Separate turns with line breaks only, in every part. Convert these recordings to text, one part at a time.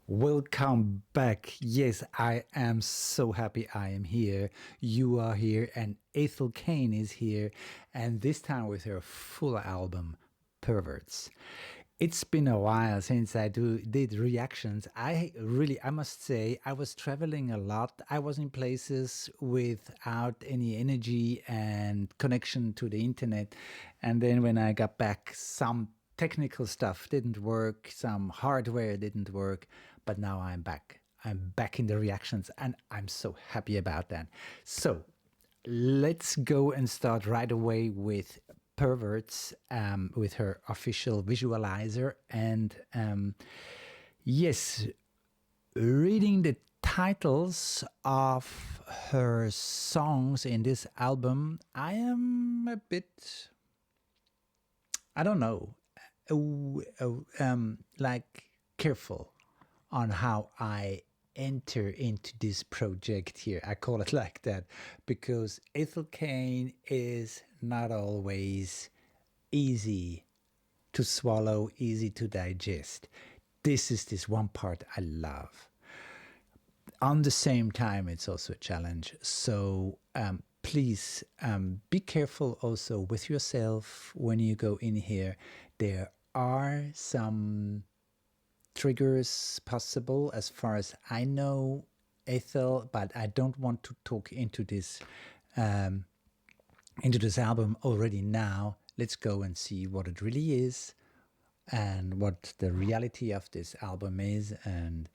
Welcome back. Yes, I am so happy I am here. You are here, and Ethel Cain is here, and this time with her full album, Perverts. It's been a while since I did reactions. I must say, I was traveling a lot. I was in places without any energy and connection to the internet. And then when I got back, some technical stuff didn't work, some hardware didn't work, but now I'm back. I'm back in the reactions, and I'm so happy about that. So let's go and start right away with Perverts, with her official visualizer. And yes, reading the titles of her songs in this album, I am a bit, I don't know, like careful on how I enter into this project here. I call it like that because Ethel Cain is not always easy to swallow, easy to digest. This is this one part I love. On the same time, it's also a challenge. So please be careful also with yourself when you go in here. There are some triggers possible as far as I know, Ethel, but I don't want to talk into this album already now. Let's go and see what it really is and what the reality of this album is and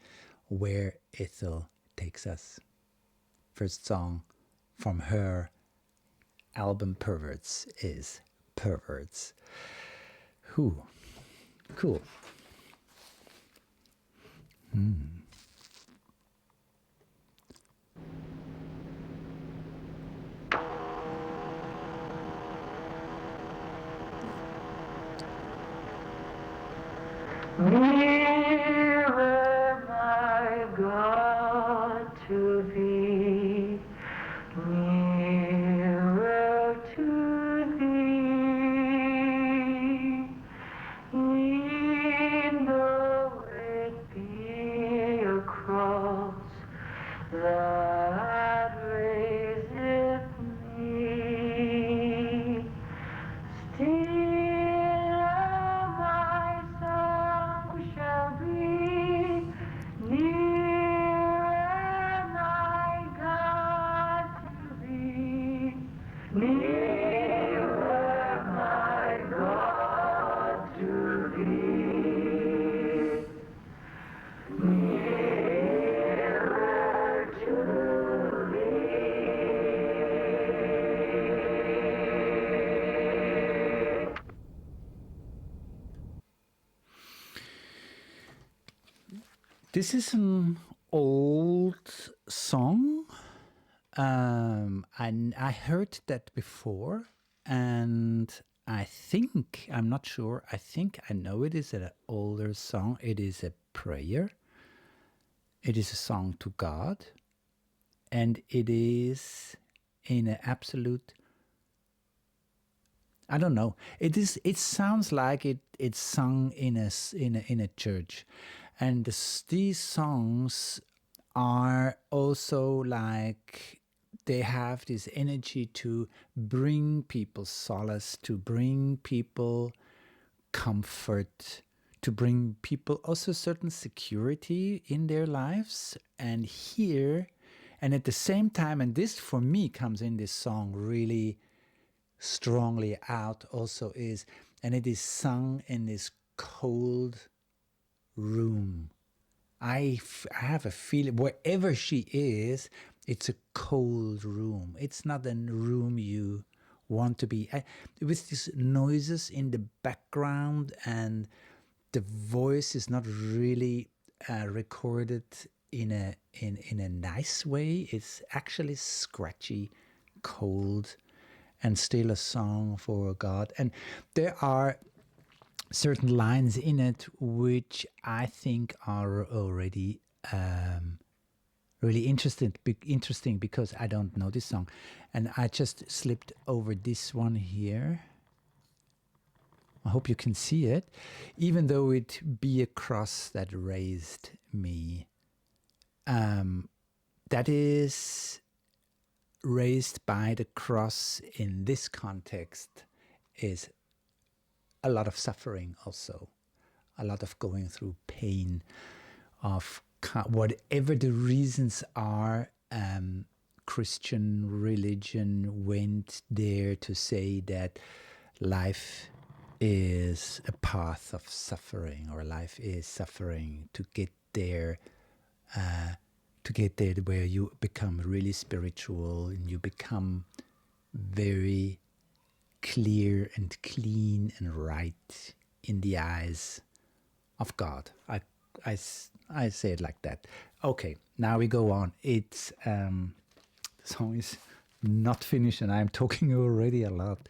where Ethel takes us. First song from her album Perverts is Perverts. Cool.
Nearer, my God, to thee, nearer to thee, e'en though it be a cross that raiseth me, still my song shall be nearer, my God, to thee, nearer, my God, to thee, nearer to thee.
This is an old song. I heard that before, and I'm not sure, I think I know it is an older song. It is a prayer. It is a song to God, and it is in an absolute, I don't know. It sounds like it's sung in a church, and these songs are also like they have this energy to bring people solace, to bring people comfort, to bring people also certain security in their lives. And here, and at the same time, and this for me comes in this song really strongly out also is, and it is sung in this cold room. I have a feeling wherever she is, it's a cold room. It's not a room you want to be. With these noises in the background, and the voice is not really recorded in a nice way. It's actually scratchy, cold, and still a song for God. And there are certain lines in it which I think are already really interesting because I don't know this song. And I just slipped over this one here. I hope you can see it. Even though it be a cross that raised me, that is raised by the cross in this context is a lot of suffering also, a lot of going through pain, of whatever the reasons are. Christian religion went there to say that life is a path of suffering, or life is suffering to get there, where you become really spiritual and you become very clear and clean and right in the eyes of God. I say it like that. Okay, now we go on. It's the song is not finished and I'm talking already a lot.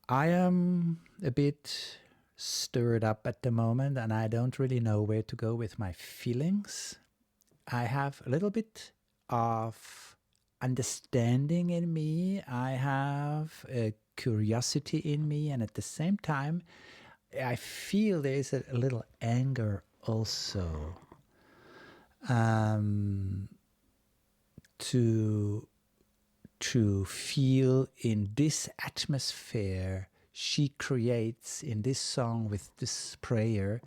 I am a bit stirred up at the moment and I don't really know where to go with my feelings. I have a little bit of understanding in me. I have a curiosity in me, and at the same time, I feel there is a little anger also. To feel in this atmosphere she creates in this song with this prayer,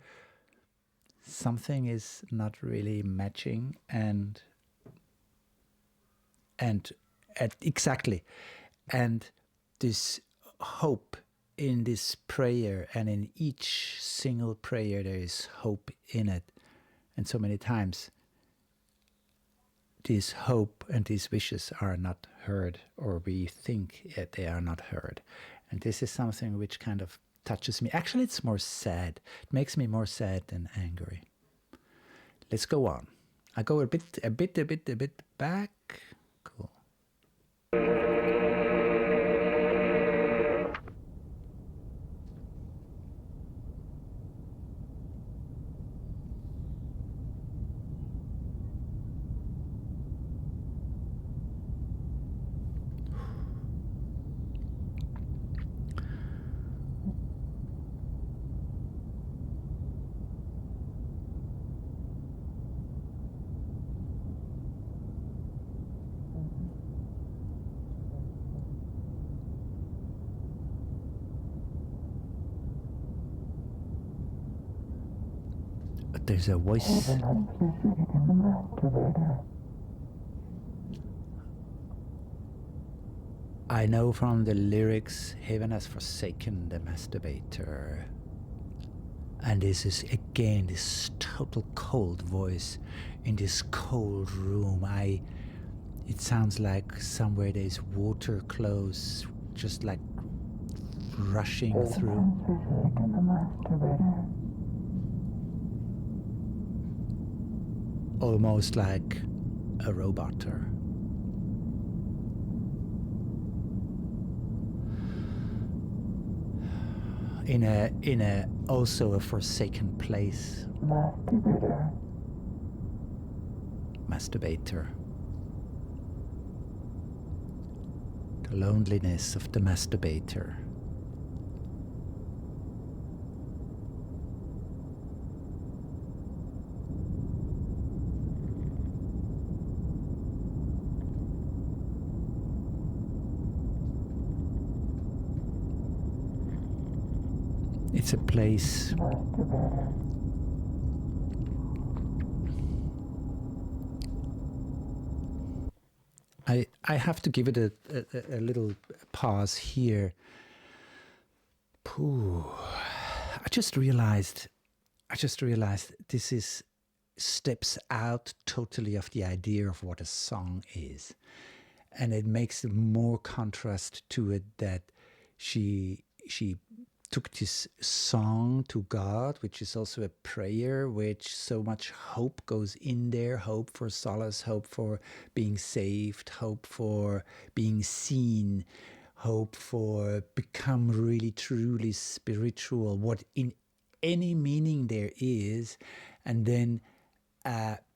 something is not really matching, and exactly, and this hope in this prayer, and in each single prayer there is hope in it, and so many times this hope and these wishes are not heard, or we think that they are not heard, and this is something which kind of touches me. Actually, it's more sad. It makes me more sad than angry. Let's go on. I go a bit back. Cool. There's a voice. I know from the lyrics, heaven has forsaken the masturbator. And this is again this total cold voice in this cold room. It sounds like somewhere there's water close, just like rushing through. Almost like a roboter. In a also a forsaken place. Masturbator. The loneliness of the masturbator. It's a place I have to give it a little pause here. I just realized this is steps out totally of the idea of what a song is, and it makes more contrast to it that she took this song to God, which is also a prayer, which so much hope goes in there, hope for solace, hope for being saved, hope for being seen, hope for become really truly spiritual, what in any meaning there is, and then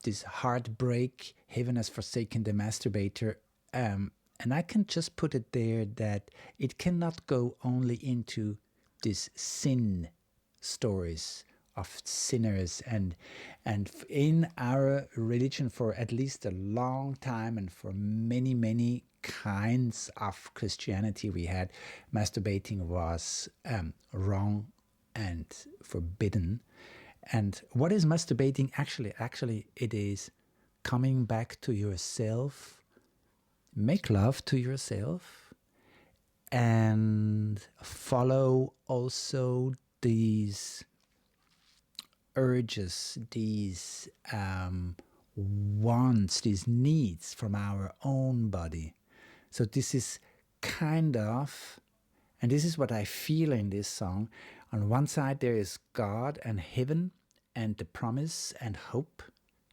this heartbreak, heaven has forsaken the masturbator, and I can just put it there that it cannot go only into these sin stories of sinners, and in our religion for at least a long time, and for many kinds of Christianity we had, masturbating was wrong and forbidden. And what is masturbating actually? Actually, it is coming back to yourself, make love to yourself, and follow also these urges, these wants, these needs from our own body. So this is kind of, and this is what I feel in this song. On one side there is God and heaven and the promise and hope.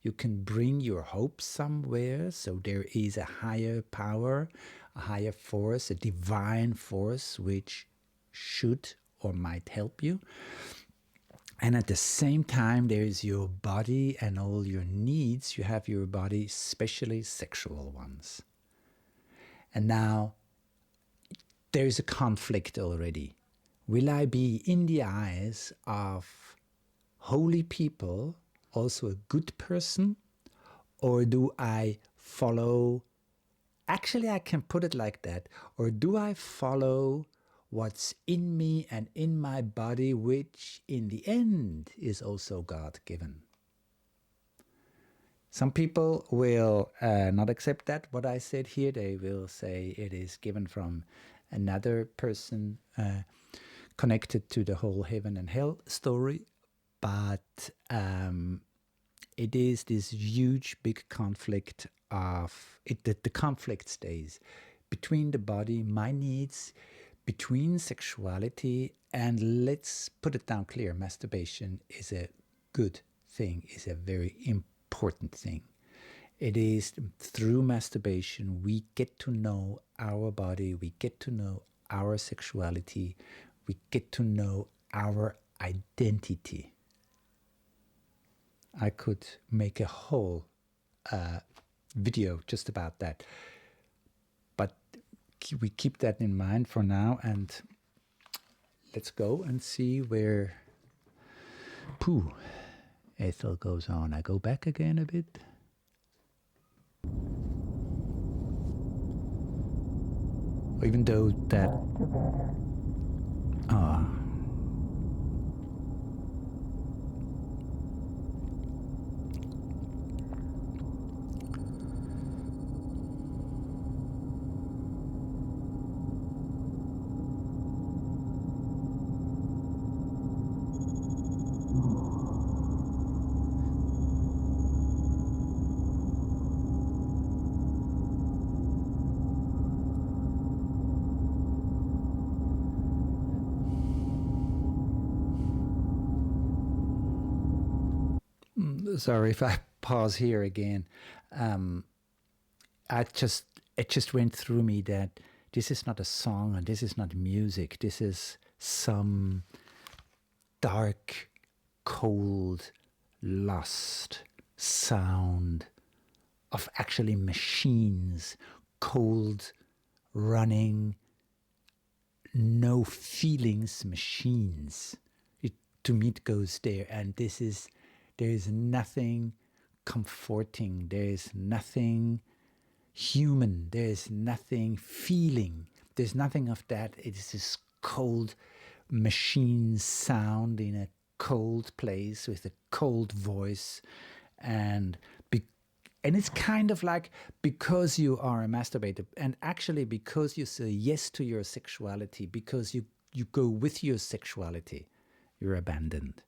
You can bring your hope somewhere, so there is a higher power, a higher force, a divine force which should or might help you. And at the same time, there is your body and all your needs. You have your body, especially sexual ones. And now there is a conflict already. Will I be, in the eyes of holy people, also a good person? Or do I follow, actually I can put it like that, or do I follow what's in me and in my body, which in the end is also God-given? Some people will not accept that, what I said here. They will say it is given from another person connected to the whole heaven and hell story. But it is this huge, big conflict of it. That the conflict stays between the body, my needs, between sexuality, and let's put it down clear: masturbation is a good thing, is a very important thing. It is through masturbation we get to know our body, we get to know our sexuality, we get to know our identity. I could make a whole video just about that. But we keep that in mind for now, and let's go and see where Ethel goes on. I go back again a bit. Even though that... Sorry if I pause here again. It just went through me that this is not a song and this is not music. This is some dark, cold, lost sound of actually machines, cold, running, no feelings machines. To me it goes there, and there is nothing comforting, there is nothing human, there is nothing feeling, there's nothing of that. It is this cold machine sound in a cold place with a cold voice, and it's kind of like, because you are a masturbator, and actually because you say yes to your sexuality, because you go with your sexuality, you're abandoned.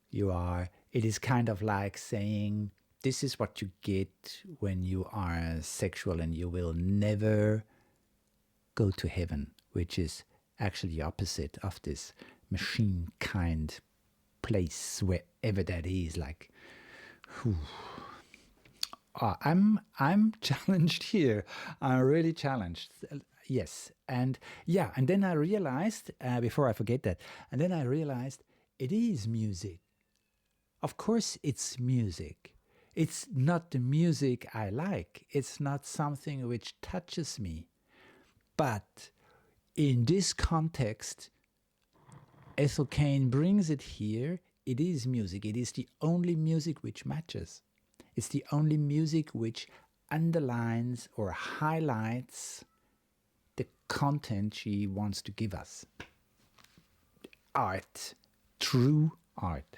It is kind of like saying, this is what you get when you are sexual, and you will never go to heaven, which is actually the opposite of this machine kind place, wherever that is. Like, I'm challenged here. I'm really challenged. Yes, and then I realized, before I forget that, and then I realized it is music. Of course it's music. It's not the music I like. It's not something which touches me. But in this context, Ethel Cain brings it here. It is music. It is the only music which matches. It's the only music which underlines or highlights the content she wants to give us. Art. True art.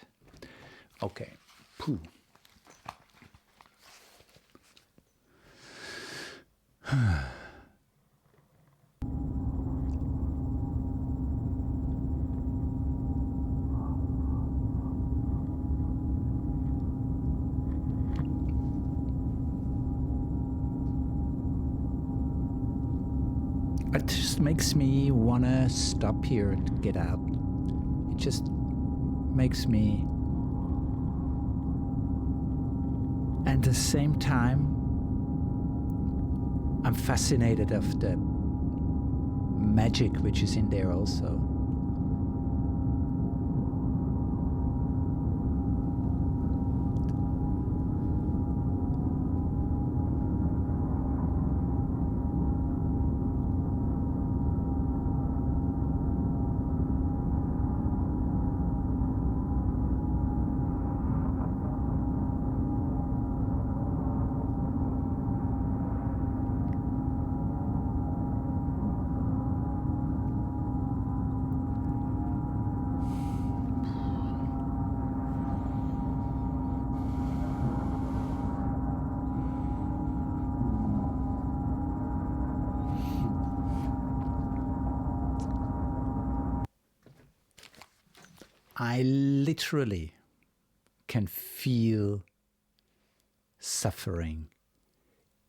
Okay. Pooh. It just makes me want to stop here and get out. It just makes me... And at the same time, I'm fascinated of the magic which is in there also. I literally can feel suffering.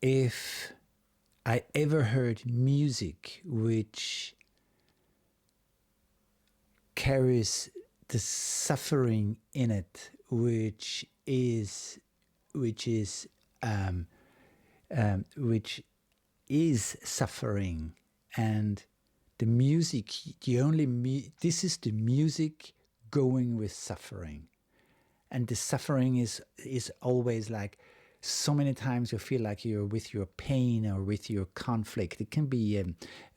If I ever heard music which carries the suffering in it, which is suffering, and the music, this is the music going with suffering. And the suffering is always like, so many times you feel like you're with your pain or with your conflict. It can be a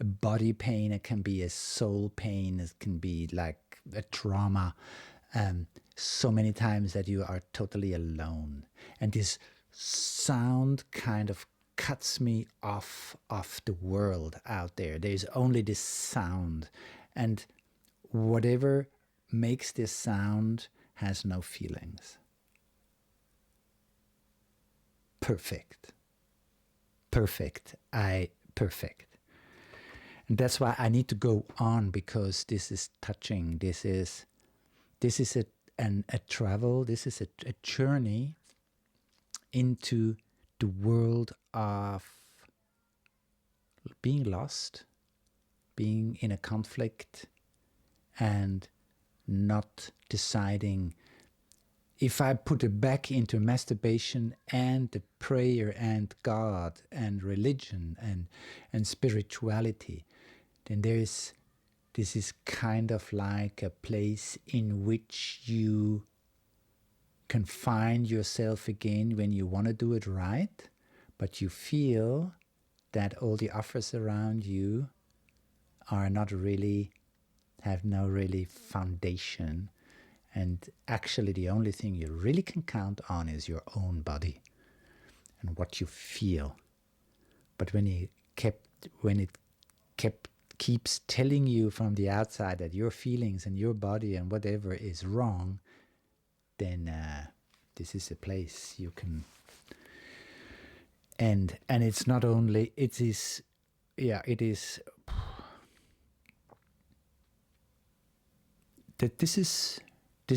body pain, it can be a soul pain, it can be like a trauma. So many times that you are totally alone. And this sound kind of cuts me off the world out there. There's only this sound. And whatever makes this sound has no feelings. Perfect. Perfect. Perfect. And that's why I need to go on, because this is touching. This is a travel. This is a journey into the world of being lost, being in a conflict, and not deciding. If I put it back into masturbation and the prayer and God and religion and spirituality, then this is kind of like a place in which you can find yourself again when you want to do it right, but you feel that all the offers around you are not really, have no really foundation. And actually the only thing you really can count on is your own body and what you feel. But when it keeps telling you from the outside that your feelings and your body and whatever is wrong, then this is a place you can... And it's not only, it is that this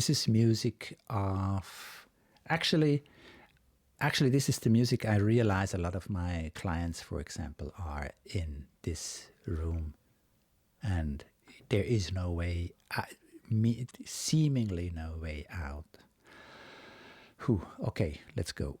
is music of... Actually, this is the music I realize a lot of my clients, for example, are in this room. And there is no way, seemingly no way out. Okay, let's go.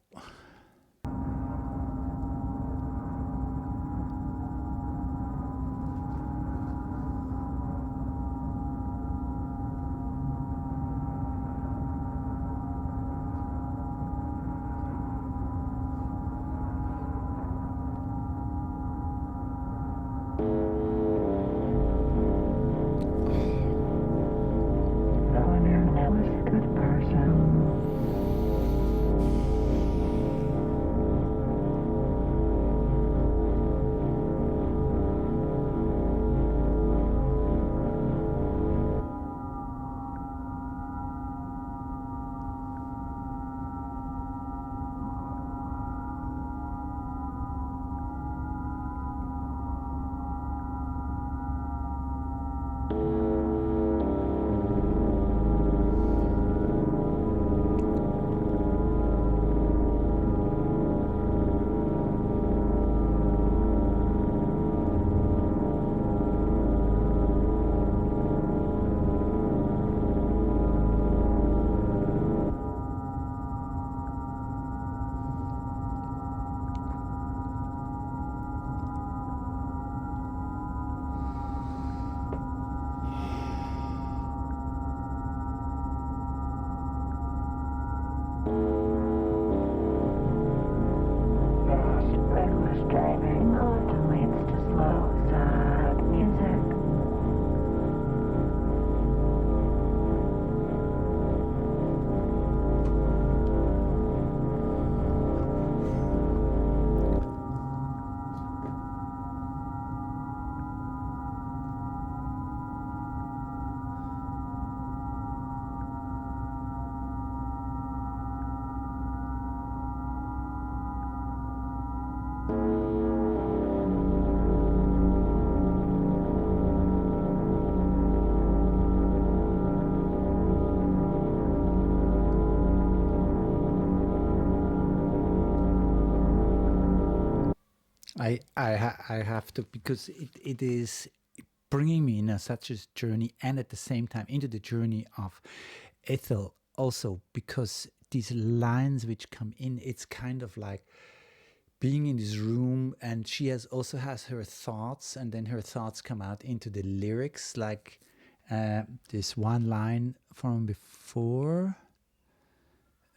reckless driving often leads to slow, sad music.
I have to, because it is bringing me in such a journey, and at the same time into the journey of Ethel also, because these lines which come in, it's kind of like being in this room, and she also has her thoughts, and then her thoughts come out into the lyrics, like this one line from before.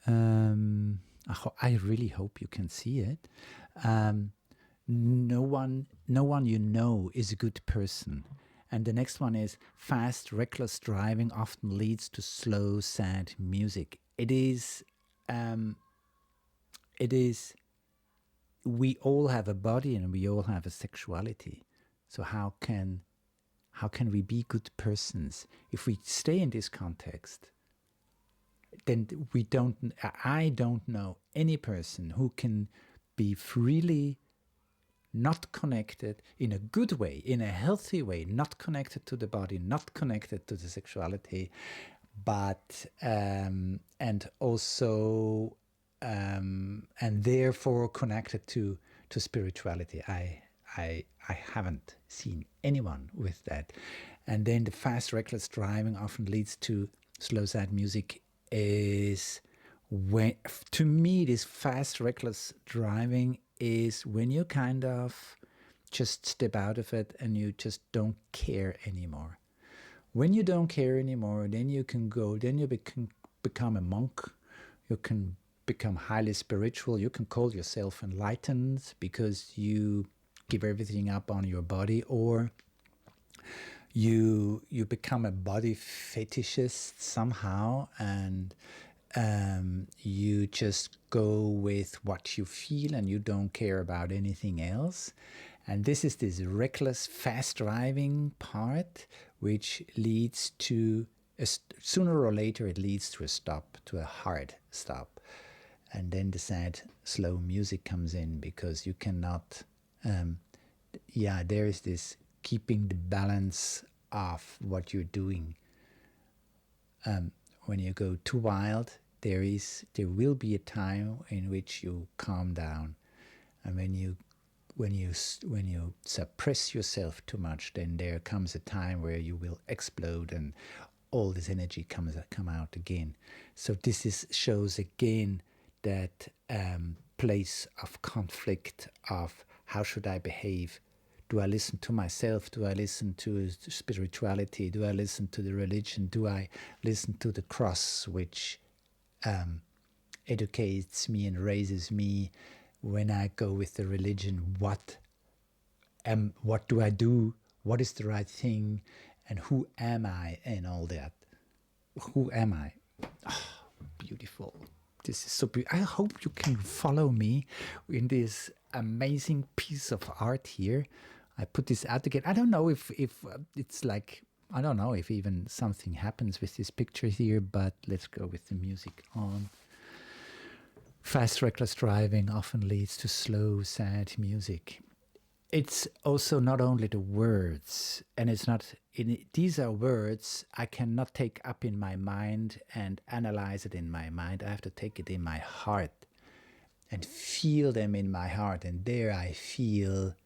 I really hope you can see it. No one you know is a good person. And the next one is, fast, reckless driving often leads to slow, sad music. It is, we all have a body and we all have a sexuality. So how can we be good persons if we stay in this context? Then I don't know any person who can be freely not connected in a good way, in a healthy way, not connected to the body, not connected to the sexuality, but and also and therefore connected to spirituality. I haven't seen anyone with that. And then the fast, reckless driving often leads to slow, sad music. Is when, to me, this fast, reckless driving is when you kind of just step out of it and you just don't care anymore. When you don't care anymore, then you can go, then you become a monk, you can become highly spiritual, you can call yourself enlightened because you give everything up on your body, or you become a body fetishist somehow, and you just go with what you feel and you don't care about anything else. And this is this reckless fast driving part, which leads to sooner or later it leads to a stop, to a hard stop. And then the sad slow music comes in, because you cannot there is this keeping the balance of what you're doing. When you go too wild, there will be a time in which you calm down, and when you suppress yourself too much, then there comes a time where you will explode and all this energy come out again. So this shows again that place of conflict of how should I behave. Do I listen to myself? Do I listen to spirituality? Do I listen to the religion? Do I listen to the cross, which educates me and raises me? When I go with the religion, what do I do? What is the right thing? And who am I? And all that. Who am I? Oh, beautiful. This is so beautiful. I hope you can follow me in this amazing piece of art here. I put this out again. I don't know if it's like, I don't know if even something happens with this picture here, but let's go with the music on. Fast, reckless driving often leads to slow, sad music. It's also not only the words, and it's not, these are words I cannot take up in my mind and analyze it in my mind. I have to take it in my heart and feel them in my heart. And there I feel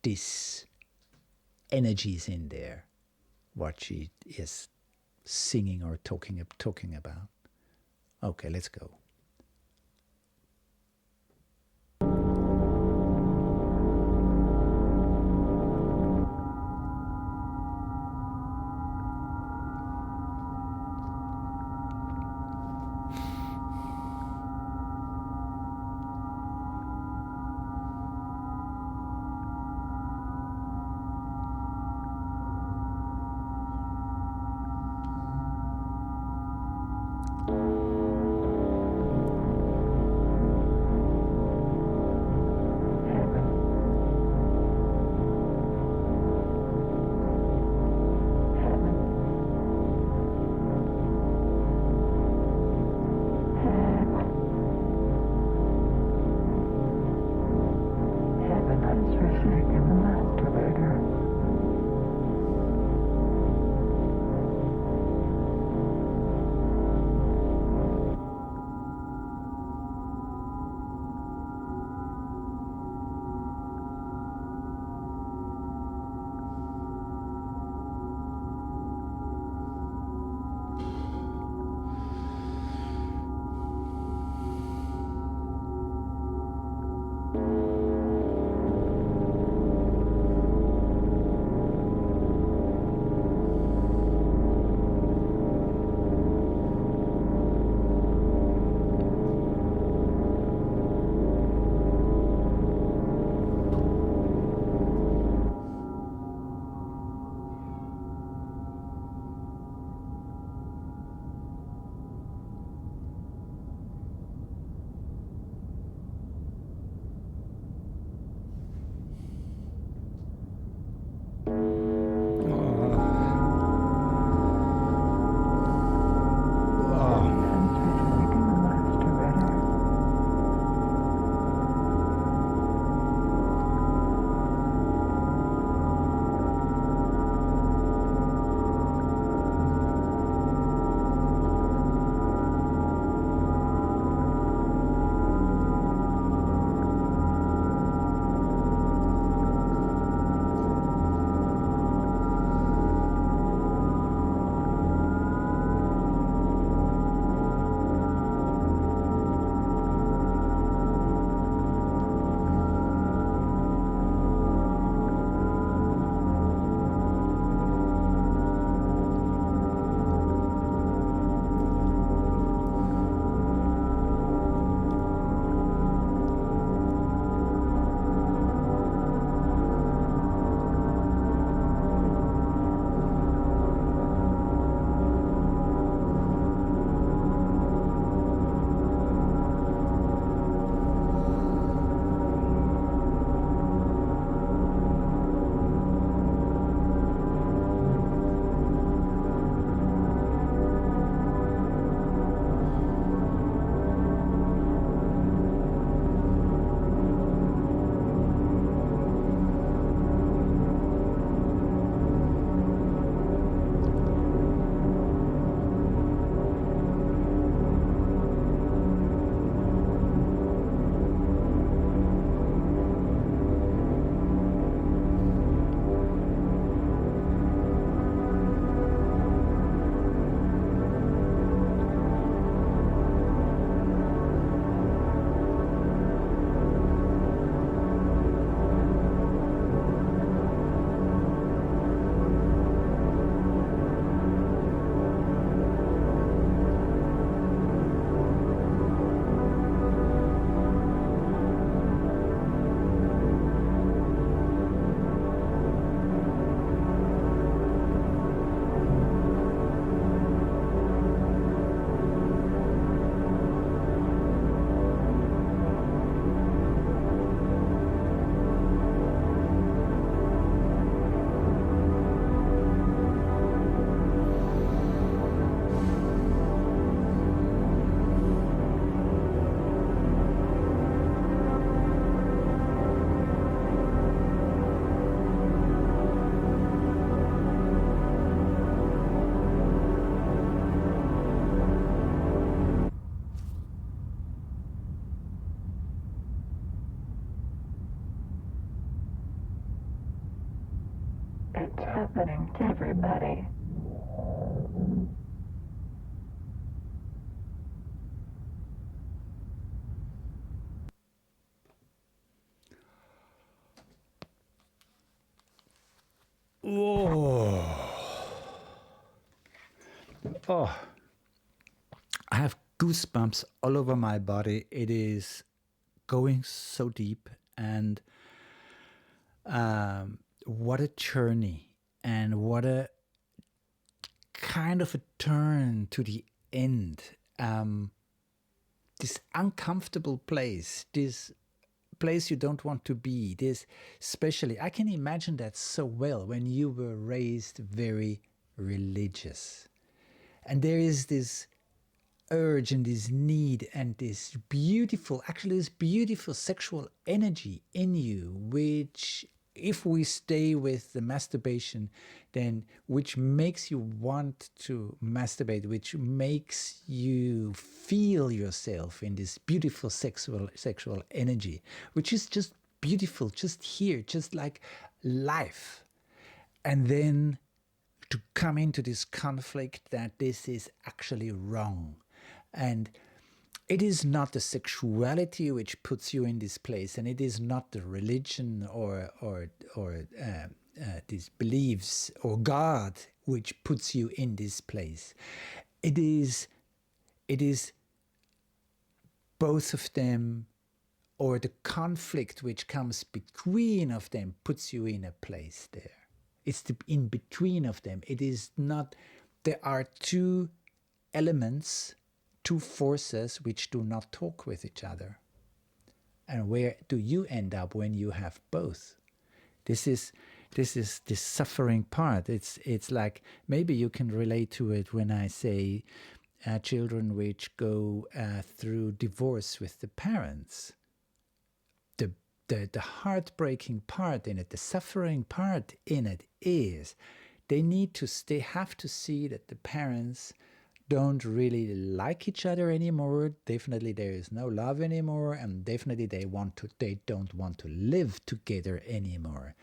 this energies in there, what she is singing or talking about. Okay, let's go.
happening to everybody.
Oh, I have goosebumps all over my body. It is going so deep, and what a journey, and what a kind of a turn to the end. This uncomfortable place, this place you don't want to be, this especially, I can imagine that so well when you were raised very religious. And there is this urge and this need and this beautiful, actually, this beautiful sexual energy in you, which, if we stay with the masturbation, then which makes you want to masturbate, which makes you feel yourself in this beautiful sexual energy, which is just beautiful, just here, just like life. And then to come into this conflict that this is actually wrong. And it is not the sexuality which puts you in this place, and it is not the religion or these beliefs or God which puts you in this place. It is both of them, or the conflict which comes between of them puts you in a place there. It's the in between of them. It is not, there are two elements, two forces which do not talk with each other. And where do you end up when you have both? This is the suffering part. It's like, maybe you can relate to it when I say children which go through divorce with the parents. The heartbreaking part in it, the suffering part in it is they have to see that the parents don't really like each other anymore. Definitely there is no love anymore, and definitely they don't want to live together anymore.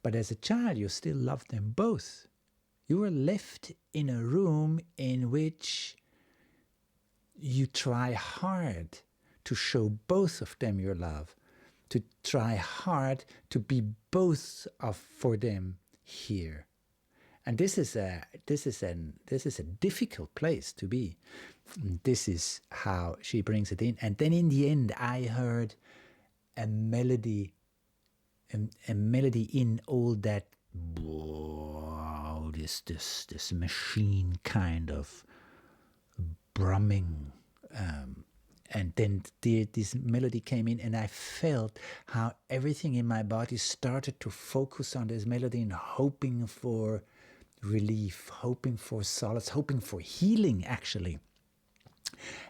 But as a child, you still love them both. You are left in a room in which you try hard to show both of them your love, to try hard to be both for them here. And this is a difficult place to be. This is how she brings it in. And then in the end, I heard a melody in all that, wow, this machine kind of brumming. And then this melody came in, and I felt how everything in my body started to focus on this melody and hoping for relief, hoping for solace, hoping for healing, actually.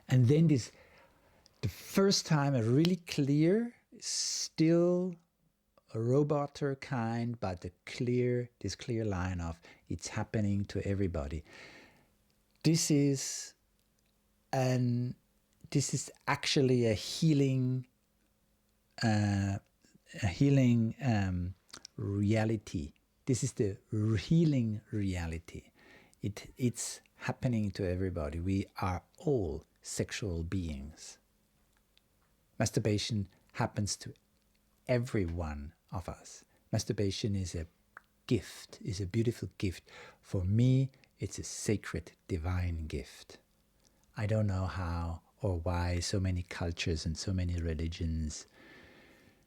And then the first time, a really clear, still a roboter kind, but this clear line of it's happening to everybody. This is actually a healing reality. This is the healing reality. It's happening to everybody. We are all sexual beings. Masturbation happens to every one of us. Masturbation is a gift, is a beautiful gift. For me, it's a sacred, divine gift. I don't know how or why so many cultures and so many religions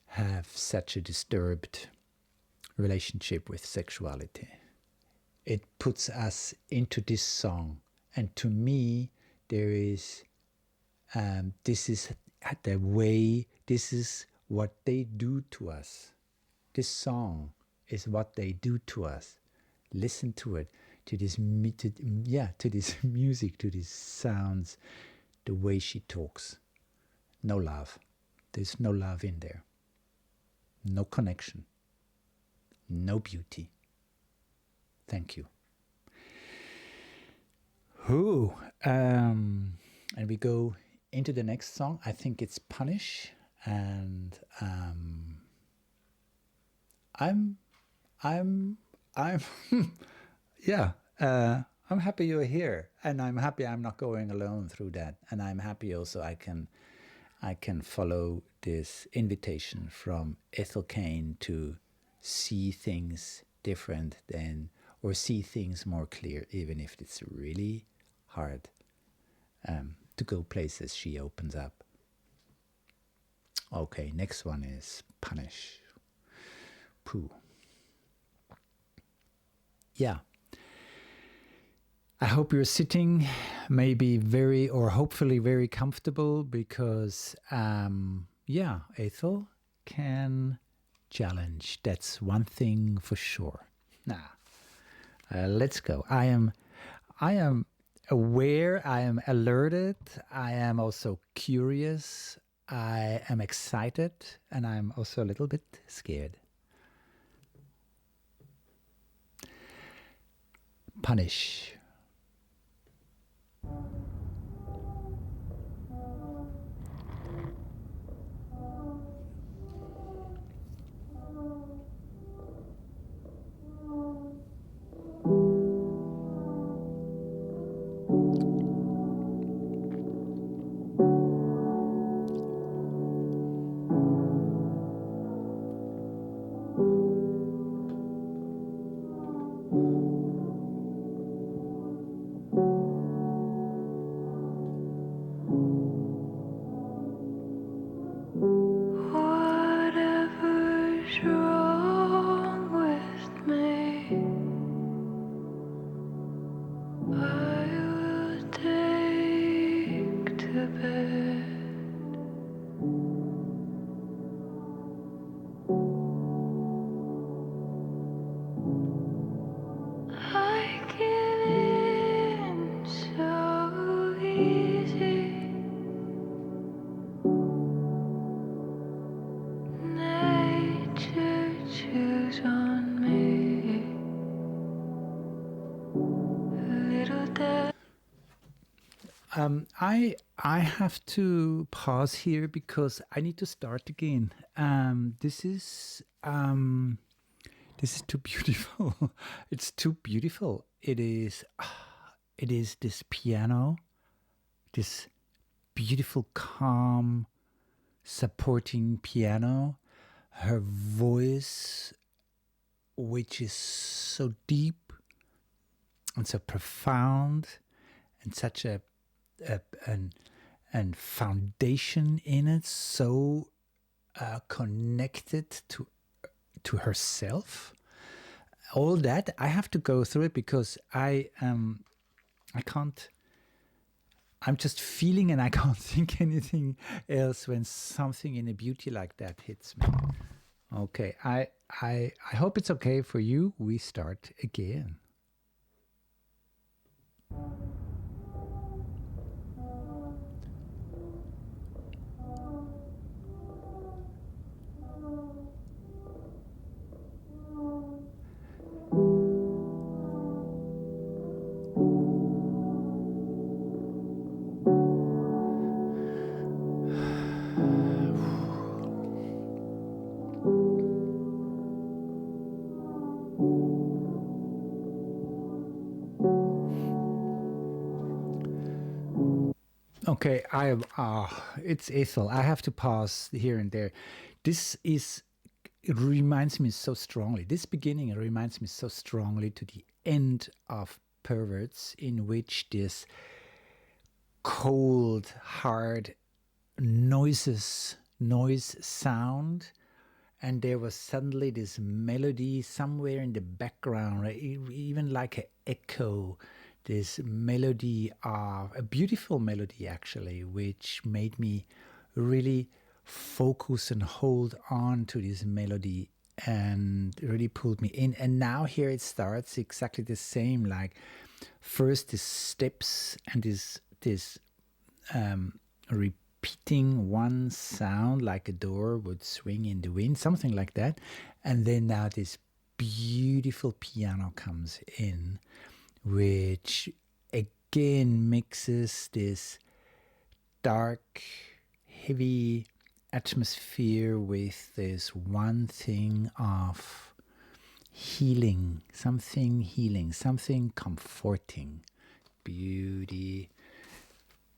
have such a disturbed relationship with sexuality. It puts us into this song, and to me, there is this is the way. This is what they do to us. This song is what they do to us. Listen to it, to this music, to these sounds, the way she talks. No love. There's no love in there. No connection. No beauty. Thank you. And we go into the next song. I think it's Punish, and I'm I'm, yeah, I'm happy you're here, and I'm happy I'm not going alone through that, and I'm happy also I can follow this invitation from Ethel Cain to see things different than, or see things more clear, even if it's really hard to go places she opens up. Okay, next one is punish. Pooh. Yeah. I hope you're sitting maybe very or hopefully very comfortable because, yeah, Ethel can challenge. That's one thing for sure. Now, let's go. I am aware, I am alerted, I am also curious, I am excited, and I'm also a little bit scared. Punish.
Whatever's wrong with me, I will take to bed. I give in so easy. Nature chews on me. Little death.
I have to pause here because I need to start again. This is too beautiful. It's too beautiful. It is this piano, this beautiful, calm, supporting piano. Her voice, which is so deep and so profound, and such and foundation in it, so connected to herself. All that I have to go through it because I can't. I'm just feeling and I can't think anything else when something in a beauty like that hits me. Okay, I hope it's okay for you. We start again. Okay, I am. It's Ethel. I have to pause here and there. This is. It reminds me so strongly. This beginning reminds me so strongly to the end of Perverts, in which this cold, hard noise sound, and there was suddenly this melody somewhere in the background, right? Even like an echo, this melody of a beautiful melody actually, which made me really focus and hold on to this melody and really pulled me in. And now here it starts exactly the same, like first the steps and this repeating one sound like a door would swing in the wind, something like that. And then now this beautiful piano comes in, which again mixes this dark, heavy atmosphere with this one thing of healing, something comforting,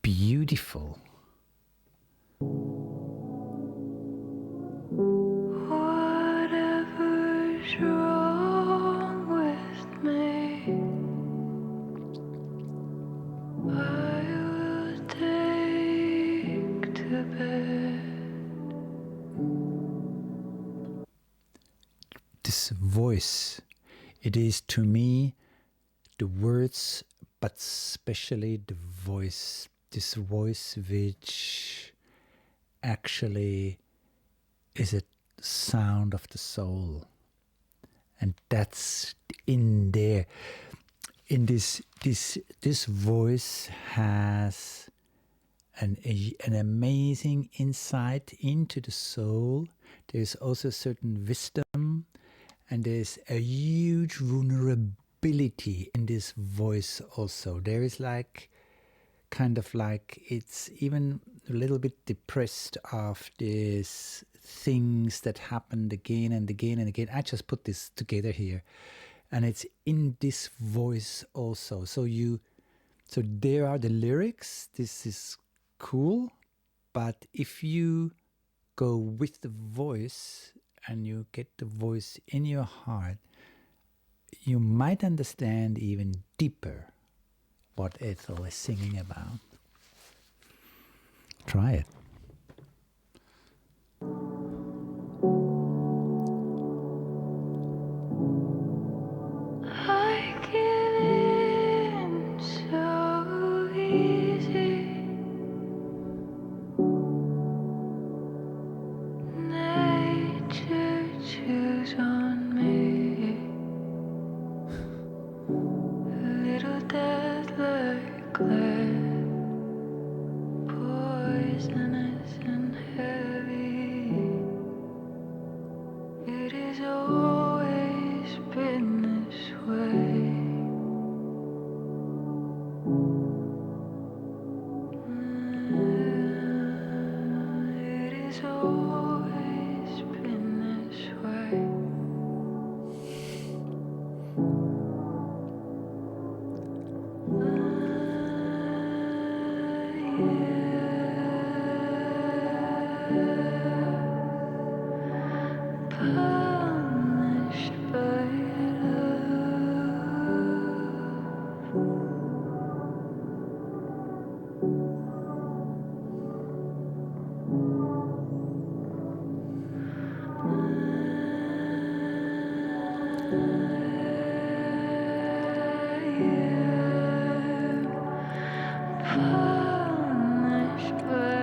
beautiful.
Whatever's wrong with me, I will take to bed.
This voice, it is to me the words, but especially the voice, this voice which actually is a sound of the soul. And that's in there. In this voice has an amazing insight into the soul. There's also certain wisdom, and there's a huge vulnerability in this voice also. There is kind of like it's even a little bit depressed of these things that happened again and again and again. I just put this together here, and it's in this voice also. So there are the lyrics. This is cool, but if you go with the voice and you get the voice in your heart, you might understand even deeper what Ethel is singing about. Try it.
I give in so easy. Nature chews on me. Little death like lead, poisonous and heavy. It has always been this way. It has always been this way. Punished by punished by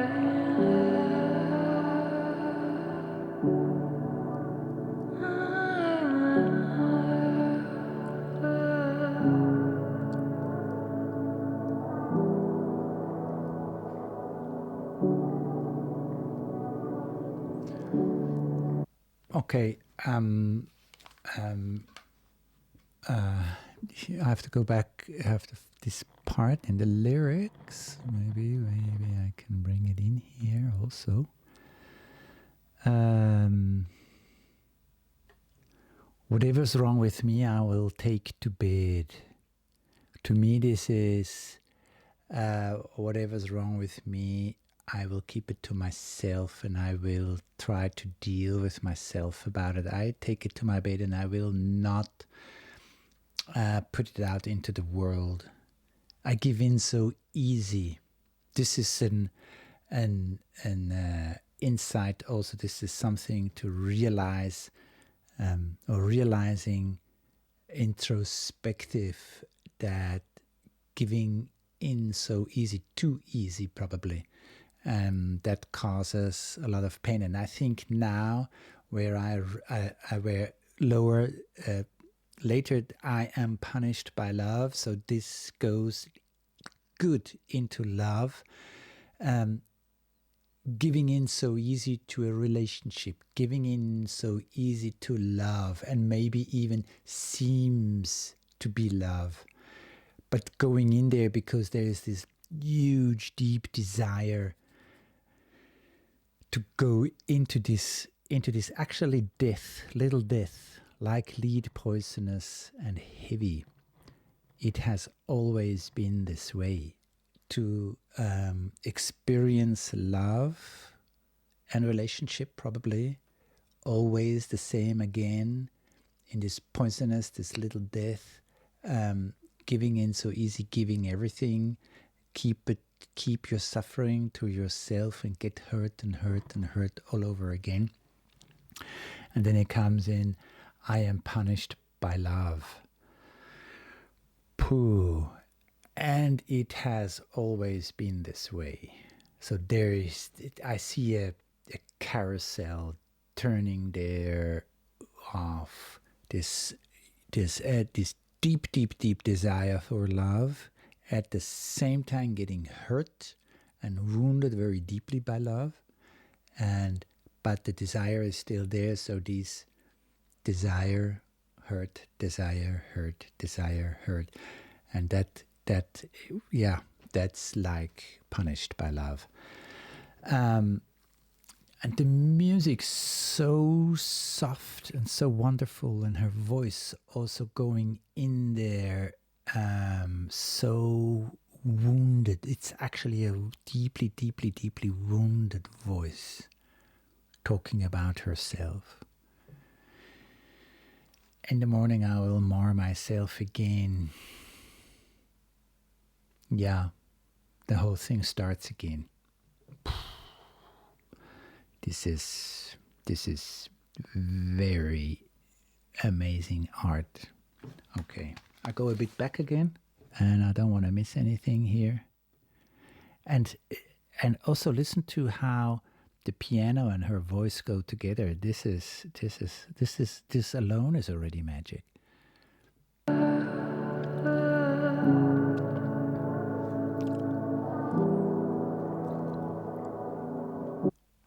Okay, I have to go back. I have this part in the lyrics. Maybe I can bring it in here also. Whatever's wrong with me, I will take to bed. To me, this is whatever's wrong with me, I will keep it to myself, and I will try to deal with myself about it. I take it to my bed, and I will not put it out into the world. I give in so easy. This is an insight also. This is something to realize, or realizing introspective, that giving in so easy, too easy probably, that causes a lot of pain. And I think now where where lower, later I am punished by love, so this goes good into love. Giving in so easy to a relationship, giving in so easy to love, and maybe even seems to be love, but going in there because there is this huge, deep desire to go into this actually death, little death, like lead, poisonous and heavy. It has always been this way. To experience love and relationship, probably always the same again, in this poisonous, this little death, giving in so easy, giving everything, keep your suffering to yourself and get hurt and hurt and hurt all over again. And then it comes in, I am punished by love. Pooh. And it has always been this way. So there is, I see a carousel turning there of this deep desire for love, at the same time getting hurt and wounded very deeply by love, but the desire is still there. So these desire, hurt, and that's like punished by love. And the music's so soft and so wonderful, and her voice also going in there, so wounded. It's actually a deeply wounded voice talking about herself. In the morning I will mar myself again. Yeah, the whole thing starts again. This is very amazing art. Okay, I go a bit back again, and I don't want to miss anything here. And also listen to how the piano and her voice go together. This alone is already magic.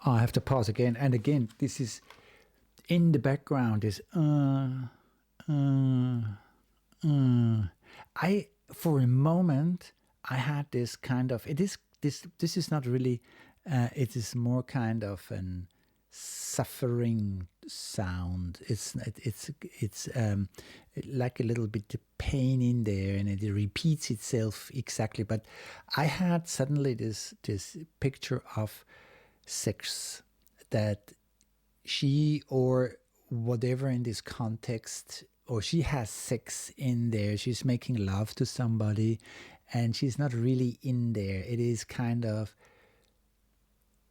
Oh, I have to pause again. And again, this is in the background is I, for a moment, I had this kind of, this is not really, it is more kind of an suffering sound. It's like a little bit of pain in there, and it repeats itself exactly. But I had suddenly this picture of sex, that she or whatever in this context, or she has sex in there, she's making love to somebody, and she's not really in there. It is kind of,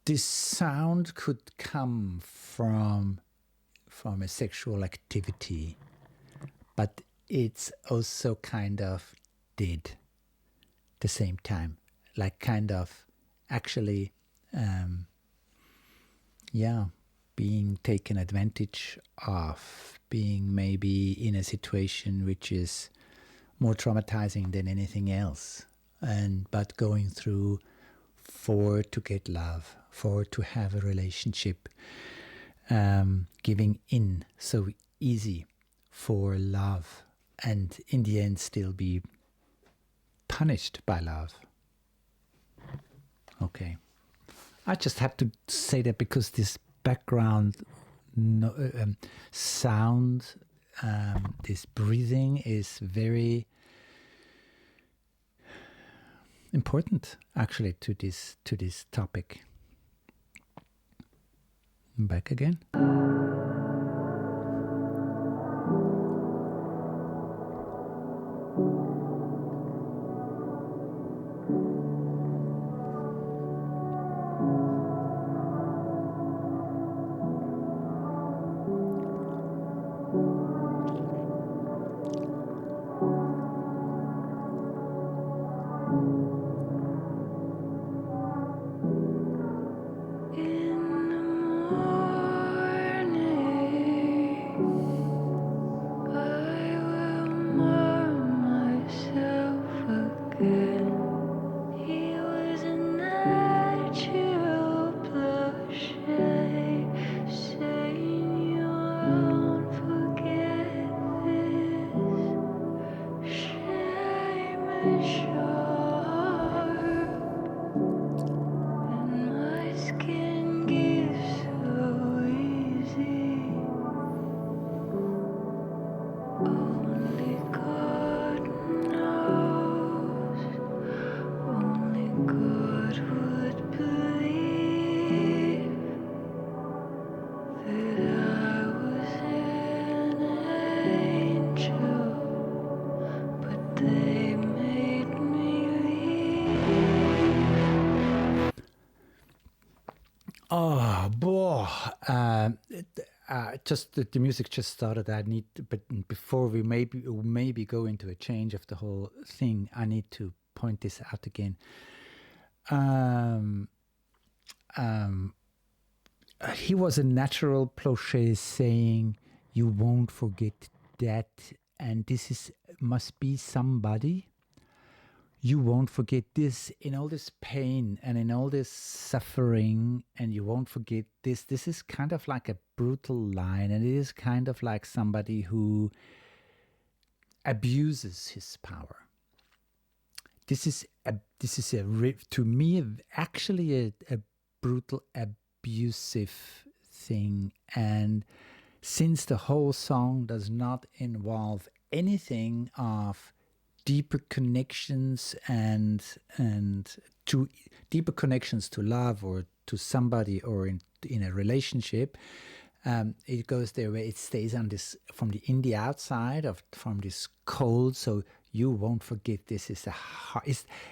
this sound could come from a sexual activity, but it's also kind of dead at the same time, like kind of actually being taken advantage of, being maybe in a situation which is more traumatizing than anything else, but going through to get love, to have a relationship, giving in so easy for love, and in the end still be punished by love. Okay. I just have to say that because this background sound, this breathing is very important actually to this topic. Back again.
In the morning.
Oh, boy. Just the music just started. I need, but before we maybe go into a change of the whole thing, I need to point this out again. He was a natural Plauché saying, "You won't forget that," and this must be somebody. You won't forget this in all this pain and in all this suffering, and you won't forget this. This is kind of like a brutal line, and it is kind of like somebody who abuses his power. This is to me actually a brutal abusive thing, and since the whole song does not involve anything of deeper connections and to deeper connections to love or to somebody or in a relationship, it goes there where it stays on this from the outside from this cold. So you won't forget this is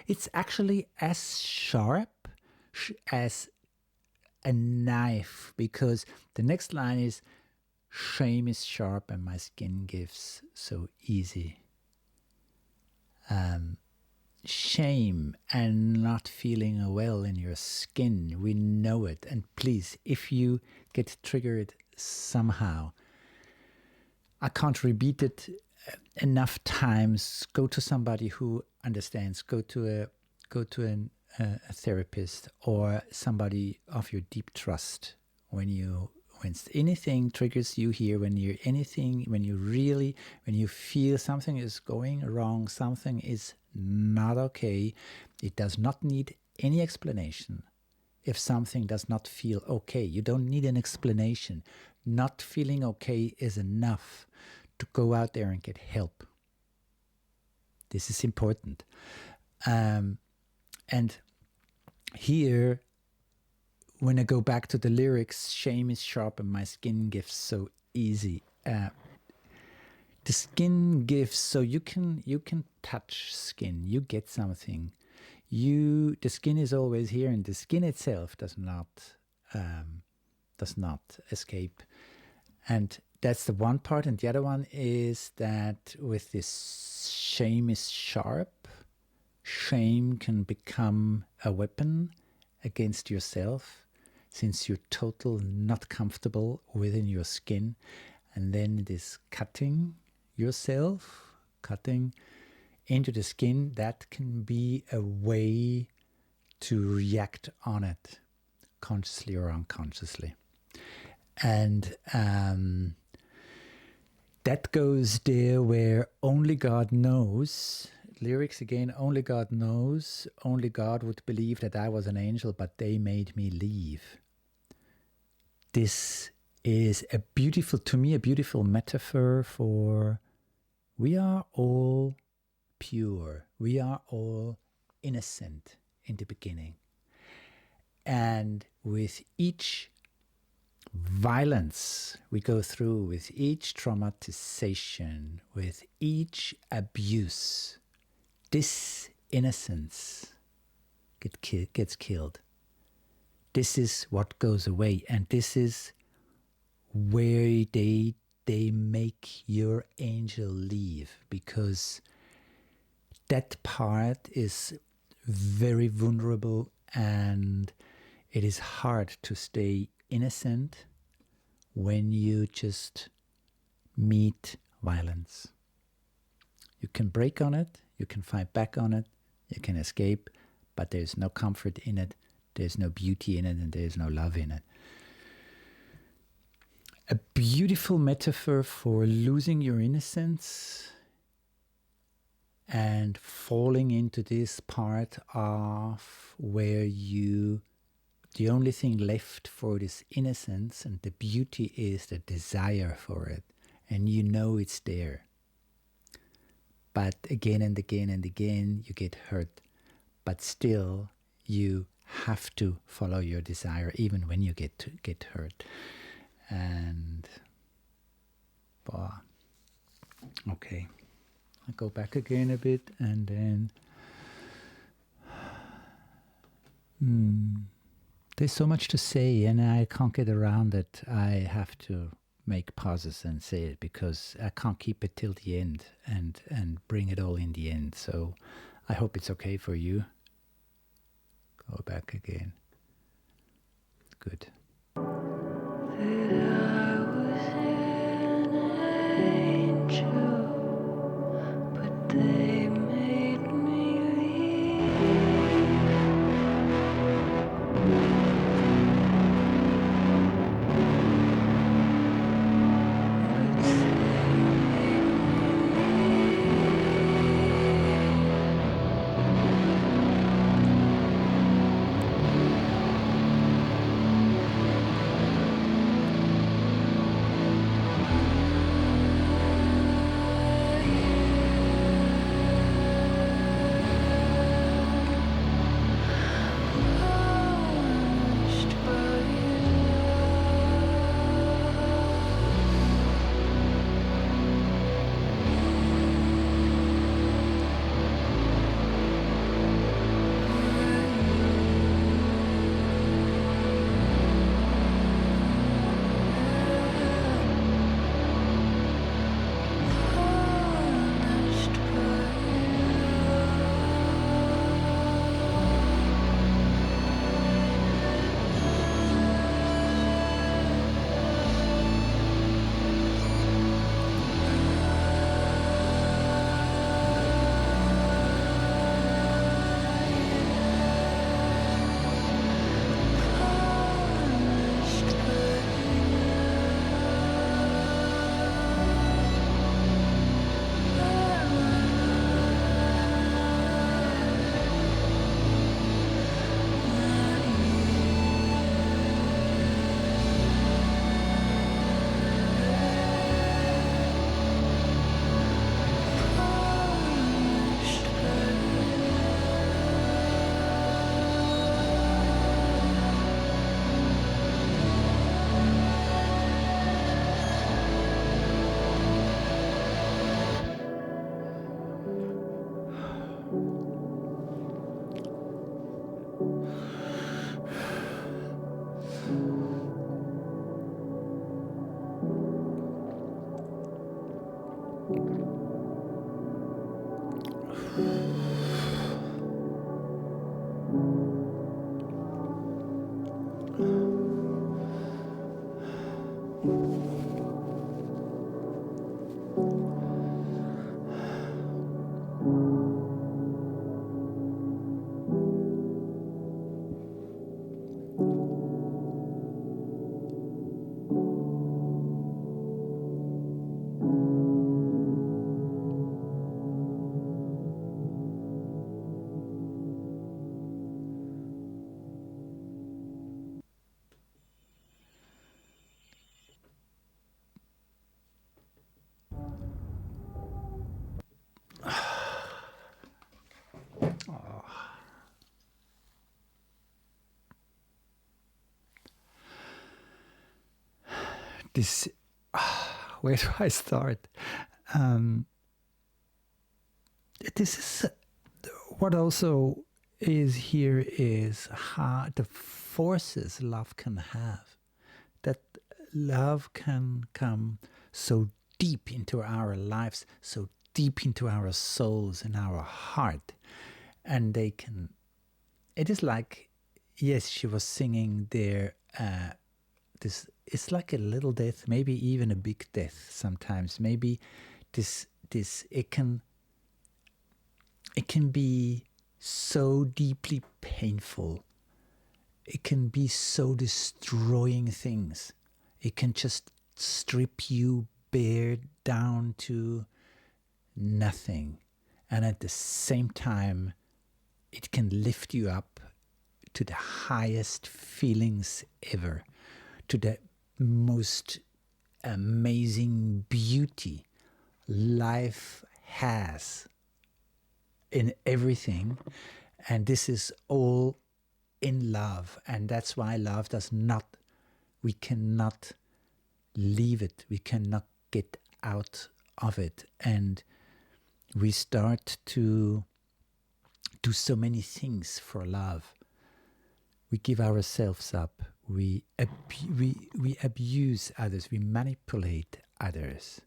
it's actually as sharp as a knife, because the next line is, shame is sharp and my skin gives so easy. Shame and not feeling well in your skin, we know it. And please, if you get triggered somehow, I can't repeat it enough times. Go to somebody who understands. Go to a therapist or somebody of your deep trust. When anything triggers you here, when you feel something is going wrong, something is not okay, it does not need any explanation. If something does not feel okay, you don't need an explanation. Not feeling okay is enough to go out there and get help. This is important. And here, when I go back to the lyrics, shame is sharp and my skin gives so easy. The skin gives, so you can touch skin. You get something. The skin is always here, and the skin itself does not escape. And that's the one part. And the other one is that with this shame is sharp, shame can become a weapon against yourself, since you're totally not comfortable within your skin. And then it is cutting yourself, cutting into the skin, that can be a way to react on it, consciously or unconsciously. And that goes there where only God knows. Lyrics again, only God knows, only God would believe that I was an angel, but they made me leave. This is to me, a beautiful metaphor for we are all pure. We are all innocent in the beginning. And with each violence we go through, with each traumatization, with each abuse, this innocence gets killed. This is what goes away, and this is where they make your angel leave, because that part is very vulnerable, and it is hard to stay innocent when you just meet violence. You can break on it, you can fight back on it, you can escape, but there's no comfort in it, there's no beauty in it, and there's no love in it. A beautiful metaphor for losing your innocence and falling into this part of where the only thing left for this innocence and the beauty is the desire for it, and you know it's there. But again and again and again you get hurt, but still you have to follow your desire even when you get hurt. And okay, I'll go back again a bit, and then There's so much to say, and I can't get around it. I have to make pauses and say it because I can't keep it till the end and bring it all in the end. So I hope it's okay for you. Go back again. Good. This, where do I start? This is what also is here is how the forces love can have. That love can come so deep into our lives, so deep into our souls and our heart. And they can, it is like, yes, she was singing there, this, it's like a little death, maybe even a big death sometimes. Maybe this, it can be so deeply painful. It can be so destroying things. It can just strip you bare down to nothing. And at the same time, it can lift you up to the highest feelings ever, to the most amazing beauty life has in everything. And this is all in love. And that's why love does not, we cannot leave it. We cannot get out of it. And we start to do so many things for love. we give ourselves up, we abuse others, we manipulate others,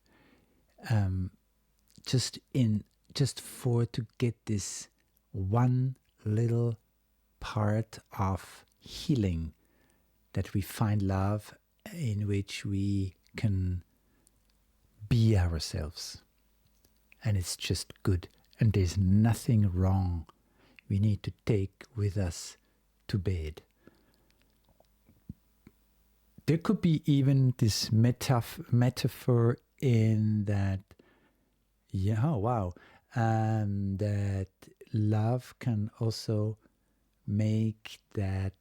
just for to get this one little part of healing, that we find love in which we can be ourselves. And it's just good. And there's nothing wrong we need to take with us to bed. There could be even this metaphor in that, that love can also make that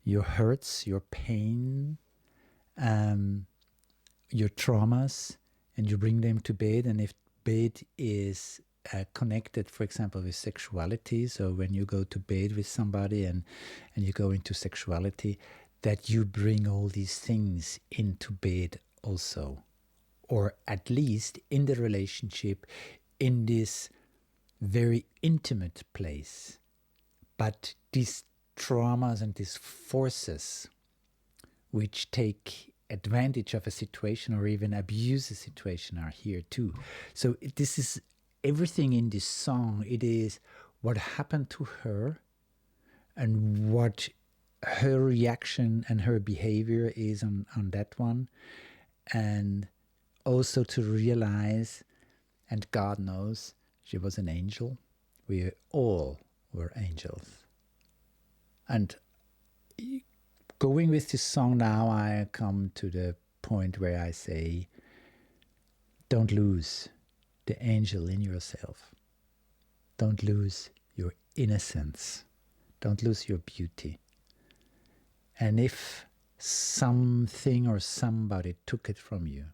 your hurts, your pain, your traumas, and you bring them to bed. And if bed is connected, for example, with sexuality, so when you go to bed with somebody and you go into sexuality, that you bring all these things into bed also, or at least in the relationship, in this very intimate place. But these traumas and these forces which take advantage of a situation or even abuse a situation are here too. So this is everything in this song. It is what happened to her and what her reaction and her behavior is on that one. And also to realize, and God knows, she was an angel. We all were angels. And going with this song now, I come to the point where I say, don't lose the angel in yourself. Don't lose your innocence. Don't lose your beauty. And if something or somebody took it from you,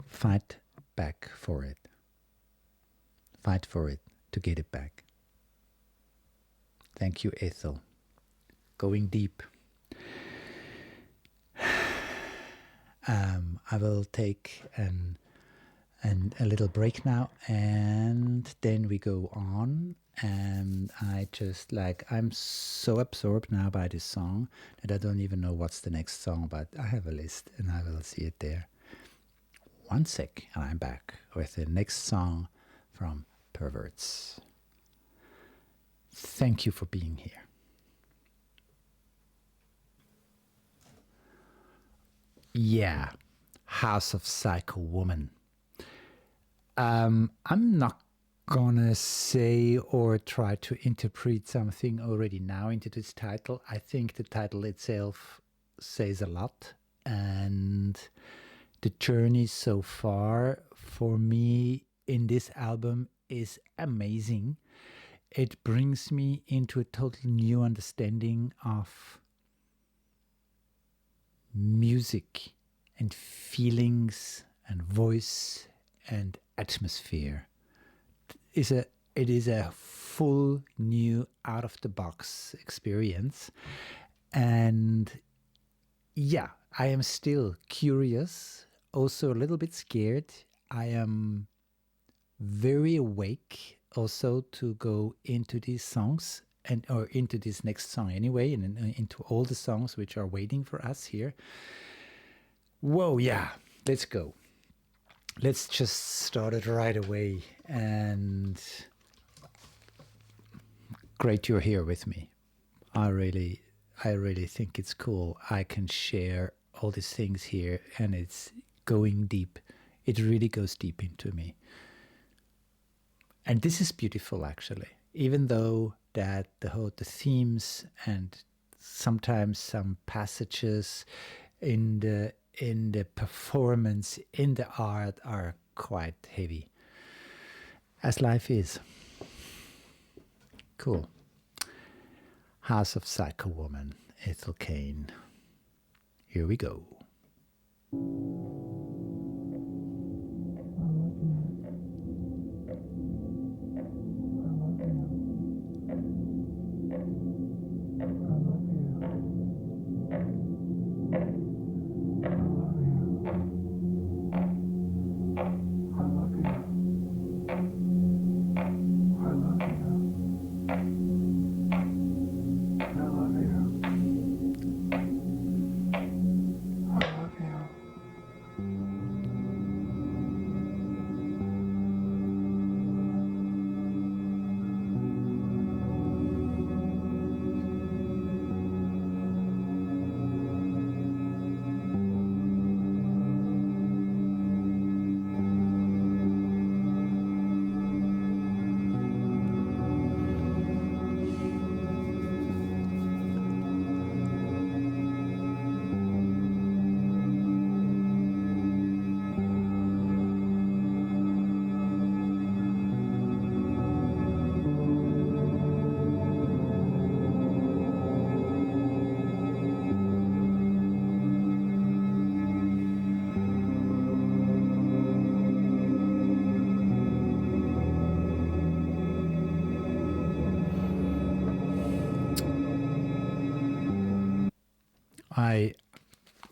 fight back for it. Fight for it to get it back. Thank you, Ethel. Going deep. I will take a little break now, and then we go on. And I'm so absorbed now by this song that I don't even know what's the next song, but I have a list and I will see it there. One sec, and I'm back with the next song from Perverts. Thank you for being here. Yeah, Housofpsychowomn. I'm not gonna say or try to interpret something already now into this title. I think the title itself says a lot, and the journey so far for me in this album is amazing. It brings me into a total new understanding of music and feelings and voice and atmosphere. It is a full new out of the box experience. And yeah, I am still curious, also a little bit scared. I am very awake also to go into these songs or into this next song anyway, and into all the songs which are waiting for us here. Whoa, yeah, let's go. Let's just start it right away. And great you're here with me. I really think it's cool. I can share all these things here, and it's going deep. It really goes deep into me. And this is beautiful, actually. Even though that the themes and sometimes some passages in the performance, in the art, are quite heavy, as life is. Cool. Housofpsychowomn, Ethel Cain. Here we go.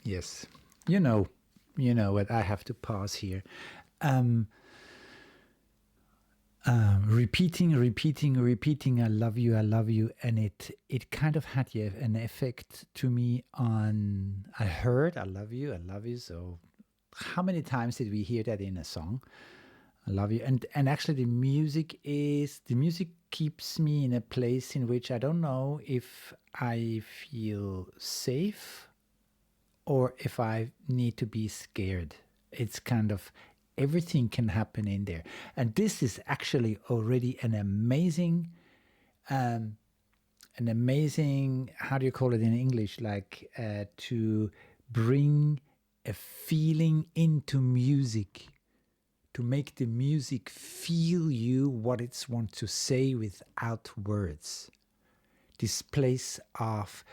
Yes, you know what, I have to pause here. Repeating, I love you, and it kind of had an effect to me on. I heard I love you. So, how many times did we hear that in a song? I love you, and actually the music keeps me in a place in which I don't know if I feel safe or if I need to be scared. It's kind of everything can happen in there. And this is actually already an amazing, how do you call it in English? Like to bring a feeling into music, to make the music feel you what it's want to say without words. This place of,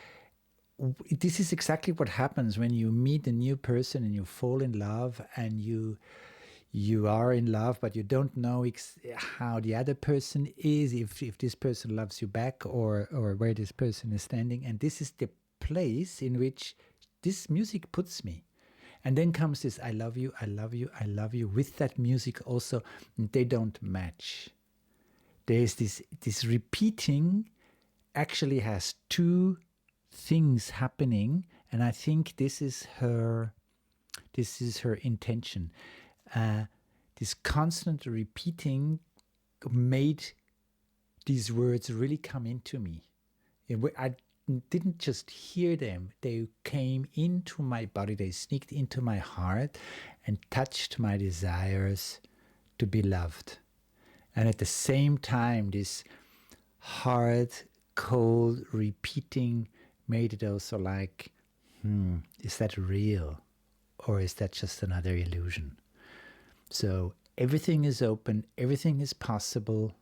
this is exactly what happens when you meet a new person and you fall in love, and you are in love, but you don't know how the other person is, if this person loves you back, or where this person is standing. And this is the place in which this music puts me. And then comes this I love you, with that music also. They don't match. There's this repeating actually has two things happening, and I think this is her intention. This constant repeating made these words really come into me. I didn't just hear them, they came into my body, they sneaked into my heart and touched my desires to be loved. And at the same time, this hard, cold repeating made it also like, is that real? Or is that just another illusion? So everything is open, everything is possible.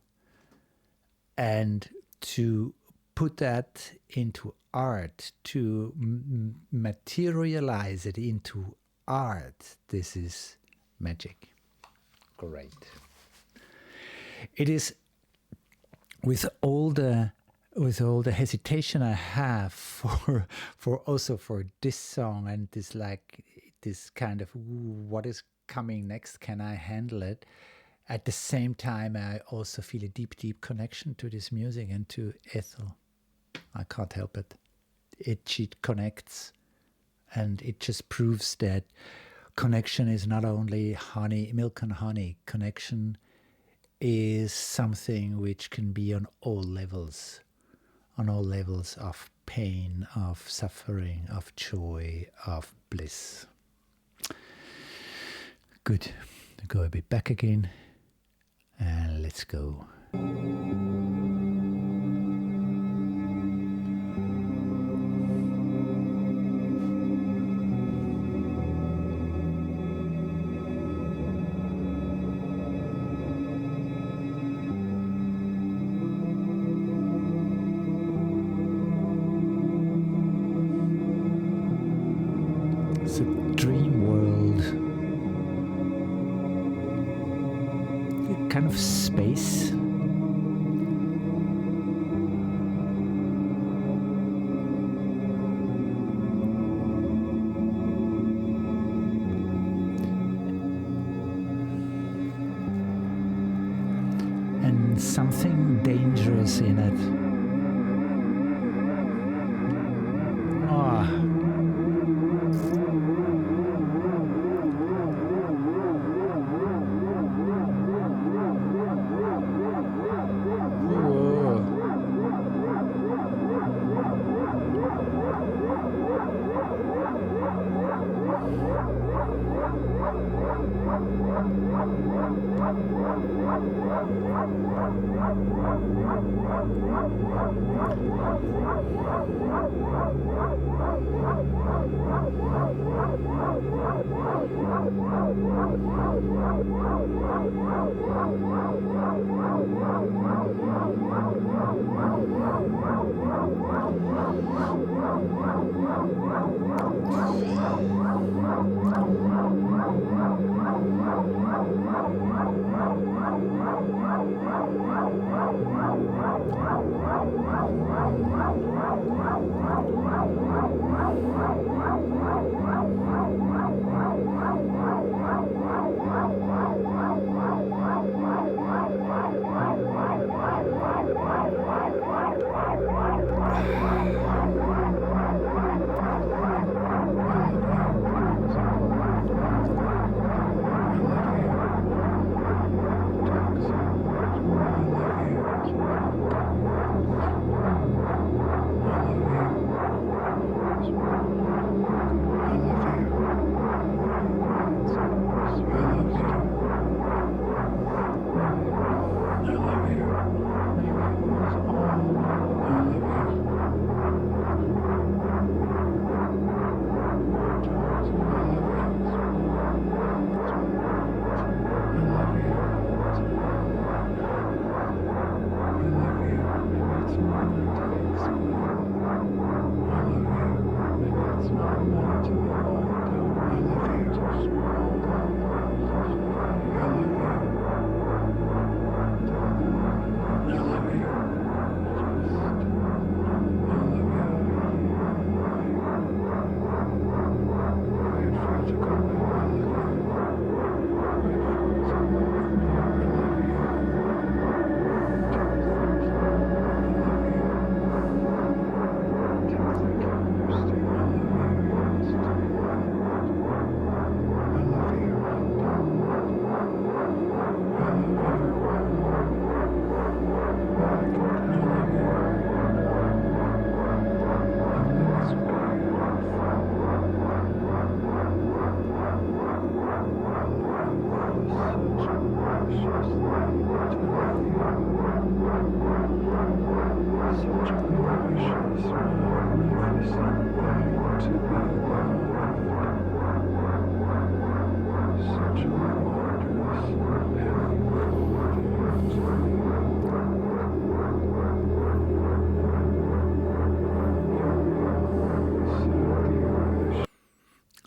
And to put that into art, to materialize it into art, this is magic. Great. It is, with all the hesitation I have for this song, and this kind of what is coming next, can I handle it? At the same time, I also feel a deep connection to this music and to Ethel. I can't help it. She connects, and it just proves that connection is not only honey, milk and honey. Connection is something which can be on all levels of pain, of suffering, of joy, of bliss. Good. Go a bit back again, and let's go. It's a dream world. Kind of space. And something dangerous in it.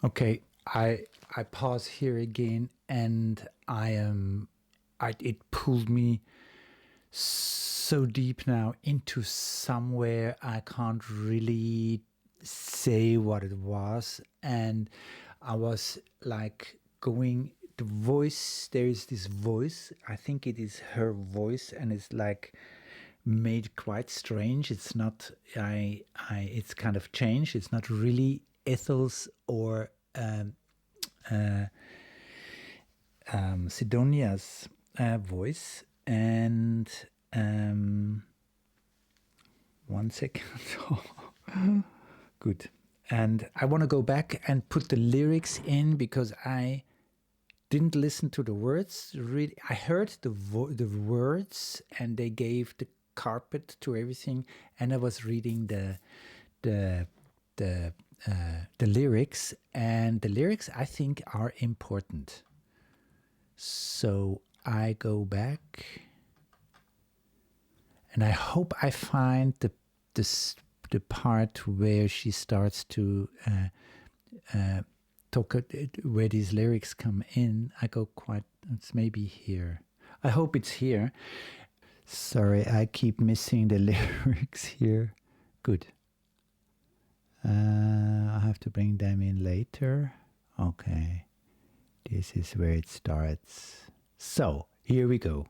Okay, I pause here again, and it pulled me so deep now into somewhere I can't really say what it was, and I was like going the voice. There is this voice. I think it is her voice, and it's like made quite strange. It's not. It's kind of changed. It's not really Ethel's or Sidonia's voice. And 1 second. Good. And I want to go back and put the lyrics in because I didn't listen to the words. Really, I heard the words, and they gave the carpet to everything. And I was reading the lyrics, and the lyrics I think are important. So I go back, and I hope I find the part where she starts to talk, where these lyrics come in. I go quite. It's maybe here. I hope it's here. Sorry, I keep missing the lyrics here. Good. I have to bring them in later. Okay. This is where it starts. So, here we go.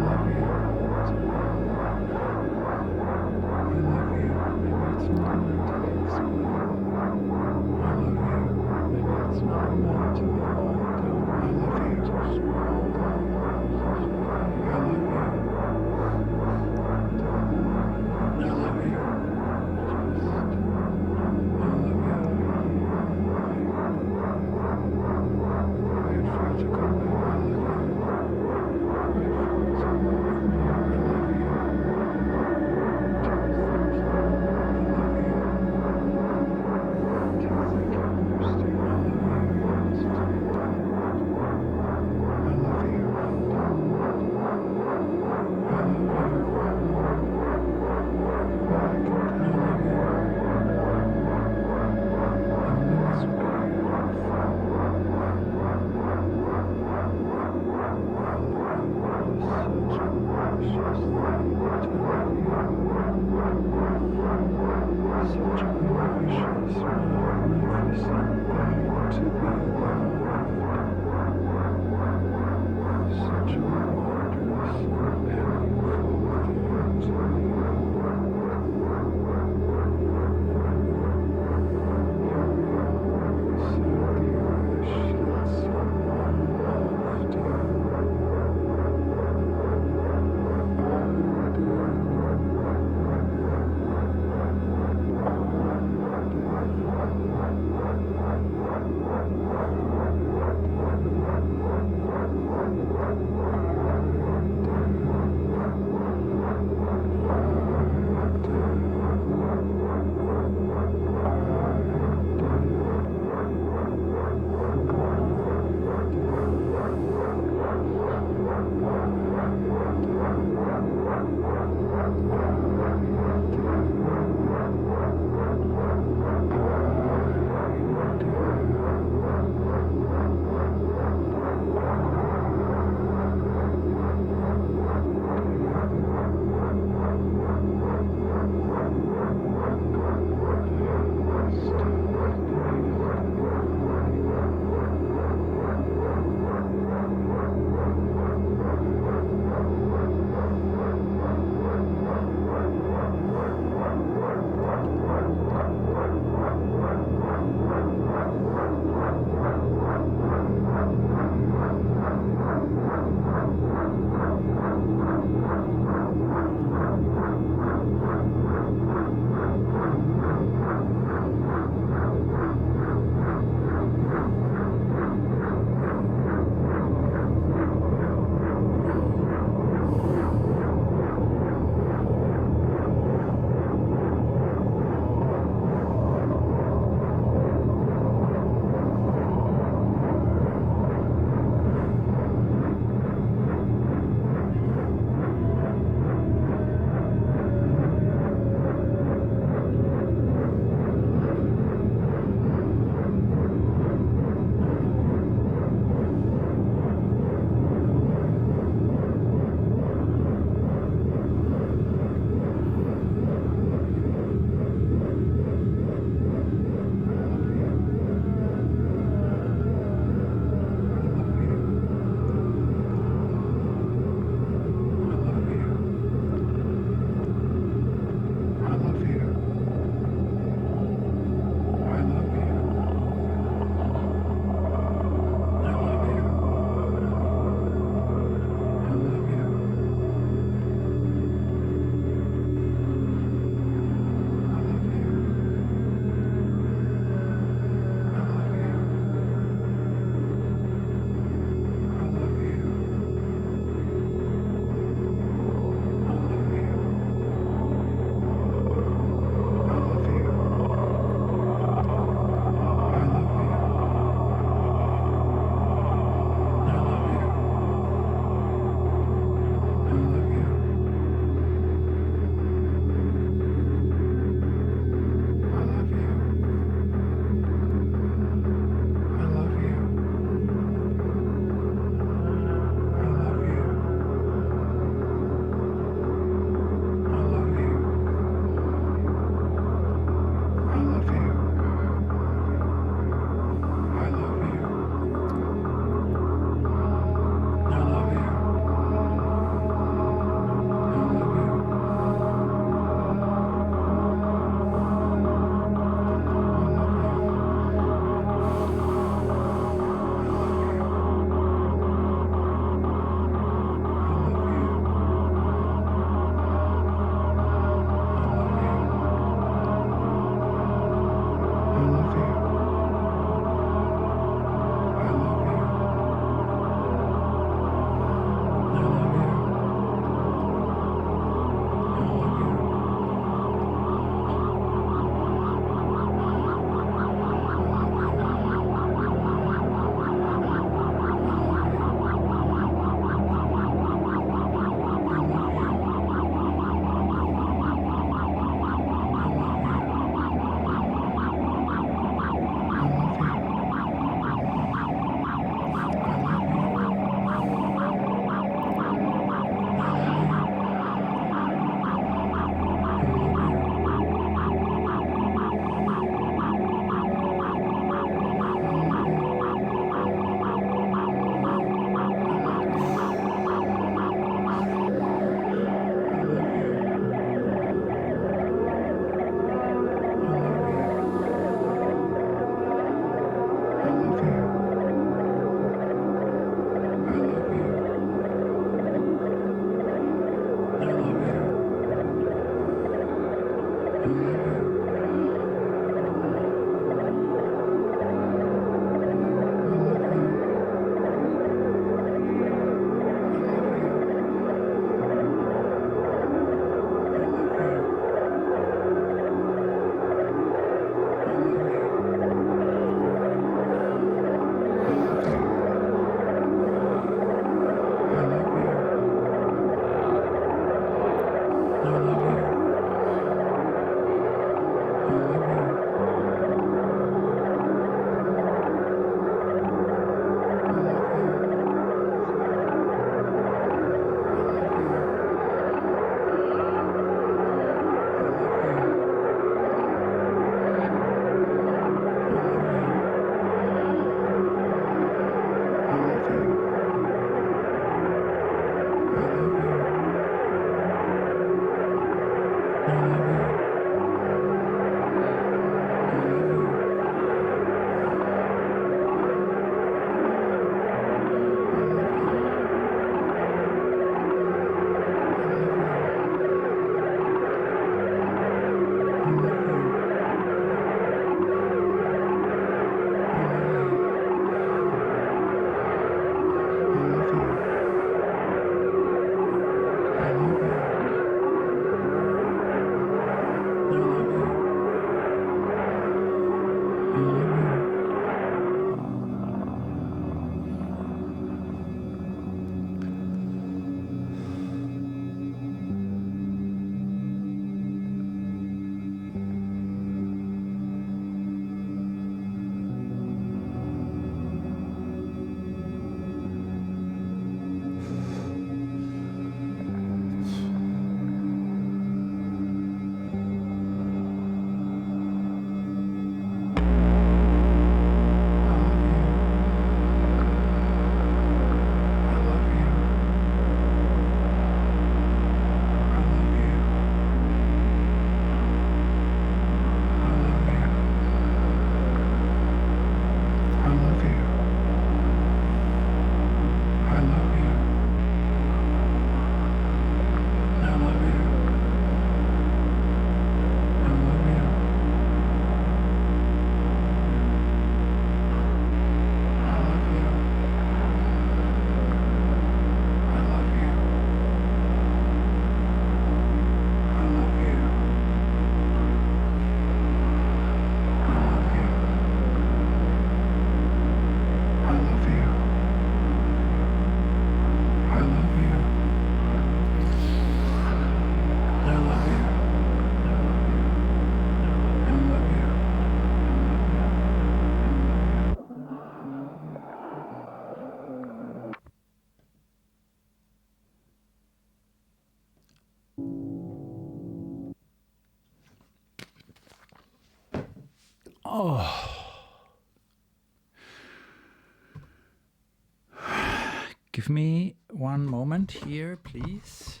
Give me one moment here, please.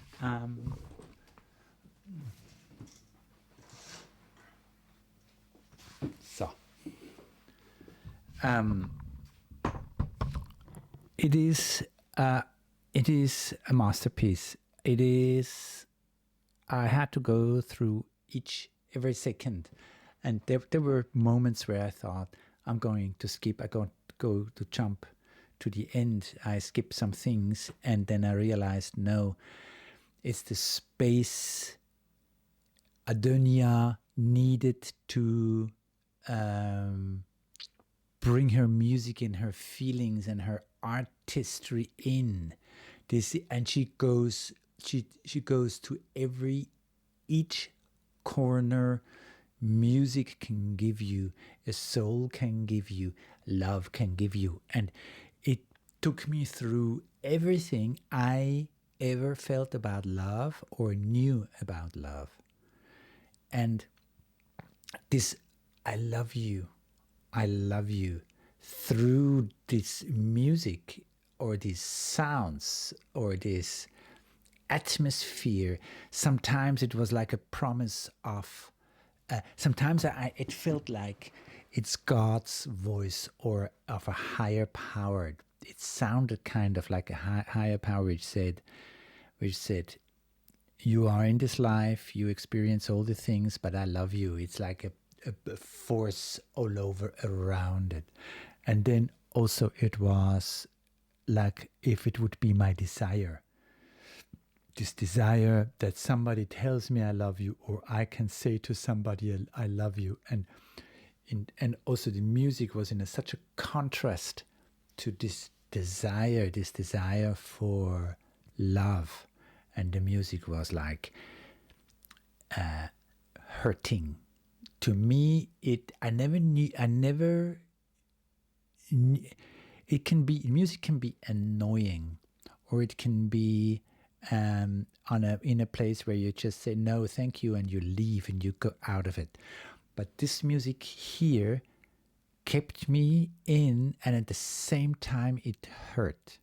So, it is a masterpiece. It is. I had to go through every second, and there were moments where I thought I'm going to skip. I'm going to go to jump to the end. I skipped some things, and then I realized no, it's the space Adonia needed to bring her music and her feelings and her artistry in this, and she goes to each corner. Music can give you, a soul can give you, love can give you, and it took me through everything I ever felt about love or knew about love. And this I love you through this music or these sounds or this atmosphere. Sometimes it was like a promise of, sometimes it felt like it's God's voice or of a higher power. It sounded kind of like a higher power which said, you are in this life, you experience all the things, but I love you. It's like a force all over around it. And then also it was like if it would be my desire. This desire that somebody tells me I love you, or I can say to somebody I love you. And also the music was in such a contrast to this desire for love. And the music was like hurting. To me, music can be annoying, or it can be in a place where you just say no, thank you, and you leave and you go out of it. But this music here kept me in, and at the same time it hurt.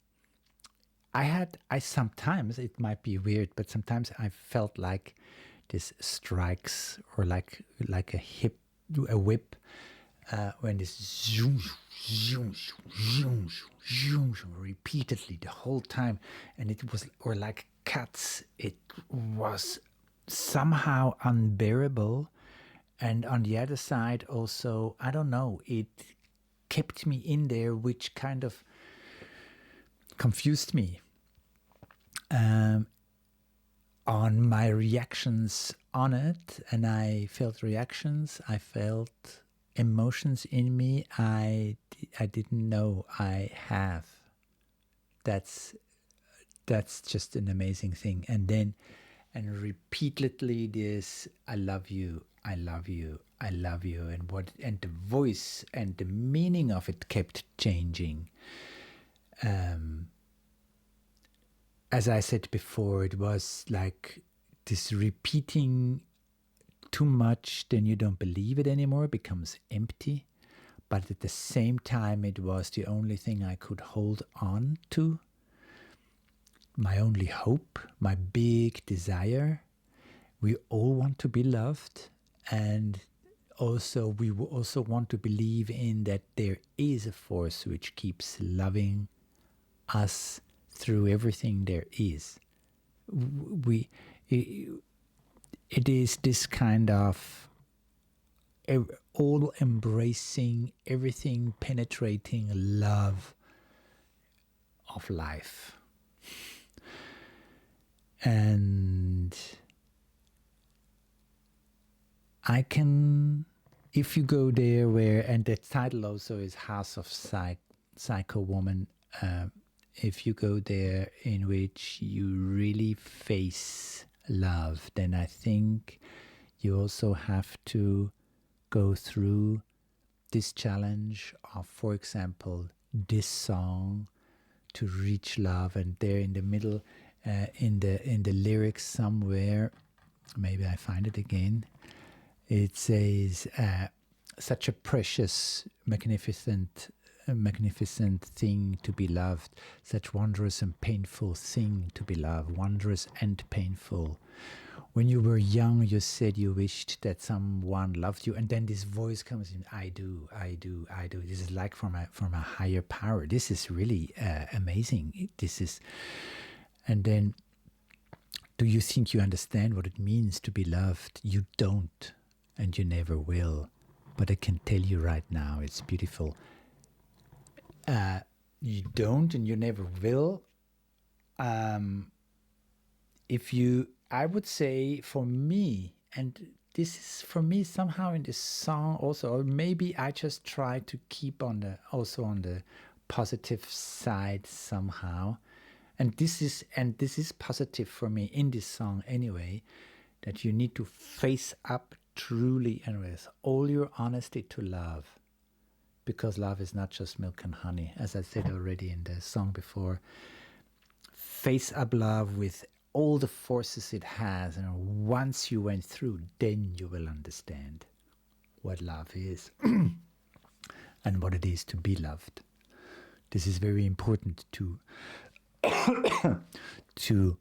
I sometimes, it might be weird, but sometimes I felt like this strikes, or like a whip, when this zoom, zoom, zoom, zoom, repeatedly the whole time, and it was, or like cats, it was somehow unbearable. And on the other side also, I don't know, it kept me in there, which kind of confused me on my reactions on it. And I felt reactions, I felt emotions in me I didn't know I have. That's just an amazing thing. And then, and repeatedly this I love you, I love you, I love you, and the voice and the meaning of it kept changing. As I said before, it was like this repeating too much, then you don't believe it anymore, it becomes empty. But at the same time, it was the only thing I could hold on to, my only hope, my big desire. We all want to be loved, and also we also want to believe in that there is a force which keeps loving us through everything there is. It is this kind of all-embracing, everything penetrating love of life. And I can, if you go there where, and the title also is Housofpsychowomn, if you go there in which you really face love, then I think you also have to go through this challenge of, for example, this song, to reach love. And there in the middle, in the lyrics somewhere, maybe I find it again, it says, such a precious, magnificent thing to be loved, such wondrous and painful thing to be loved, wondrous and painful. When you were young, you said you wished that someone loved you, and then this voice comes in, I do, I do, I do. This is like from a higher power. This is really amazing. This is, and then, do you think you understand what it means to be loved? You don't, and you never will. But I can tell you right now, it's beautiful. You don't, and you never will. I would say for me, and this is for me somehow in this song also, or maybe I just try to keep on the positive side somehow. And this is positive for me in this song anyway, that you need to face up truly and with all your honesty to love. Because love is not just milk and honey, as I said already in the song before. Face up love with all the forces it has, and once you went through, then you will understand what love is and what it is to be loved. This is very important to to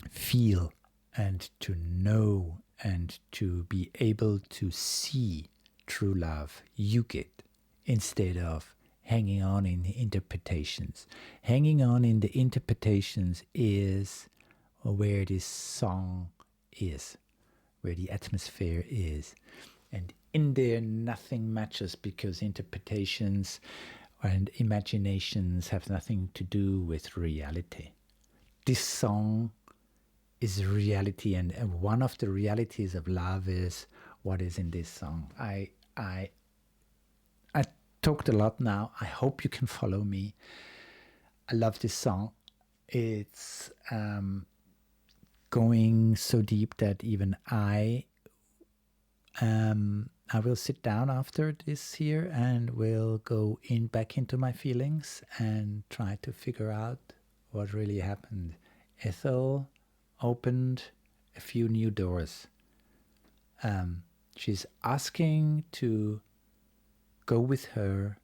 feel and to know and to be able to see true love you get, instead of hanging on in the interpretations. Hanging on in the interpretations is where this song is, where the atmosphere is. And in there, nothing matches, because interpretations and imaginations have nothing to do with reality. This song is reality, and one of the realities of love is what is in this song. I talked a lot now. I hope you can follow me. I love this song. It's going so deep that even I will sit down after this here and will go back into my feelings and try to figure out what really happened. Ethel opened a few new doors. She's asking to go with her,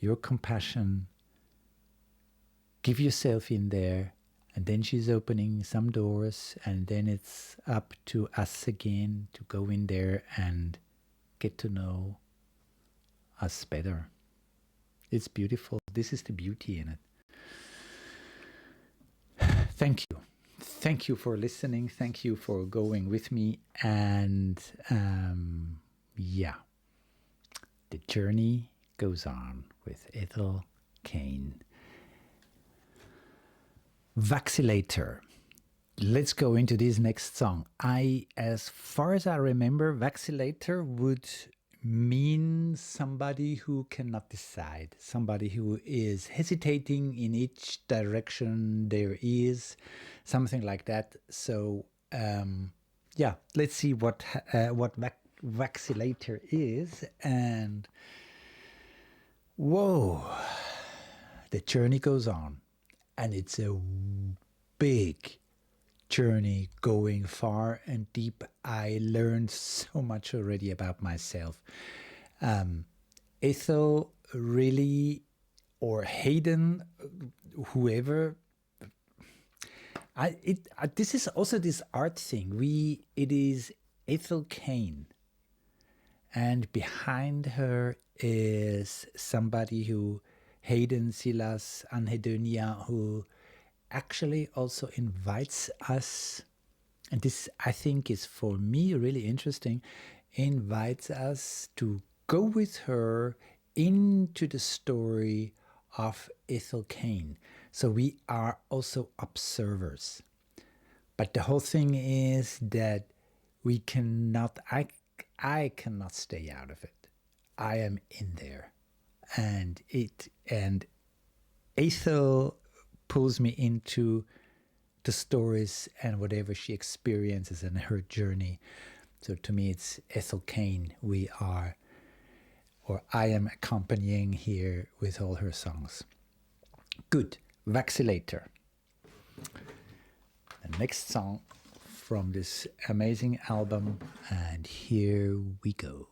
your compassion, give yourself in there, and then she's opening some doors, and then it's up to us again to go in there and get to know us better. It's beautiful. This is the beauty in it. Thank you. Thank you for listening. Thank you for going with me. And yeah, the journey goes on with Ethel Cain. Vacillator. Let's go into this next song. As far as I remember, vacillator would mean somebody who cannot decide, somebody who is hesitating in each direction there is, something like that. So yeah, let's see what vacillator is. And whoa, the journey goes on, and it's a big journey going far and deep. I learned so much already about myself. Ethel really, or Hayden, whoever. This is also this art thing. It is Ethel Cain, and behind her is somebody who, Hayden Silas Anhedonia, who actually also invites us, and this I think is for me really interesting, invites us to go with her into the story of Ethel Cain. So we are also observers. But the whole thing is that we cannot, I cannot stay out of it. I am in there. And Ethel pulls me into the stories and whatever she experiences in her journey. So to me, it's Ethel Cain. I am accompanying here with all her songs. Good. Vacillator. The next song from this amazing album, and here we go.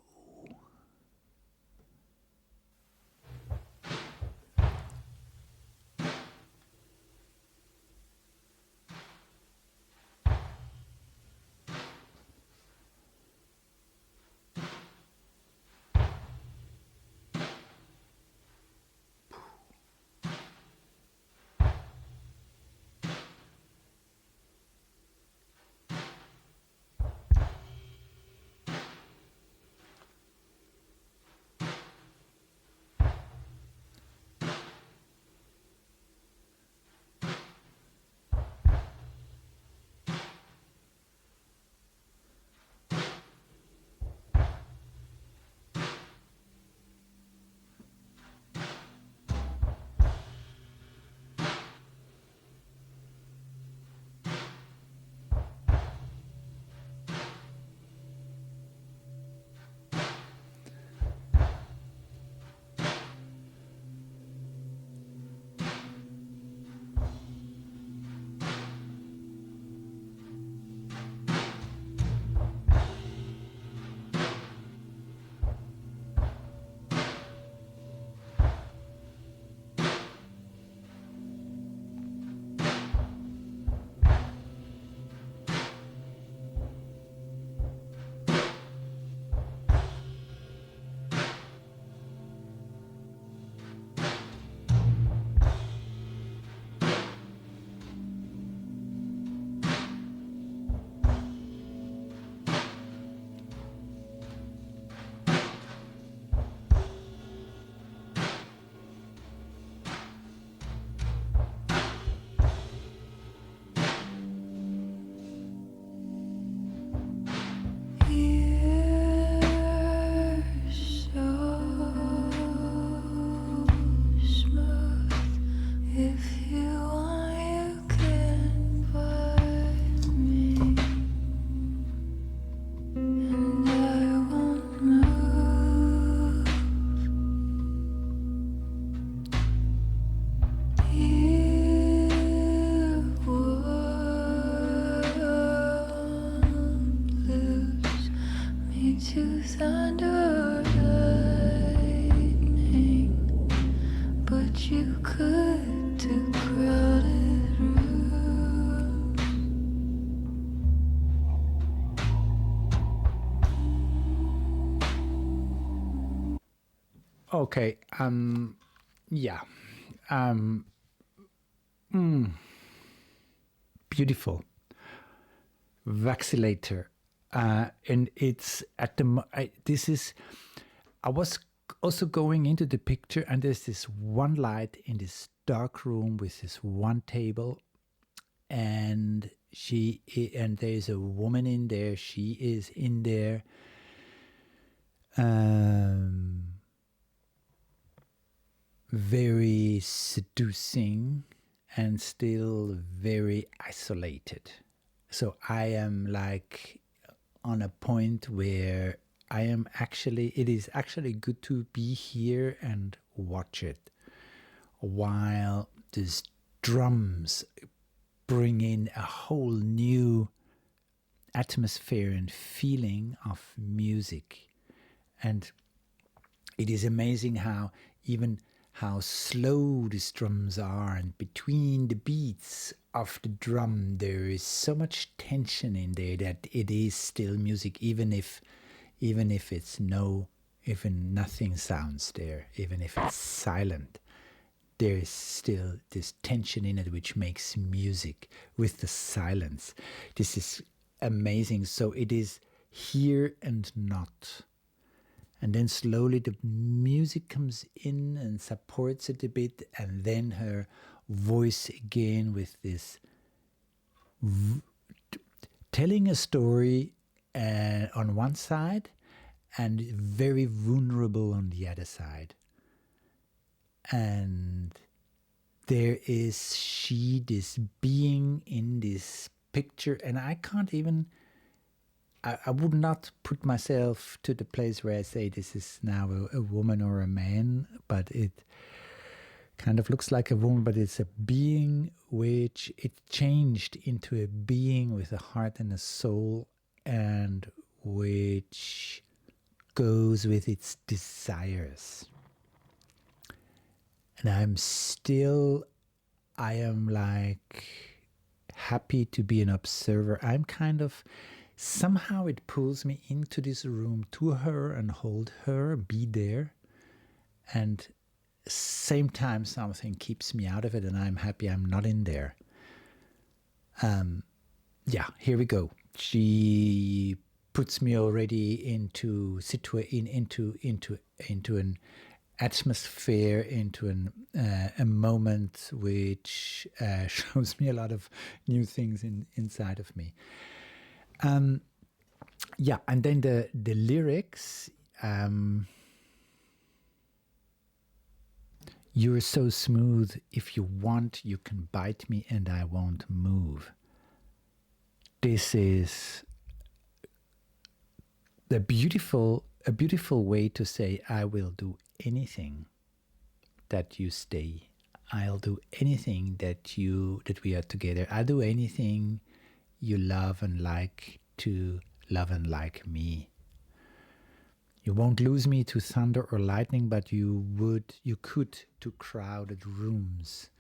you could to crowded room.
Okay, yeah. Beautiful. Vacillator. And it's at the, this is, I was also going into the picture, and there's this one light in this dark room with this one table, and there's a woman in there. She is in there. Very seducing and still very isolated. So I am like on a point where it is actually good to be here and watch it while these drums bring in a whole new atmosphere and feeling of music. And it is amazing how slow these drums are, and between the beats of the drum there is so much tension in there that it is still music, even if nothing sounds there, even if it's silent. There is still this tension in it which makes music with the silence. This is amazing. So it is here and not. And then slowly the music comes in and supports it a bit, and then her voice again with this telling a story on one side and very vulnerable on the other side. And there is this being in this picture, and I can't even, I would not put myself to the place where I say this is now a woman or a man, but it kind of looks like a woman, but it's a being which it changed into a being with a heart and a soul, and which goes with its desires. And I am like happy to be an observer. I'm kind of, somehow it pulls me into this room to her and hold her, be there. And same time something keeps me out of it, and I'm happy I'm not in there. Yeah, here we go. She puts me already into an atmosphere, into a moment which shows me a lot of new things inside of me. Yeah, and then the lyrics. You're so smooth. If you want, you can bite me and I won't move. This is a beautiful way to say, I will do anything that you stay. I'll do anything that we are together. I'll do anything you love and like to love and like me. You won't lose me to thunder or lightning, but you could to crowded rooms.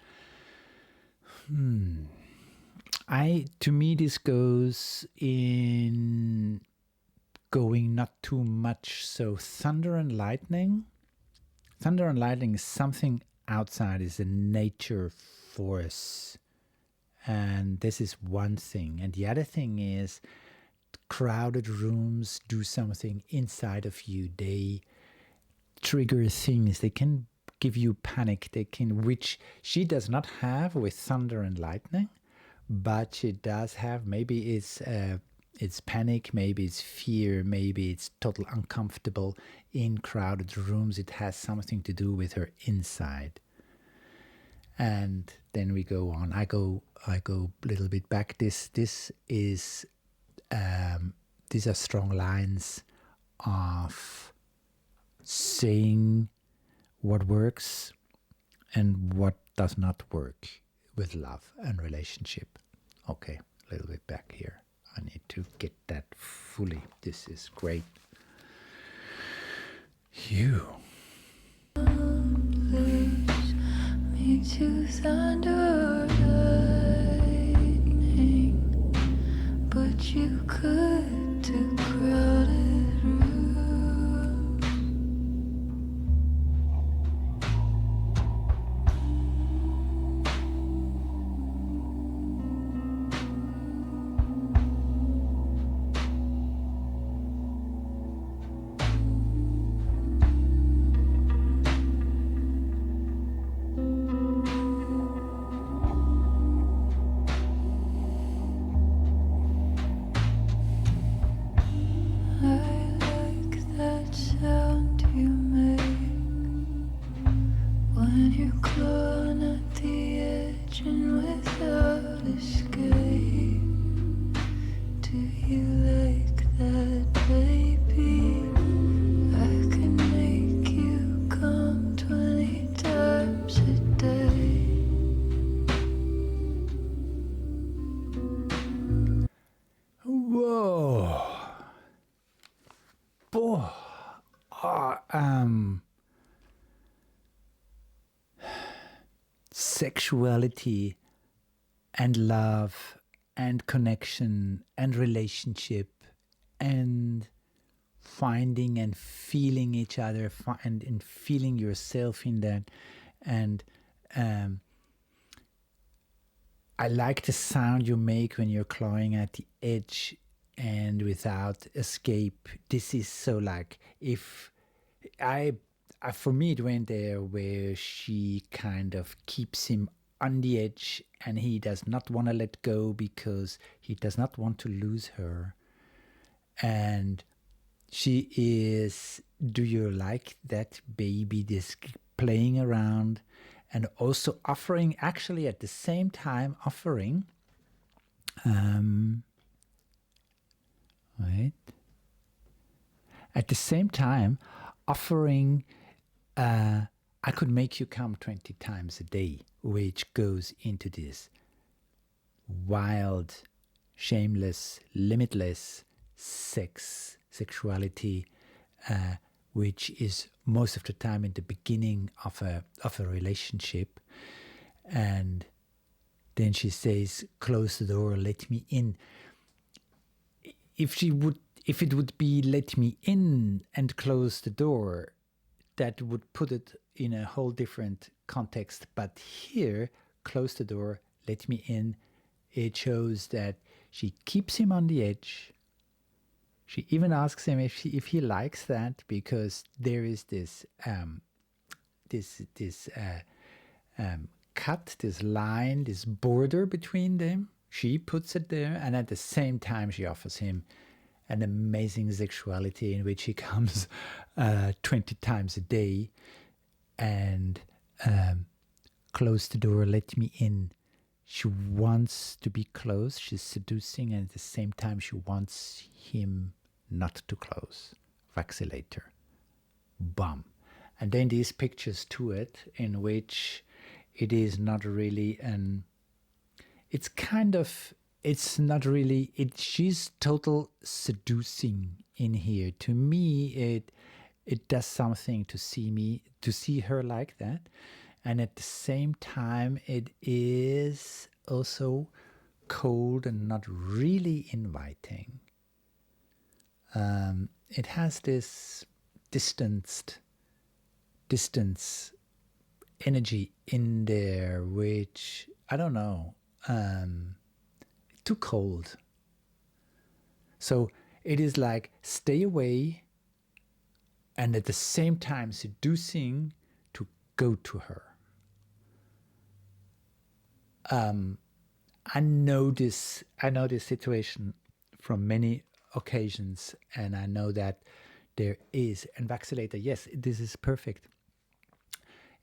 To me, this goes in going not too much. So thunder and lightning is something outside, is a nature force. And this is one thing. And the other thing is, crowded rooms do something inside of you. They trigger things. They can give you panic. Which she does not have with thunder and lightning, but she does have. Maybe it's panic. Maybe it's fear. Maybe it's total uncomfortable in crowded rooms. It has something to do with her inside. And then we go on. I go a little bit back. This is. These are strong lines of saying what works and what does not work with love and relationship. Okay, a little bit back here. I need to get that fully. This is great. You.
thunder or lightning, but you could to crowded room. I like that sound you make when you're clawing at the edge and without escape. Do you like that, baby? I can make you come 20 times a day.
Whoa. Boy. Sexuality and love and connection and relationship and finding and feeling each other and feeling yourself in that. And I like the sound you make when you're clawing at the edge and without escape. This is so like, if for me it went there where she kind of keeps him on the edge and he does not want to let go because he does not want to lose her. And she is, do you like that, baby? This playing around and also offering, actually at the same time offering, wait, at the same time offering, I could make you come 20 times a day, which goes into this wild, shameless, limitless sexuality, which is most of the time in the beginning of a relationship. And then she says, "Close the door, let me in." If it would be "let me in" and close the door, that would put it in a whole different context. But here, "close the door, let me in," it shows that she keeps him on the edge. She even asks him if he likes that, because there is this cut, this line, this border between them. She puts it there, and at the same time she offers him an amazing sexuality in which he comes 20 times a day and "close the door, let me in." She wants to be close, she's seducing, and at the same time she wants him not to close. Vacillator. Bum. And then these pictures to it, in which it is not really she's total seducing in here. To me, it does something to see her like that. And at the same time, it is also cold and not really inviting. It has this distance energy in there, which, I don't know, too cold. So it is like, stay away, and at the same time seducing to go to her. I know this situation from many occasions, and I know that there is, and Vacillator, yes, this is perfect,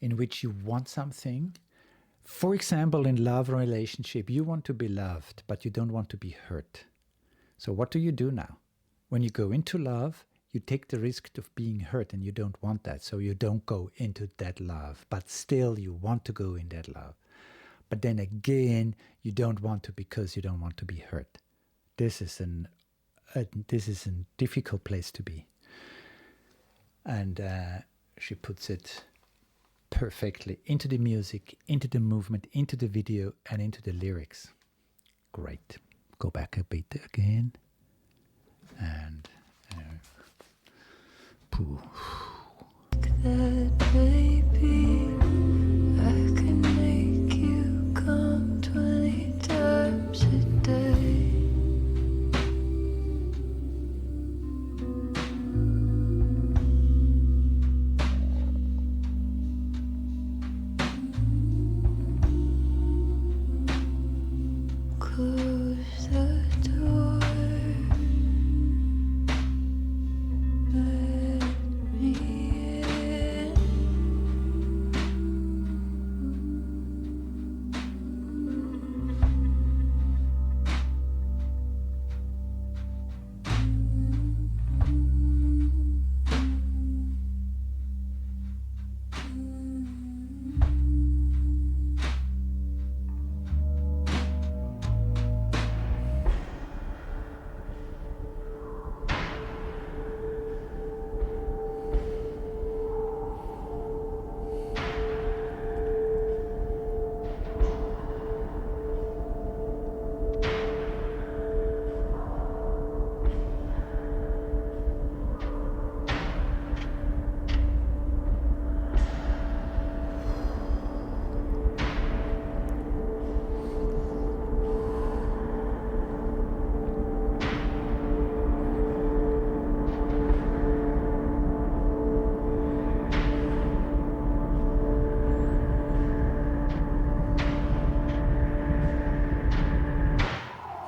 in which you want something. For example, in love or relationship, you want to be loved, but you don't want to be hurt. So what do you do now? When you go into love, you take the risk of being hurt, and you don't want that, so you don't go into that love, but still you want to go in that love. But then again, you don't want to, because you don't want to be hurt. This is a difficult place to be. And she puts it perfectly into the music, into the movement, into the video, and into the lyrics. Great. Go back a bit again. And pooh.
That baby, I can make you come 20 times a day. Close the door. Let me in.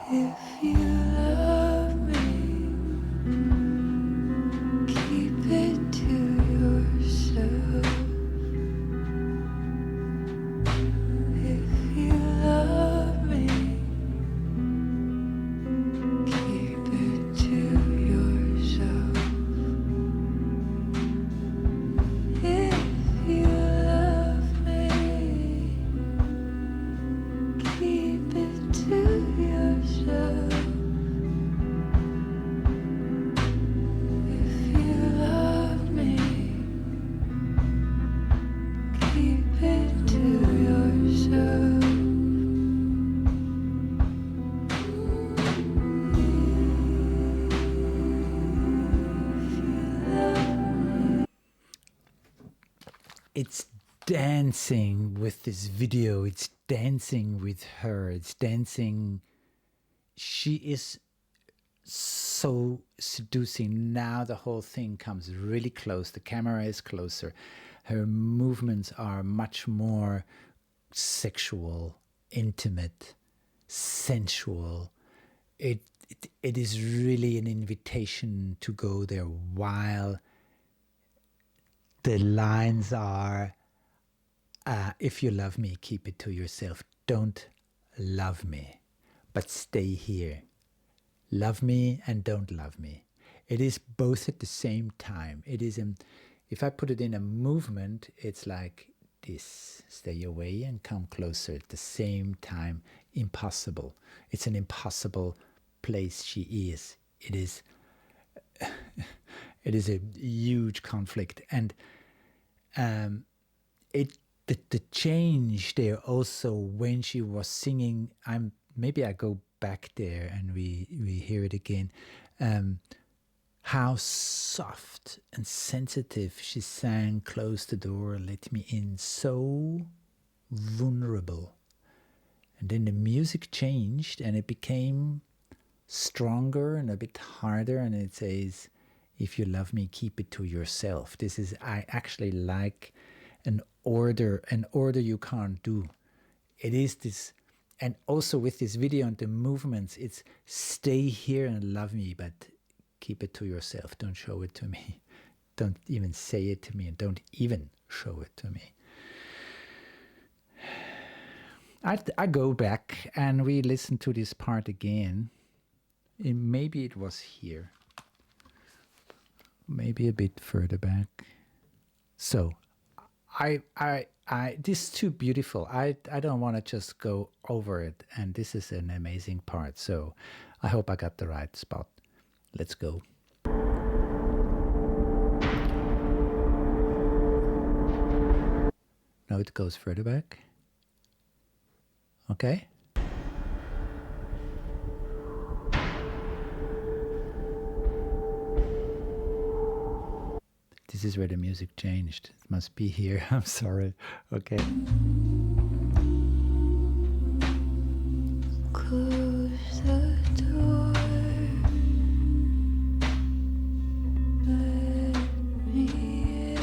If you love me, keep it to yourself. If you love me, keep it to yourself. If you love me, keep it to yourself. If you love me, keep it to yourself.
It's dancing with this video. It's dancing with her. It's dancing. She is so seducing. Now the whole thing comes really close. The camera is closer. Her movements are much more sexual, intimate, sensual. It is really an invitation to go there, while the lines are, if you love me, keep it to yourself. Don't love me, but stay here. Love me and don't love me. It is both at the same time. It is, if I put it in a movement, it's like this: stay away and come closer at the same time. Impossible. It's an impossible place she is. It is it is a huge conflict. And the change there also when she was singing, maybe I go back there and we hear it again, how soft and sensitive she sang, close the door, let me in, so vulnerable. And then the music changed and it became stronger and a bit harder, and it says, if you love me, keep it to yourself. This is, I actually like an order you can't do. It is this, and also with this video and the movements, it's stay here and love me, but keep it to yourself. Don't show it to me. Don't even say it to me, and don't even show it to me. I go back and we listen to this part again. Maybe it was here. Maybe a bit further back. So this is too beautiful. I don't want to just go over it, and this is an amazing part. So I hope I got the right spot. Let's go. No, it goes further back. Okay. This is where the music changed. It must be here. I'm sorry. Okay.
Close the door. Let me in.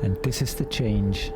And this is the change.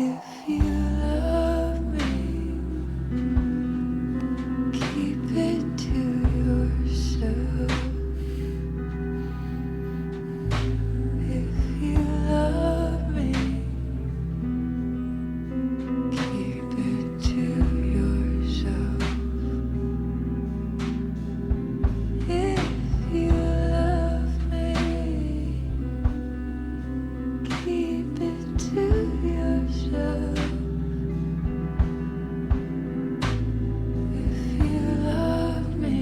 If you love me, keep it to yourself. If you love me, keep it to yourself. If you love me, keep it to yourself. If you love me,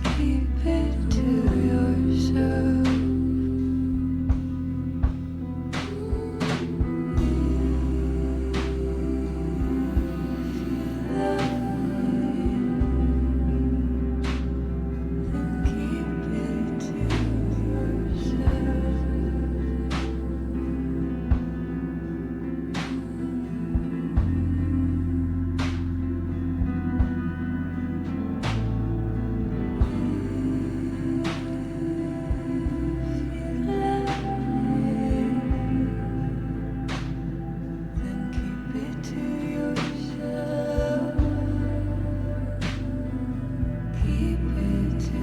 keep it to yourself. Keep it to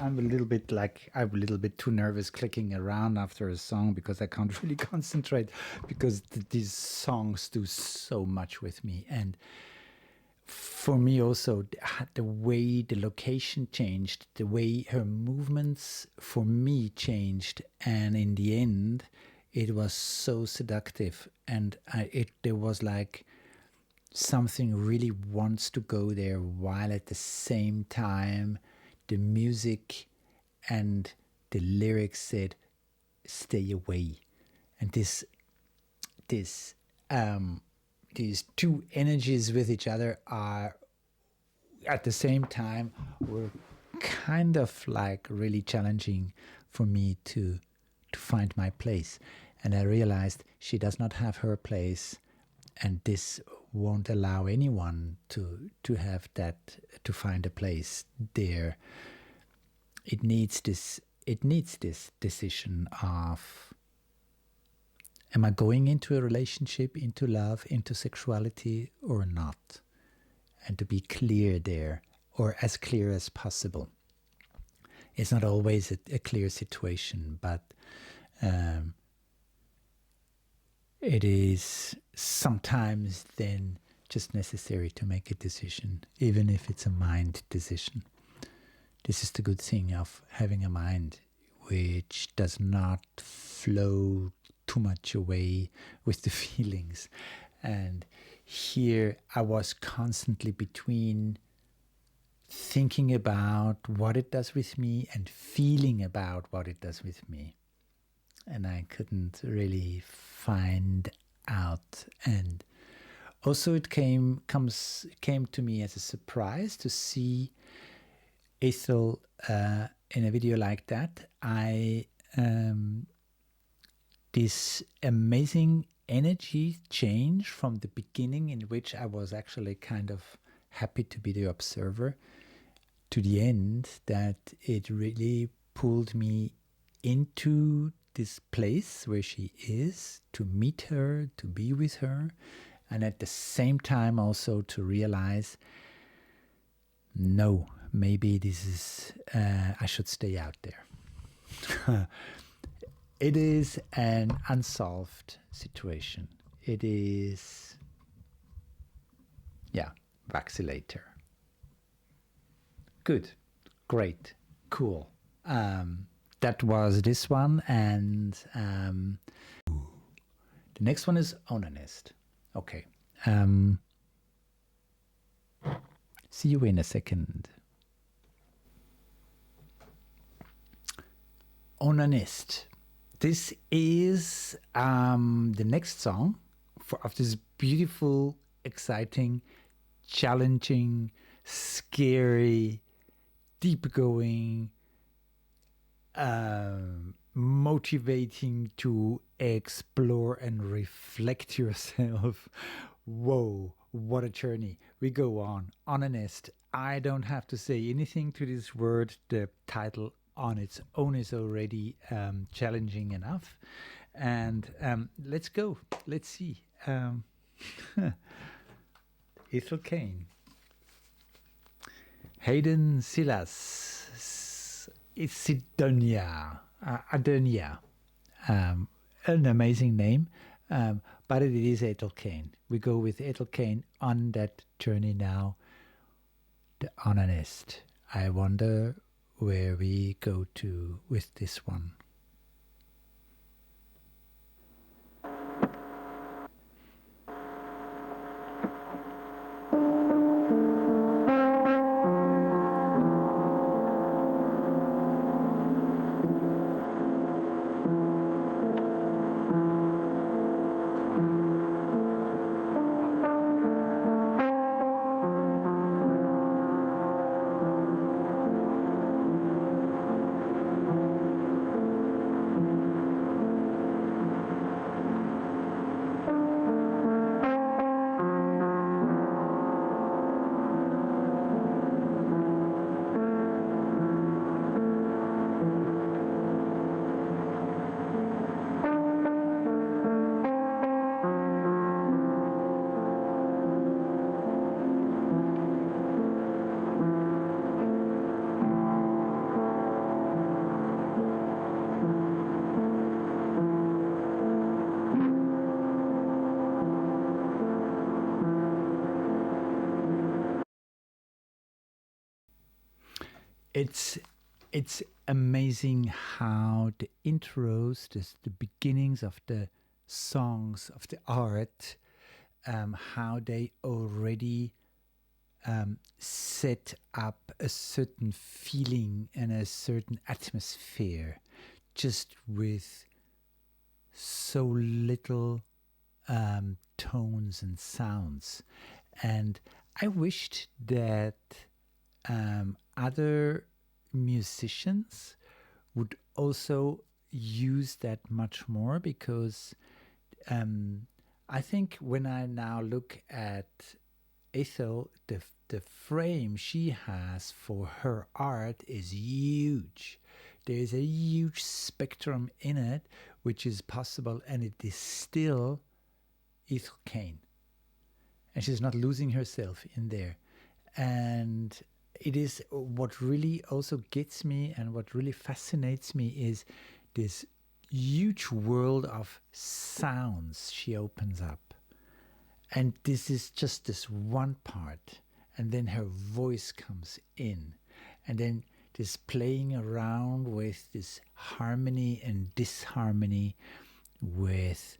I'm a little bit I'm a little bit too nervous clicking around after a song because I can't really concentrate because these songs do so much with me. And for me also, the way the location changed, the way her movements for me changed, and in the end, it was so seductive. And there was like something really wants to go there, while at the same time the music and the lyrics said, "Stay away." And this these two energies with each other are at the same time were kind of like really challenging for me to find my place. And I realized she does not have her place, and this won't allow anyone to have that, to find a place there. It needs this decision of, am I going into a relationship, into love, into sexuality, or not? And to be clear there, or as clear as possible. It's not always a clear situation, but it is sometimes then just necessary to make a decision, even if it's a mind decision. This is the good thing of having a mind which does not flow too much away with the feelings. And here I was constantly between thinking about what it does with me and feeling about what it does with me. And I couldn't really find out. And also it came to me as a surprise to see Ethel in a video like that. This amazing energy change from the beginning, in which I was actually kind of happy to be the observer, to the end that it really pulled me into this place where she is, to meet her, to be with her, and at the same time also to realize, no, maybe this is, I should stay out there. It is an unsolved situation. It is, Vacillator. Good, great, cool. That was this one, and the next one is Onanist. Okay. See you in a second. Onanist. This is the next song of this beautiful, exciting, challenging, scary, deep-going, motivating to explore and reflect yourself. Whoa, what a journey. We go on. Onanist. I don't have to say anything to this word. The title on its own is already challenging enough. And let's go. Let's see. Ethel Cain. Hayden Silas. Sidonia. Adonia. An amazing name. But it is Ethel Cain. We go with Ethel Cain on that journey now. The Onanist. I wonder where we go to with this one. It's amazing how the intros, the beginnings of the songs, of the art, how they already set up a certain feeling and a certain atmosphere just with so little tones and sounds. And I wished that other musicians would also use that much more, because I think when I now look at Ethel, the frame she has for her art is huge. There is a huge spectrum in it, which is possible, and it is still Ethel Cain. And she's not losing herself in there. And it is what really also gets me and what really fascinates me is this huge world of sounds she opens up. And this is just this one part. And then her voice comes in. And then this playing around with this harmony and disharmony, with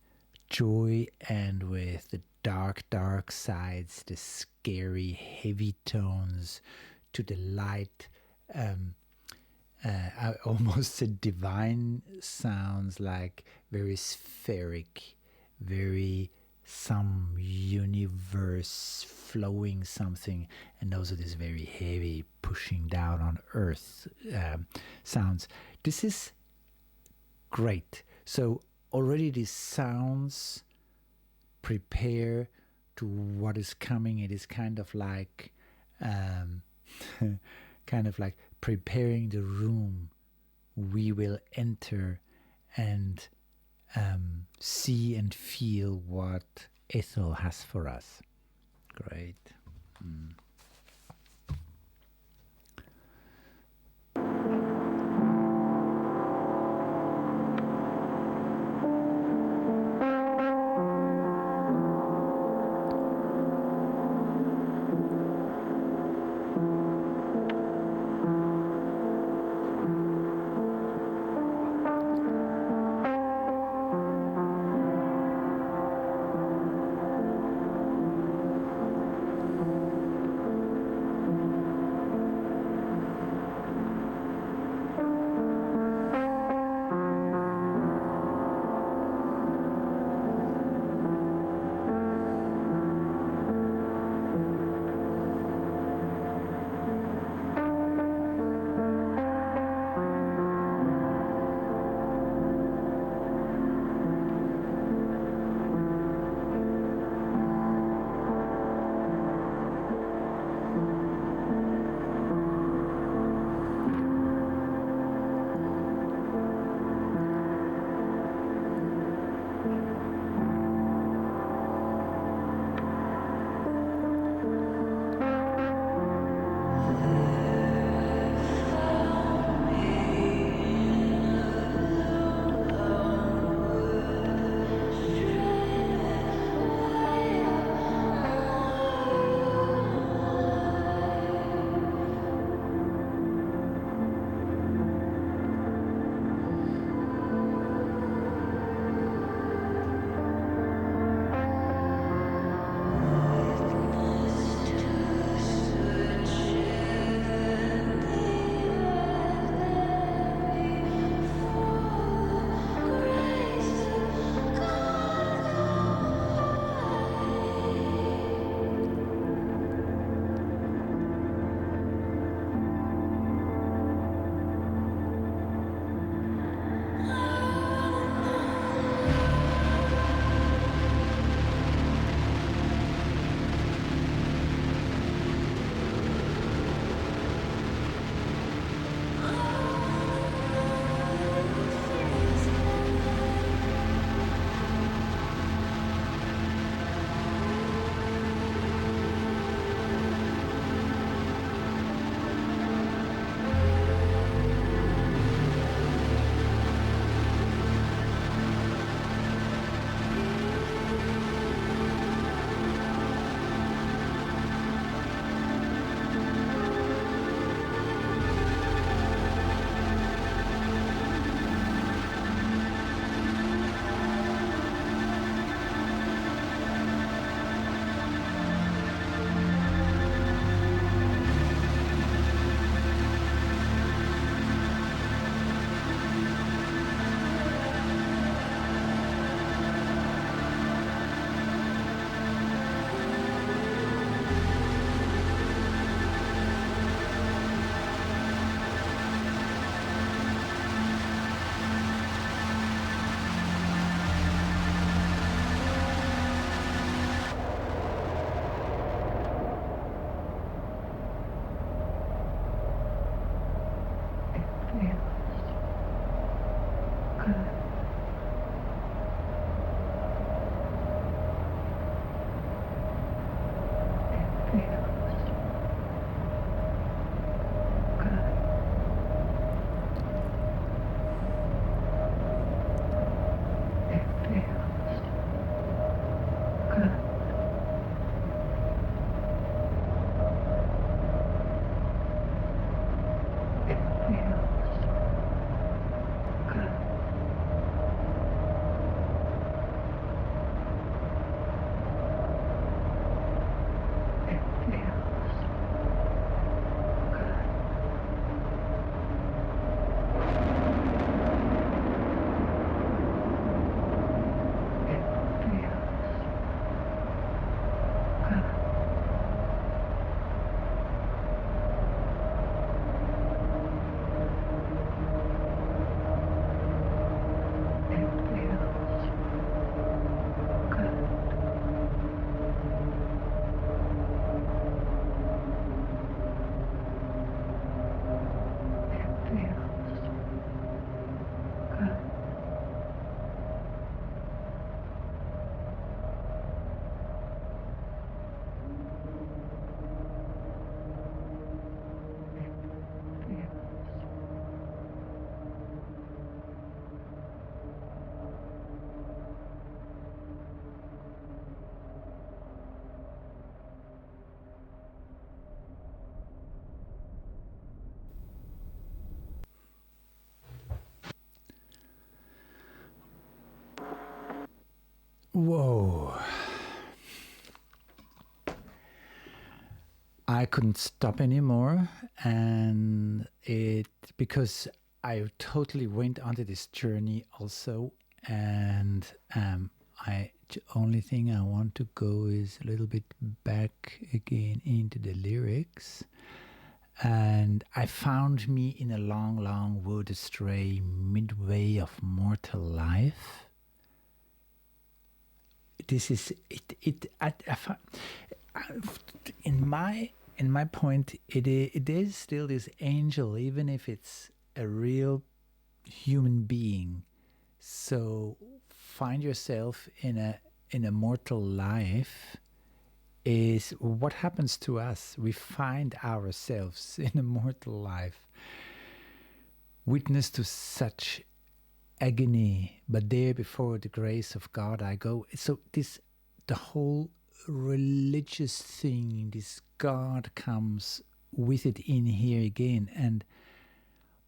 joy and with the dark, dark sides, the scary, heavy tones, to the light, almost said divine sounds, like very spheric, very some universe flowing something, and also this very heavy pushing down on earth sounds. This is great. So already these sounds prepare to what is coming. It is kind of like preparing the room we will enter and see and feel what Ethel has for us. Great. Whoa. I couldn't stop anymore, and it because I totally went onto this journey also, and the only thing I want to go is a little bit back again into the lyrics, and I found me in a long, long wood astray, midway of mortal life. This is it. In my point, it is still this angel, even if it's a real human being. So find yourself in a mortal life is what happens to us. We find ourselves in a mortal life, witness to such agony, but there before the grace of God I go. So the whole religious thing, this God comes with it in here again,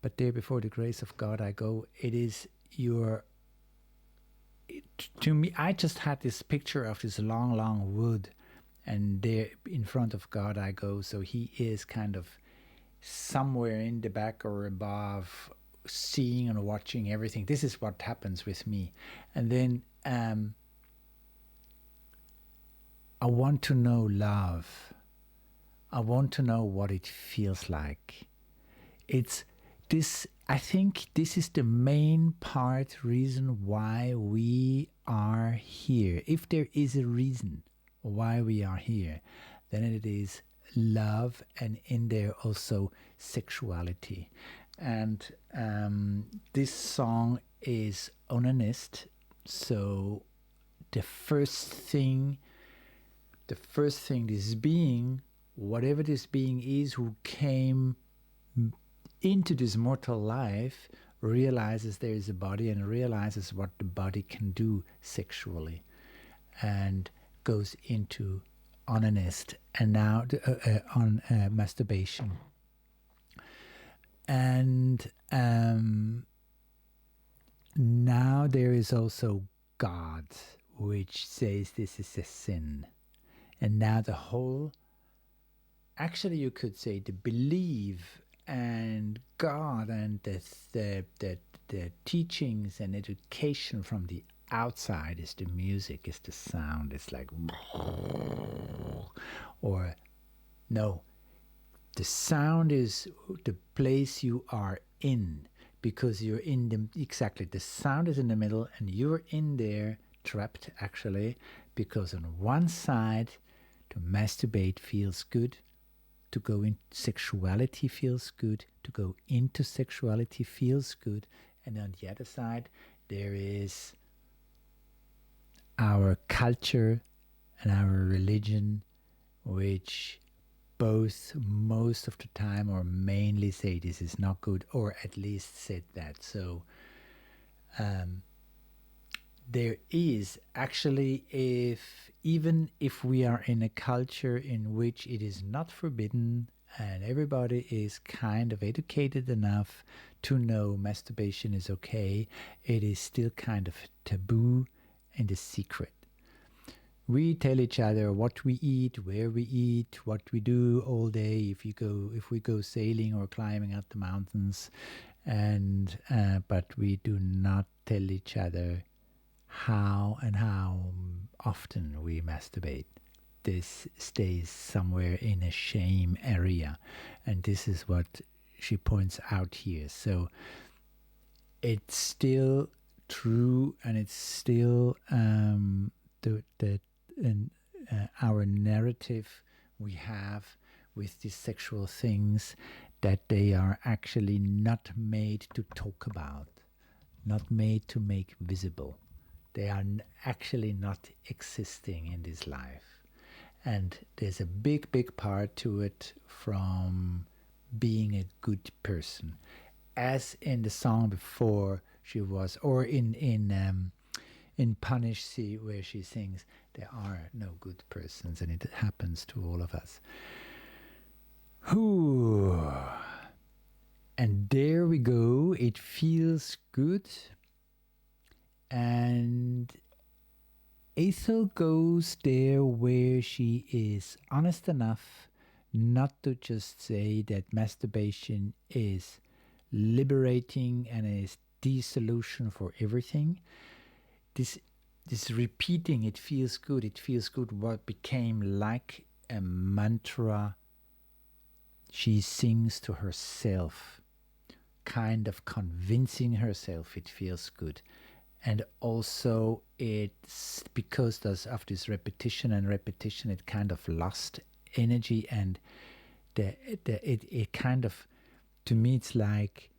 but there before the grace of God I go. It is to me, I just had this picture of this long, long wood, and there in front of God I go. So he is kind of somewhere in the back or above, seeing and watching everything. This is what happens with me. And then I want to know love. I want to know what it feels like. It's this. I think this is the main reason why we are here. If there is a reason why we are here, then it is love, and in there also sexuality. And this song is Onanist. So the first thing this being, whatever this being is, who came into this mortal life, realizes there is a body and realizes what the body can do sexually, and goes into onanist, and now on masturbation. And now there is also God, which says this is a sin. And now the whole, actually you could say the belief and God and the teachings and education from the outside is the music, is the sound. It's like, or no, the sound is the place you are in, because you're in the sound is in the middle, and you're in there trapped, actually, because on one side to masturbate feels good, to go into sexuality feels good, to go into sexuality feels good, and on the other side there is our culture and our religion, which both most of the time or mainly say this is not good, or at least said that. So there is actually, even if we are in a culture in which it is not forbidden and everybody is kind of educated enough to know masturbation is okay, it is still kind of taboo and a secret. We tell each other what we eat, where we eat, what we do all day, if we go sailing or climbing up the mountains, and but we do not tell each other how often we masturbate. This stays somewhere in a shame area, and this is what she points out here. So it's still true, and it's still our narrative we have with these sexual things, that they are actually not made to talk about, not made to make visible. They are actually not existing in this life. And there's a big, big part to it from being a good person. As in the song before, she was, or in Punish, where she sings, there are no good persons, and it happens to all of us. Whew. And there we go. It feels good. And Ethel goes there where she is honest enough not to just say that masturbation is liberating and is the solution for everything. This repeating, it feels good, what became like a mantra she sings to herself, kind of convincing herself it feels good. And also it's because of this repetition, it kind of lost energy, and it kind of, to me, it's like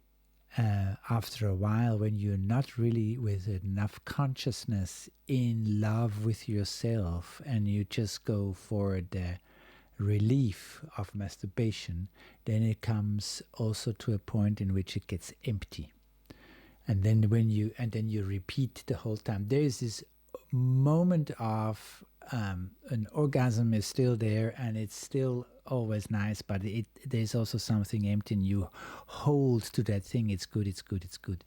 after a while, when you're not really with enough consciousness in love with yourself and you just go for the relief of masturbation, then it comes also to a point in which it gets empty. And then you repeat the whole time. There is this moment of an orgasm is still there, and it's still always nice, but there's also something empty, and you hold to that thing. It's good.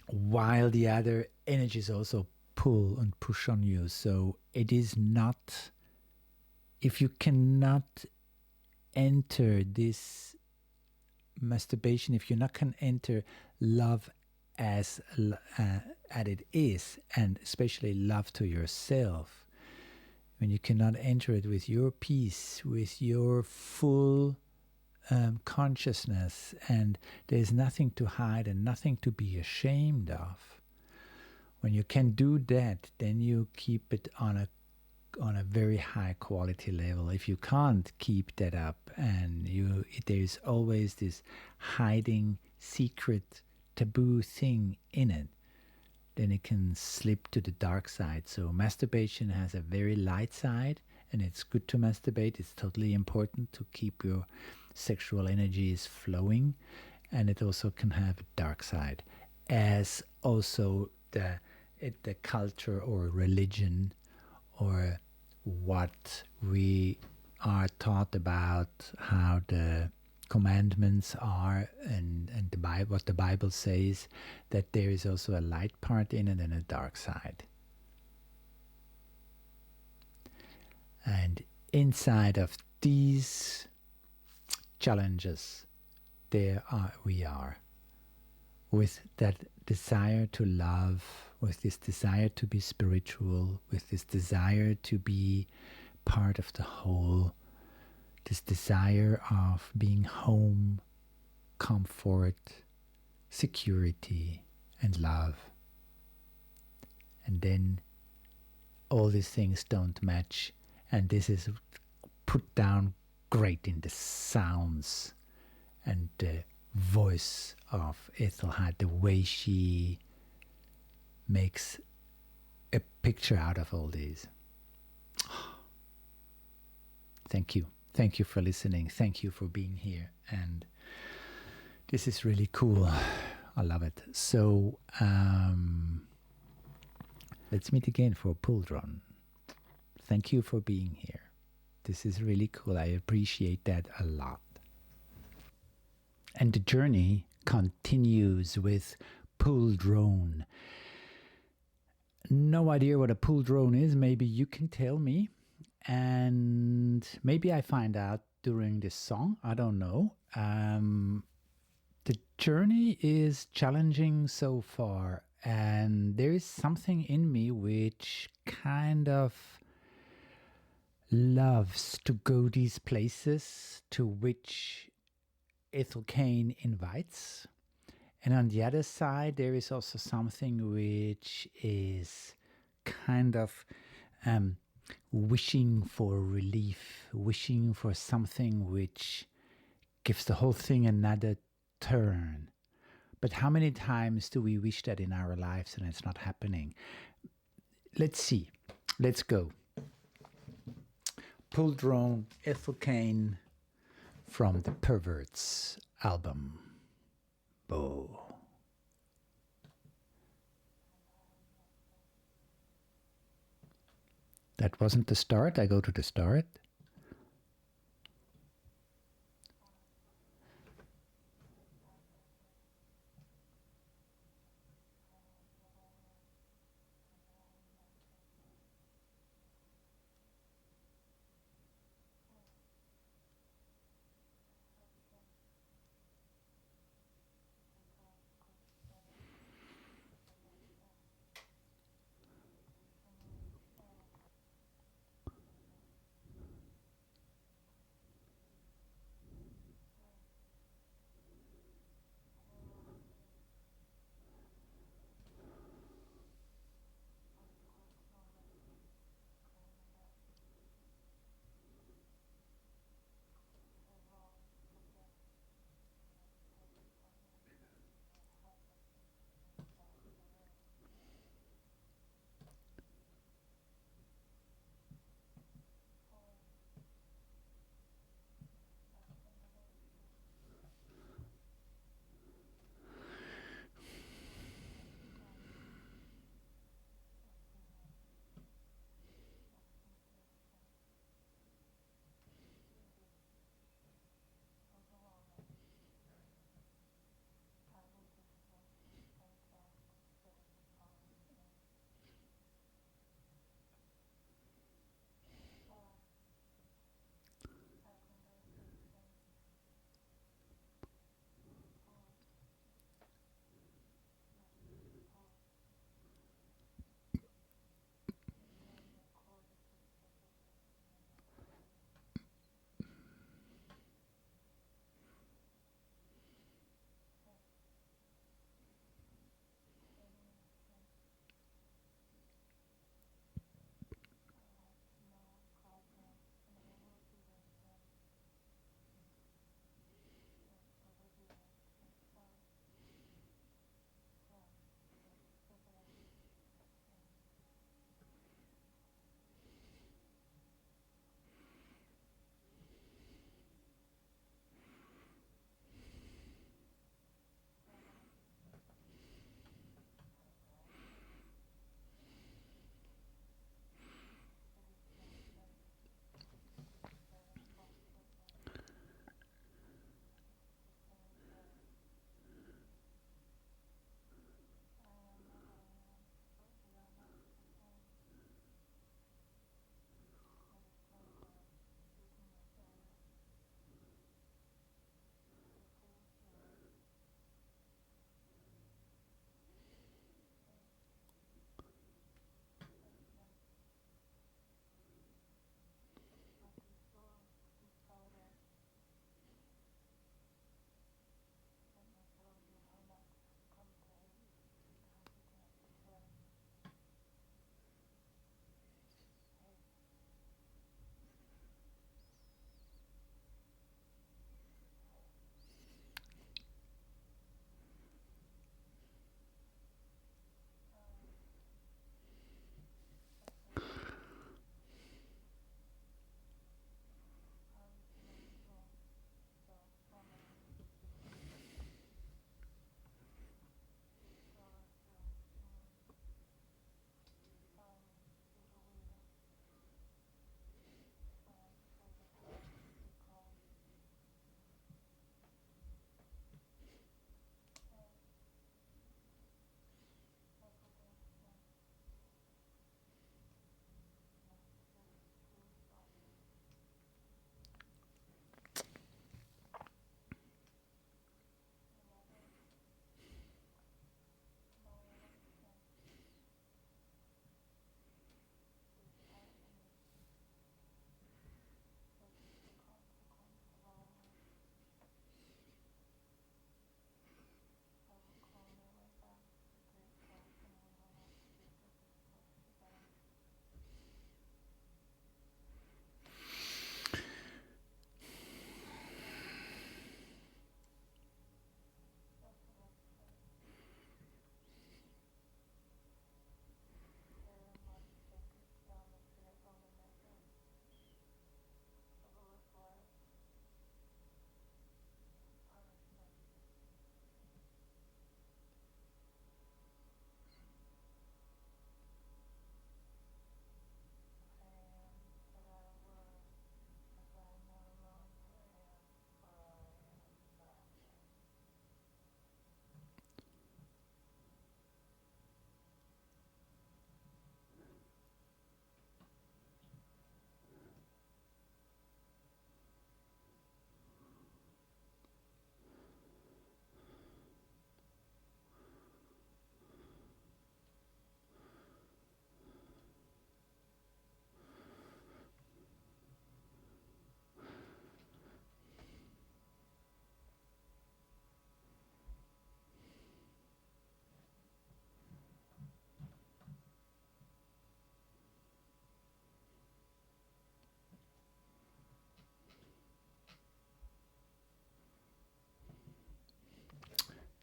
While the other energies also pull and push on you. So it is not, if you cannot enter this masturbation, if you not can enter love as it is, and especially love to yourself, when you cannot enter it with your peace, with your full consciousness, and there's nothing to hide and nothing to be ashamed of, when you can do that, then you keep it on a very high quality level. If you can't keep that up, and there's always this hiding secret taboo thing in it, then it can slip to the dark side. So masturbation has a very light side, and it's good to masturbate. It's totally important to keep your sexual energies flowing, and it also can have a dark side, as also the culture or religion or what we are taught about how the commandments are, and the Bible, what the Bible says, that there is also a light part in it and a dark side. And inside of these challenges, we are, with that desire to love, with this desire to be spiritual, with this desire to be part of the whole, this desire of being home, comfort, security, and love. And then all these things don't match, and this is put down great in the sounds and the voice of Ethel, the way she makes a picture out of all these. Thank you. Thank you for listening. Thank you for being here. And this is really cool. I love it. So let's meet again for Pulldrone. Thank you for being here. This is really cool. I appreciate that a lot. And the journey continues with Pulldrone. No idea what a Pulldrone is. Maybe you can tell me. And maybe I find out during this song. I don't know. The journey is challenging so far. And there is something in me which kind of loves to go these places to which Ethel Cain invites. And on the other side, there is also something which is kind of wishing for relief, wishing for something which gives the whole thing another turn. But how many times do we wish that in our lives and it's not happening? Let's see. Let's go. Pulldrone, Ethel Cain, from the Perverts album. Oh. That wasn't the start. I go to the start.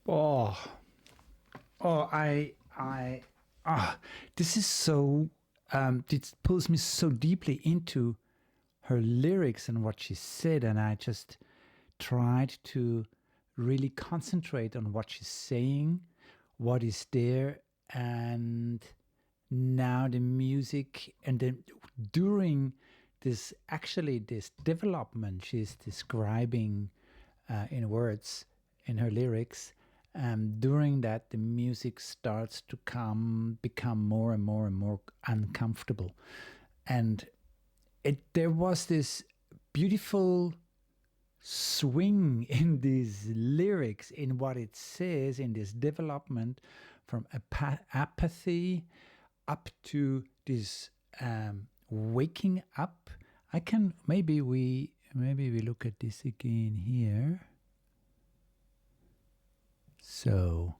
Oh, oh, this is so, it pulls me so deeply into her lyrics and what she said, and I just tried to really concentrate on what she's saying, what is there, and now the music, and then during this development she's describing in words in her lyrics, during that the music starts to become more and more and more uncomfortable, and there was this beautiful swing in these lyrics, in what it says, in this development from apathy up to this waking up. I can maybe we look at this again here. So,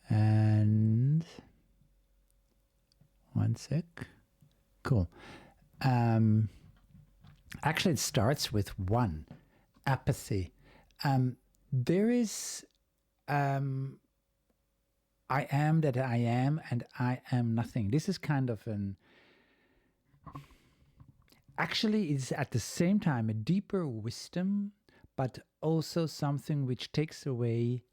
and one sec. Cool. Actually, it starts with one, apathy. There is I am that I am, and I am nothing. This is kind of actually it's at the same time a deeper wisdom, but also something which takes away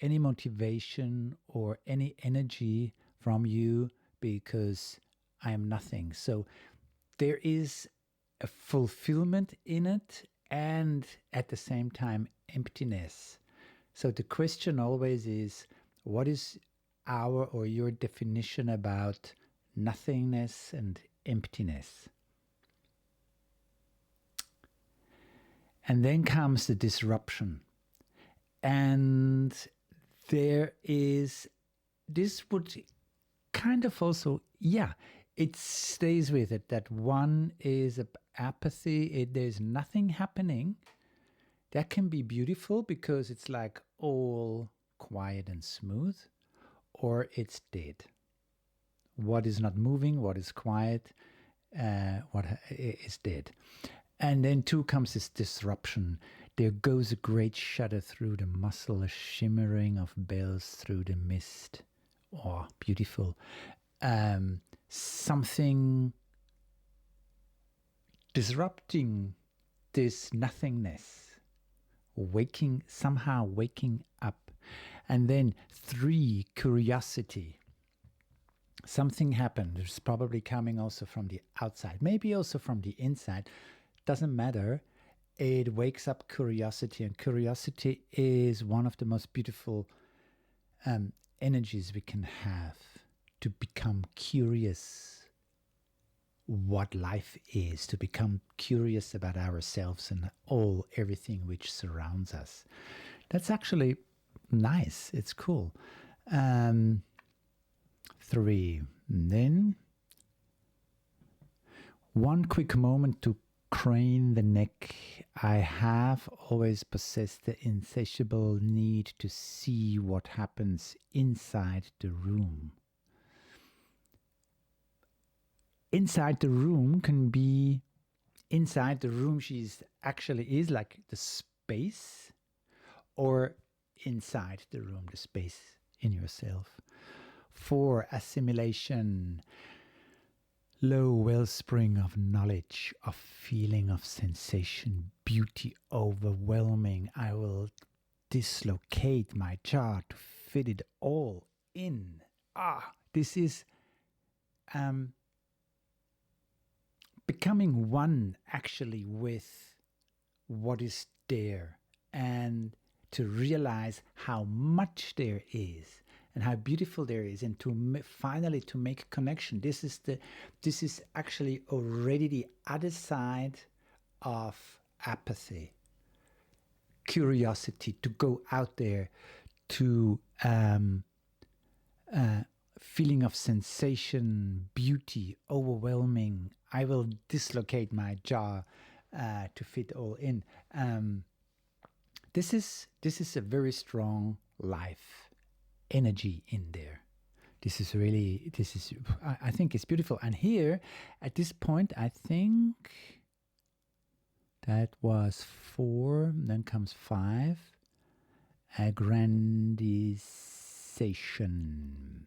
any motivation or any energy from you, because I am nothing. So there is a fulfillment in it, and at the same time emptiness. So the question always is, what is our or your definition about nothingness and emptiness? And then comes the disruption. And there is, this would kind of also, it stays with it, that one is apathy, there's nothing happening. That can be beautiful because it's like all quiet and smooth, or it's dead. What is not moving, what is quiet, what is dead. And then too comes this disruption. There goes a great shudder through the muscle, a shimmering of bells through the mist. Oh, beautiful. Something disrupting this nothingness, somehow waking up. And then 3, curiosity. Something happened. It's probably coming also from the outside, maybe also from the inside. Doesn't matter. It wakes up curiosity, and curiosity is one of the most beautiful energies we can have, to become curious what life is, to become curious about ourselves and everything which surrounds us. That's actually nice. It's cool. 3. And then one quick moment to crane the neck. I have always possessed the insatiable need to see what happens inside the room. Inside the room can be, inside the room she's actually is like the space, or inside the room, the space in yourself. 4, assimilation. Low wellspring of knowledge, of feeling, of sensation, beauty overwhelming. I will dislocate my jaw to fit it all in. This is becoming one actually with what is there, and to realize how much there is and how beautiful there is, and to finally to make a connection. This is actually already the other side of apathy. Curiosity, to go out there, to feeling of sensation, beauty, overwhelming. I will dislocate my jaw to fit all in. This is a very strong life energy in there. I think it's beautiful. And here, at this point, I think that was 4, then comes 5. aggrandization.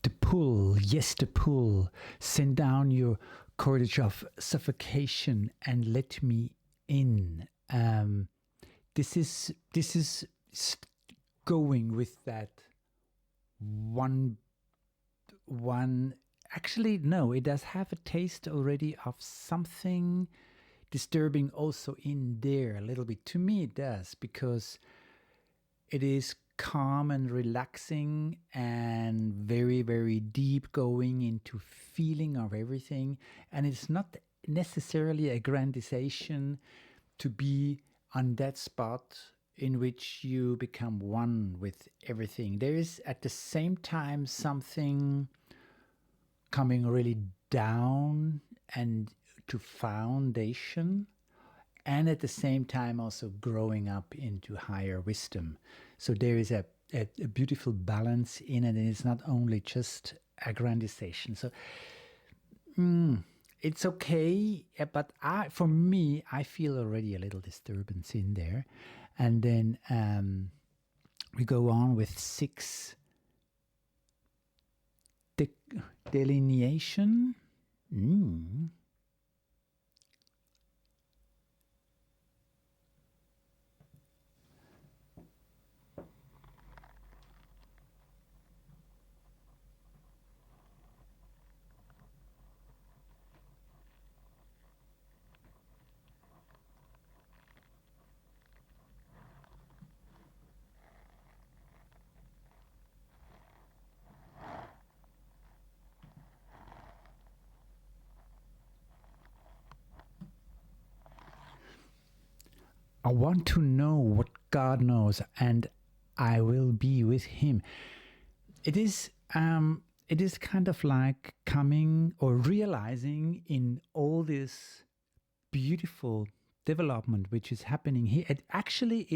The pull, yes, the pull. Send down your cordage of suffocation and let me in. This is going with that one. Actually, no, it does have a taste already of something disturbing also in there a little bit. To me, it does, because it is calm and relaxing and very, very deep, going into feeling of everything. And it's not necessarily a grandization to be on that spot in which you become one with everything. There is at the same time something coming really down and to foundation, and at the same time also growing up into higher wisdom. So there is a beautiful balance in it, and it's not only just aggrandization. So it's okay, but for me, I feel already a little disturbance in there. And then we go on with 6 delineation. I want to know what God knows, and I will be with Him. It is kind of like coming or realizing in all this beautiful development which is happening here. It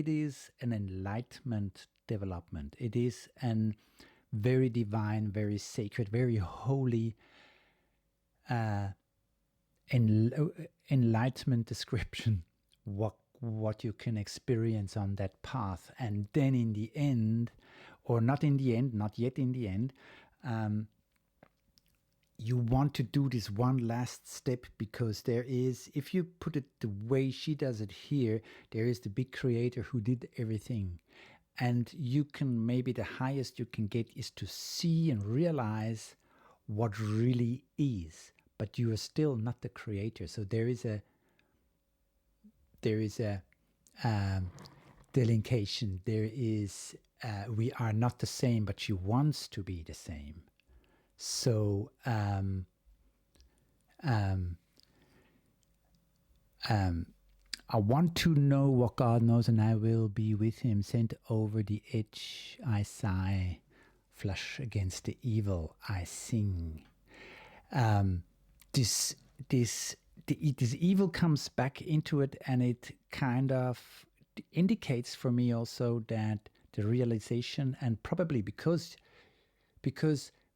is an enlightenment development. It is an very divine, very sacred, very holy enlightenment description. What you can experience on that path. And then in the end, or not in the end, not yet in the end, you want to do this one last step, because there is, if you put it the way she does it here, there is the big creator who did everything. And you can, maybe the highest you can get is to see and realize what really is, but you are still not the creator. So there is a delincation. There is, we are not the same, but she wants to be the same. So I want to know what God knows, and I will be with Him. Sent over the edge, I sigh. Flush against the evil, I sing. This evil comes back into it, and it kind of indicates for me also that the realization, and probably because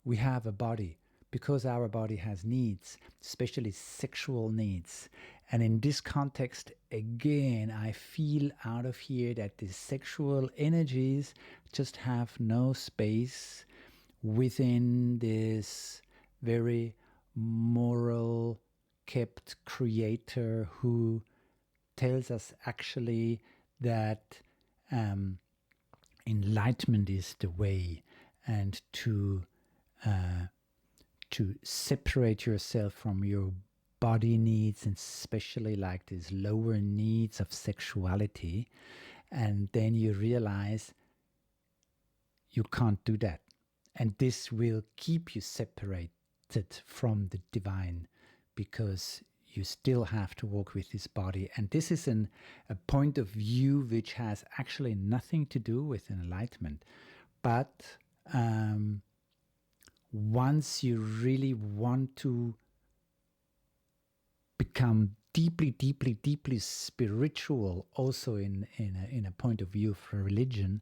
we have a body, because our body has needs, especially sexual needs. And in this context, again, I feel out of here that the sexual energies just have no space within this very moral kept creator who tells us actually that enlightenment is the way, and to separate yourself from your body needs, and especially like these lower needs of sexuality, and then you realize you can't do that, and this will keep you separated from the divine, because you still have to walk with this body. And this is a point of view which has actually nothing to do with enlightenment. But once you really want to become deeply, deeply, deeply spiritual, also in a point of view of religion,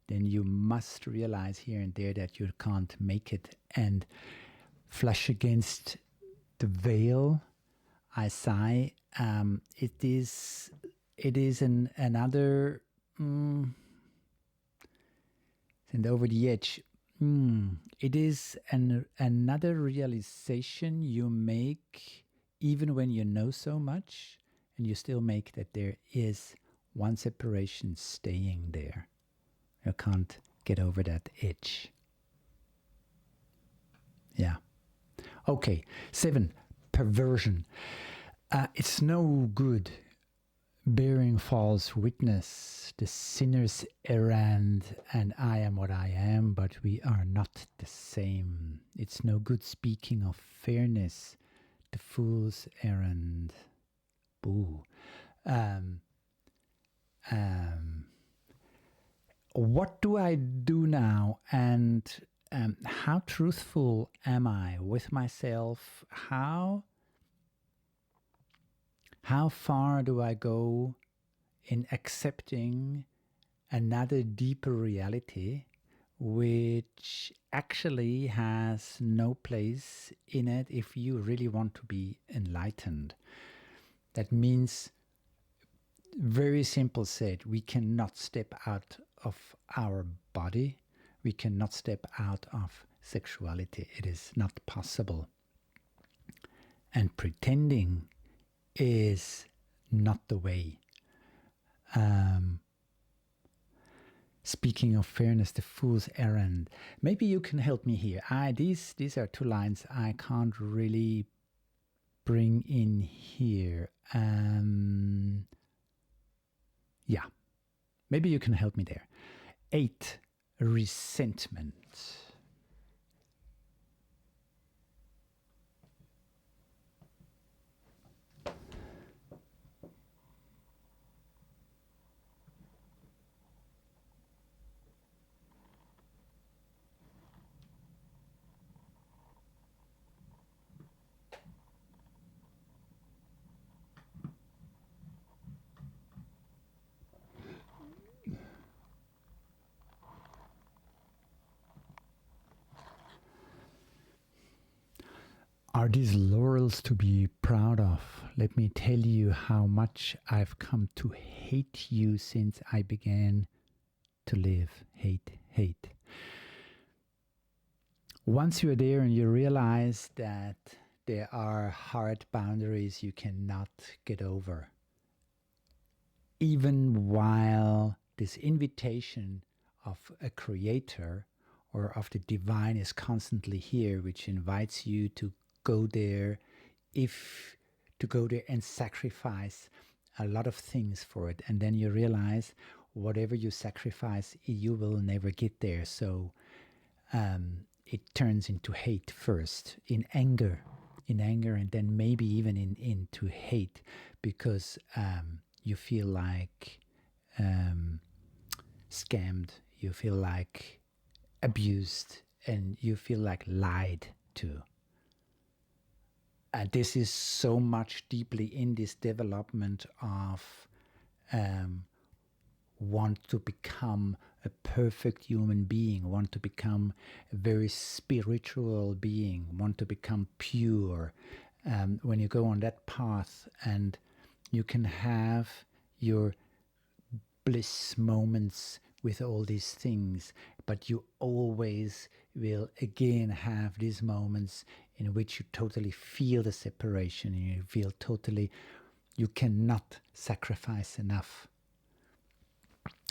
then you must realize here and there that you can't make it. And flush against the veil, I sigh. It is another and over the edge. It is another realization you make, even when you know so much, and you still make that there is one separation staying there. You can't get over that edge. Yeah. Okay. 7, perversion. It's no good bearing false witness. The sinner's errand, and I am what I am, but we are not the same. It's no good speaking of fairness. The fool's errand. Boo. What do I do now, and how truthful am I with myself? How far do I go in accepting another deeper reality which actually has no place in it if you really want to be enlightened? That means, very simple said, we cannot step out of our body. We cannot step out of sexuality. It is not possible. And pretending is not the way. Speaking of fairness, the fool's errand. Maybe you can help me here. These are 2 lines I can't really bring in here. Yeah, maybe you can help me there. 8, resentment. Are these laurels to be proud of? Let me tell you how much I've come to hate you since I began to live. Hate. Once you're there and you realize that there are hard boundaries you cannot get over, even while this invitation of a creator or of the divine is constantly here, which invites you to go there, to go there and sacrifice a lot of things for it. And then you realize whatever you sacrifice, you will never get there. So it turns into hate first, in anger, and then maybe even into hate, because you feel like scammed, you feel like abused, and you feel like lied to. This is so much deeply in this development of want to become a perfect human being, want to become a very spiritual being, want to become pure. When you go on that path, and you can have your bliss moments with all these things, but you always will again have these moments in which you totally feel the separation, and you feel totally you cannot sacrifice enough.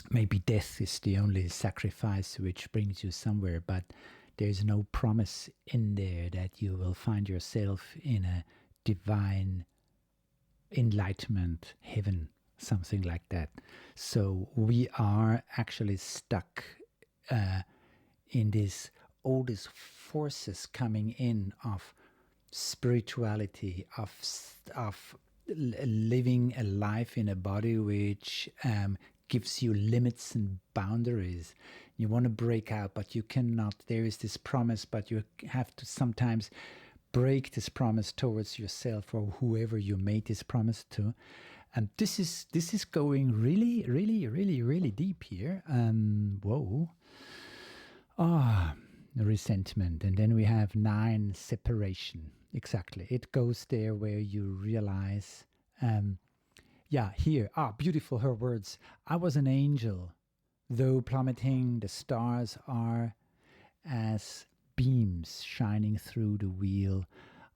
maybe death is the only sacrifice which brings you somewhere, but there's no promise in there that you will find yourself in a divine enlightenment, heaven, something like that. So we are actually stuck in this, all these forces coming in of spirituality, of living a life in a body which gives you limits and boundaries. You want to break out, but you cannot. There is this promise, but you have to sometimes break this promise towards yourself or whoever you made this promise to. And this is going really, really, really, really deep here. Whoa. Resentment. And then we have 9, separation. Exactly. It goes there where you realize, here, beautiful, her words. I was an angel, though plummeting, the stars are as beams shining through the wheel.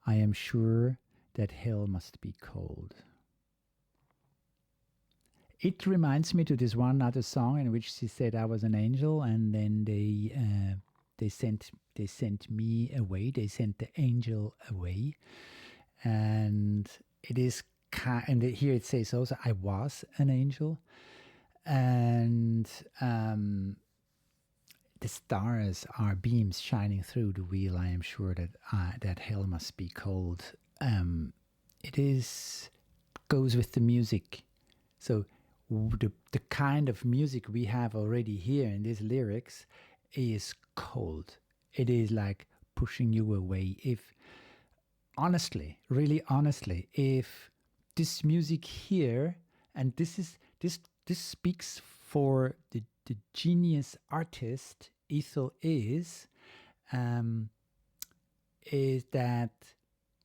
I am sure that hell must be cold. It reminds me to this one other song in which she said I was an angel, and then they sent me away. They sent the angel away, and it is and here it says also I was an angel, and the stars are beams shining through the wheel. I am sure that hell must be cold. It goes with the music. So the kind of music we have already here in these lyrics is cold. It is like pushing you away. If honestly, really honestly, if this music here, and this speaks for the genius artist Ethel is that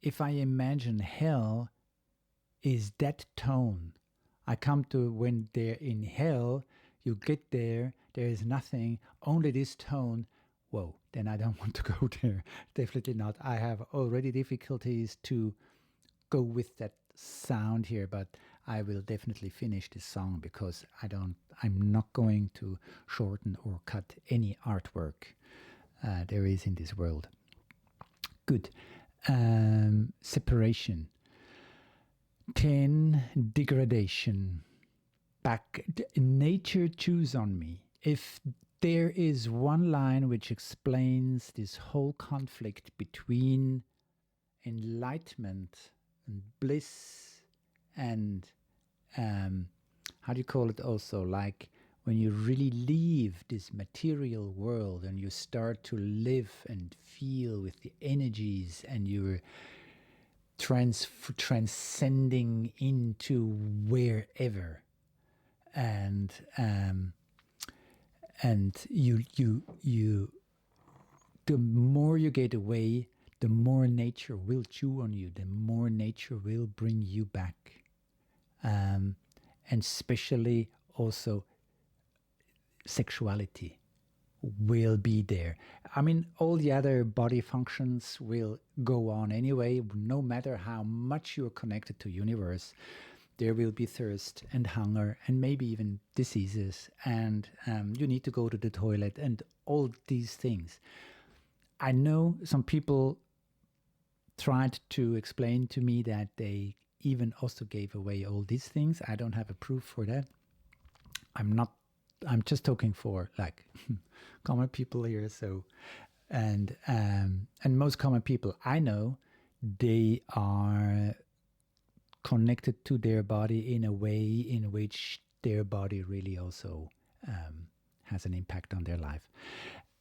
if I imagine hell is that tone, I come to when they're in hell, you get there is nothing, only this tone. Whoa, then I don't want to go there. Definitely not. I have already difficulties to go with that sound here, but I will definitely finish this song because I'm not going to shorten or cut any artwork there is in this world. Good. Separation. 10, degradation. Back. Nature chews on me. If there is one line which explains this whole conflict between enlightenment and bliss and how do you call it also, like when you really leave this material world and you start to live and feel with the energies and you're transcending into wherever, and you the more you get away, the more nature will chew on you, the more nature will bring you back. And especially also sexuality will be there. I mean, all the other body functions will go on anyway, no matter how much you're connected to universe. There will be thirst and hunger and maybe even diseases, and you need to go to the toilet and all these things. I know some people tried to explain to me that they even also gave away all these things. I don't have a proof for that. I'm just talking for like common people here. So, and most common people I know, they are connected to their body in a way in which their body really also has an impact on their life.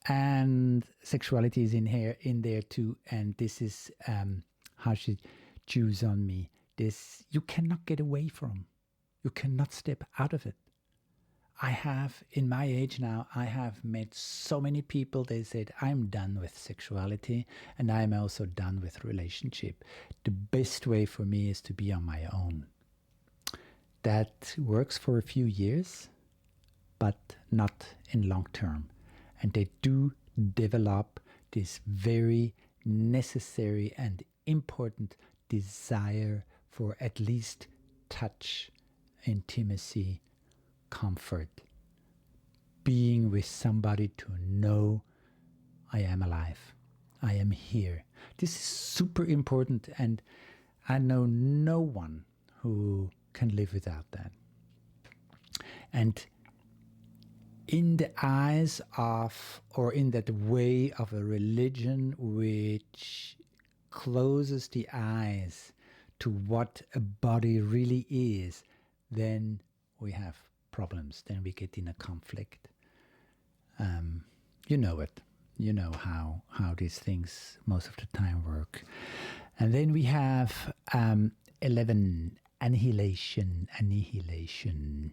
And sexuality is in there too. And this is how she chews on me. This you cannot get away from. You cannot step out of it. I have, in my age now, I have met so many people, they said, I'm done with sexuality and I'm also done with relationship. The best way for me is to be on my own. That works for a few years, but not in long term. And they do develop this very necessary and important desire for at least touch, intimacy, comfort, with somebody to know I am alive. I am here. This is super important, and I know no one who can live without that. And in the eyes of, or in that way of a religion which closes the eyes to what a body really is, then we have problems. Then we get in a conflict. You know it. You know how these things most of the time work. And then we have 11, annihilation. Annihilation.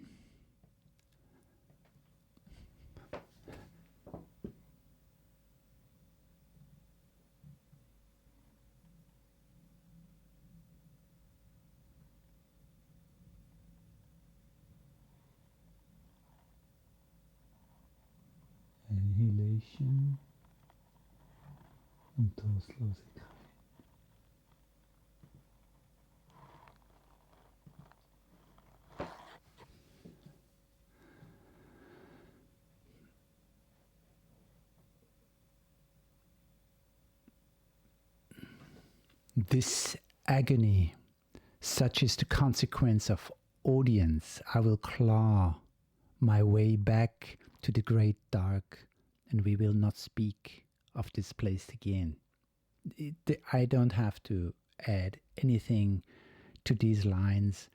Annihilation und Trostlosigkeit. This agony, such is the consequence of audience. I will claw my way back to the great dark, and we will not speak of this place again. I don't have to add anything to these lines.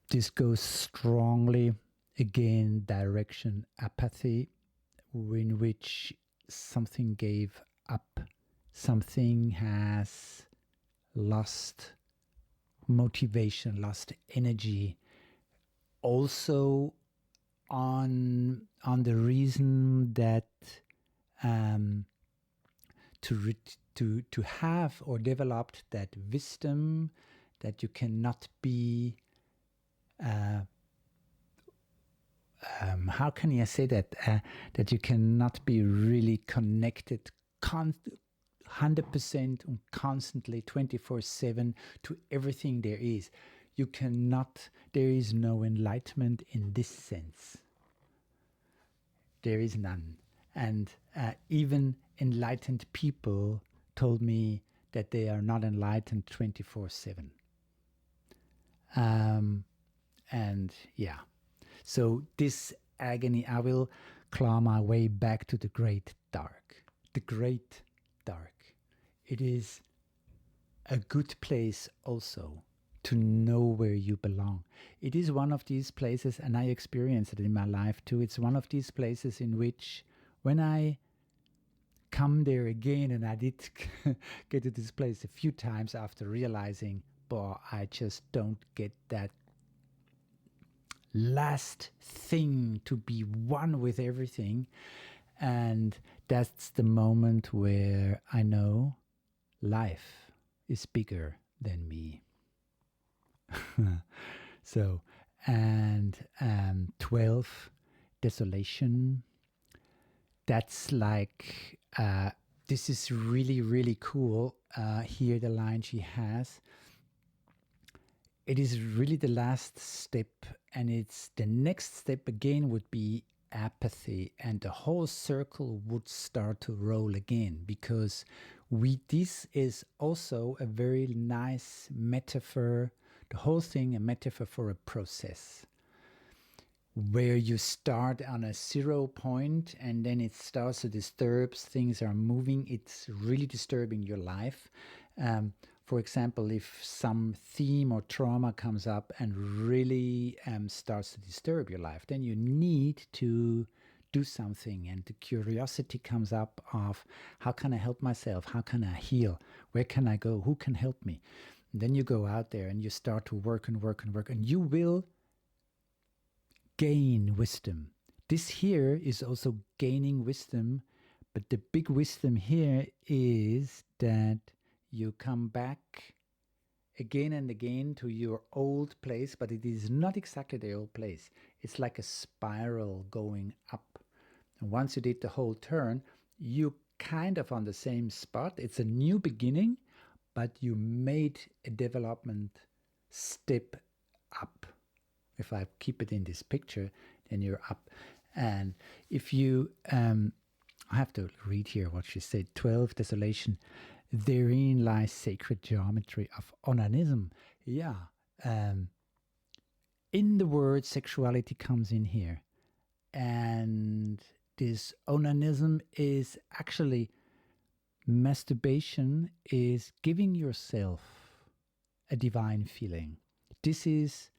This goes strongly again, direction apathy, in which something gave up, something has lost motivation, lost energy. Also on the reason that to have or developed that wisdom that you cannot be how can I say that that you cannot be really connected 100% and constantly 24/7 to everything there is. You cannot, there is no enlightenment in this sense. There is none. And even enlightened people told me that they are not enlightened 24/7. And yeah, so this agony, I will claw my way back to the great dark. The great dark. It is a good place also to know where you belong. It is one of these places, and I experience it in my life too. It's one of these places in which when I come there again, and I did get to this place a few times after realizing, boy, I just don't get that last thing to be one with everything. And that's the moment where I know life is bigger than me. So, and 12, desolation. That's like, this is really, really cool. Here the line she has. It is really the last step, and it's the next step again would be apathy, and the whole circle would start to roll again, because this is also a very nice metaphor, the whole thing a metaphor for a process where you start on a 0 point and then it starts to disturb, things are moving, it's really disturbing your life. For example, if some theme or trauma comes up and really starts to disturb your life, then you need to do something, and the curiosity comes up of how can I help myself, how can I heal, where can I go, who can help me. And then you go out there and you start to work and work and work, and you will gain wisdom. This here is also gaining wisdom, but the big wisdom here is that you come back again and again to your old place, but it is not exactly the old place. It's like a spiral going up. And once you did the whole turn, you kind of on the same spot. It's a new beginning, but you made a development step up. If I keep it in this picture, then you're up. And if you, I have to read here what she said. 12, desolation. Therein lies sacred geometry of onanism. Yeah. In the word, sexuality comes in here. And this onanism is actually, masturbation is giving yourself a divine feeling. This is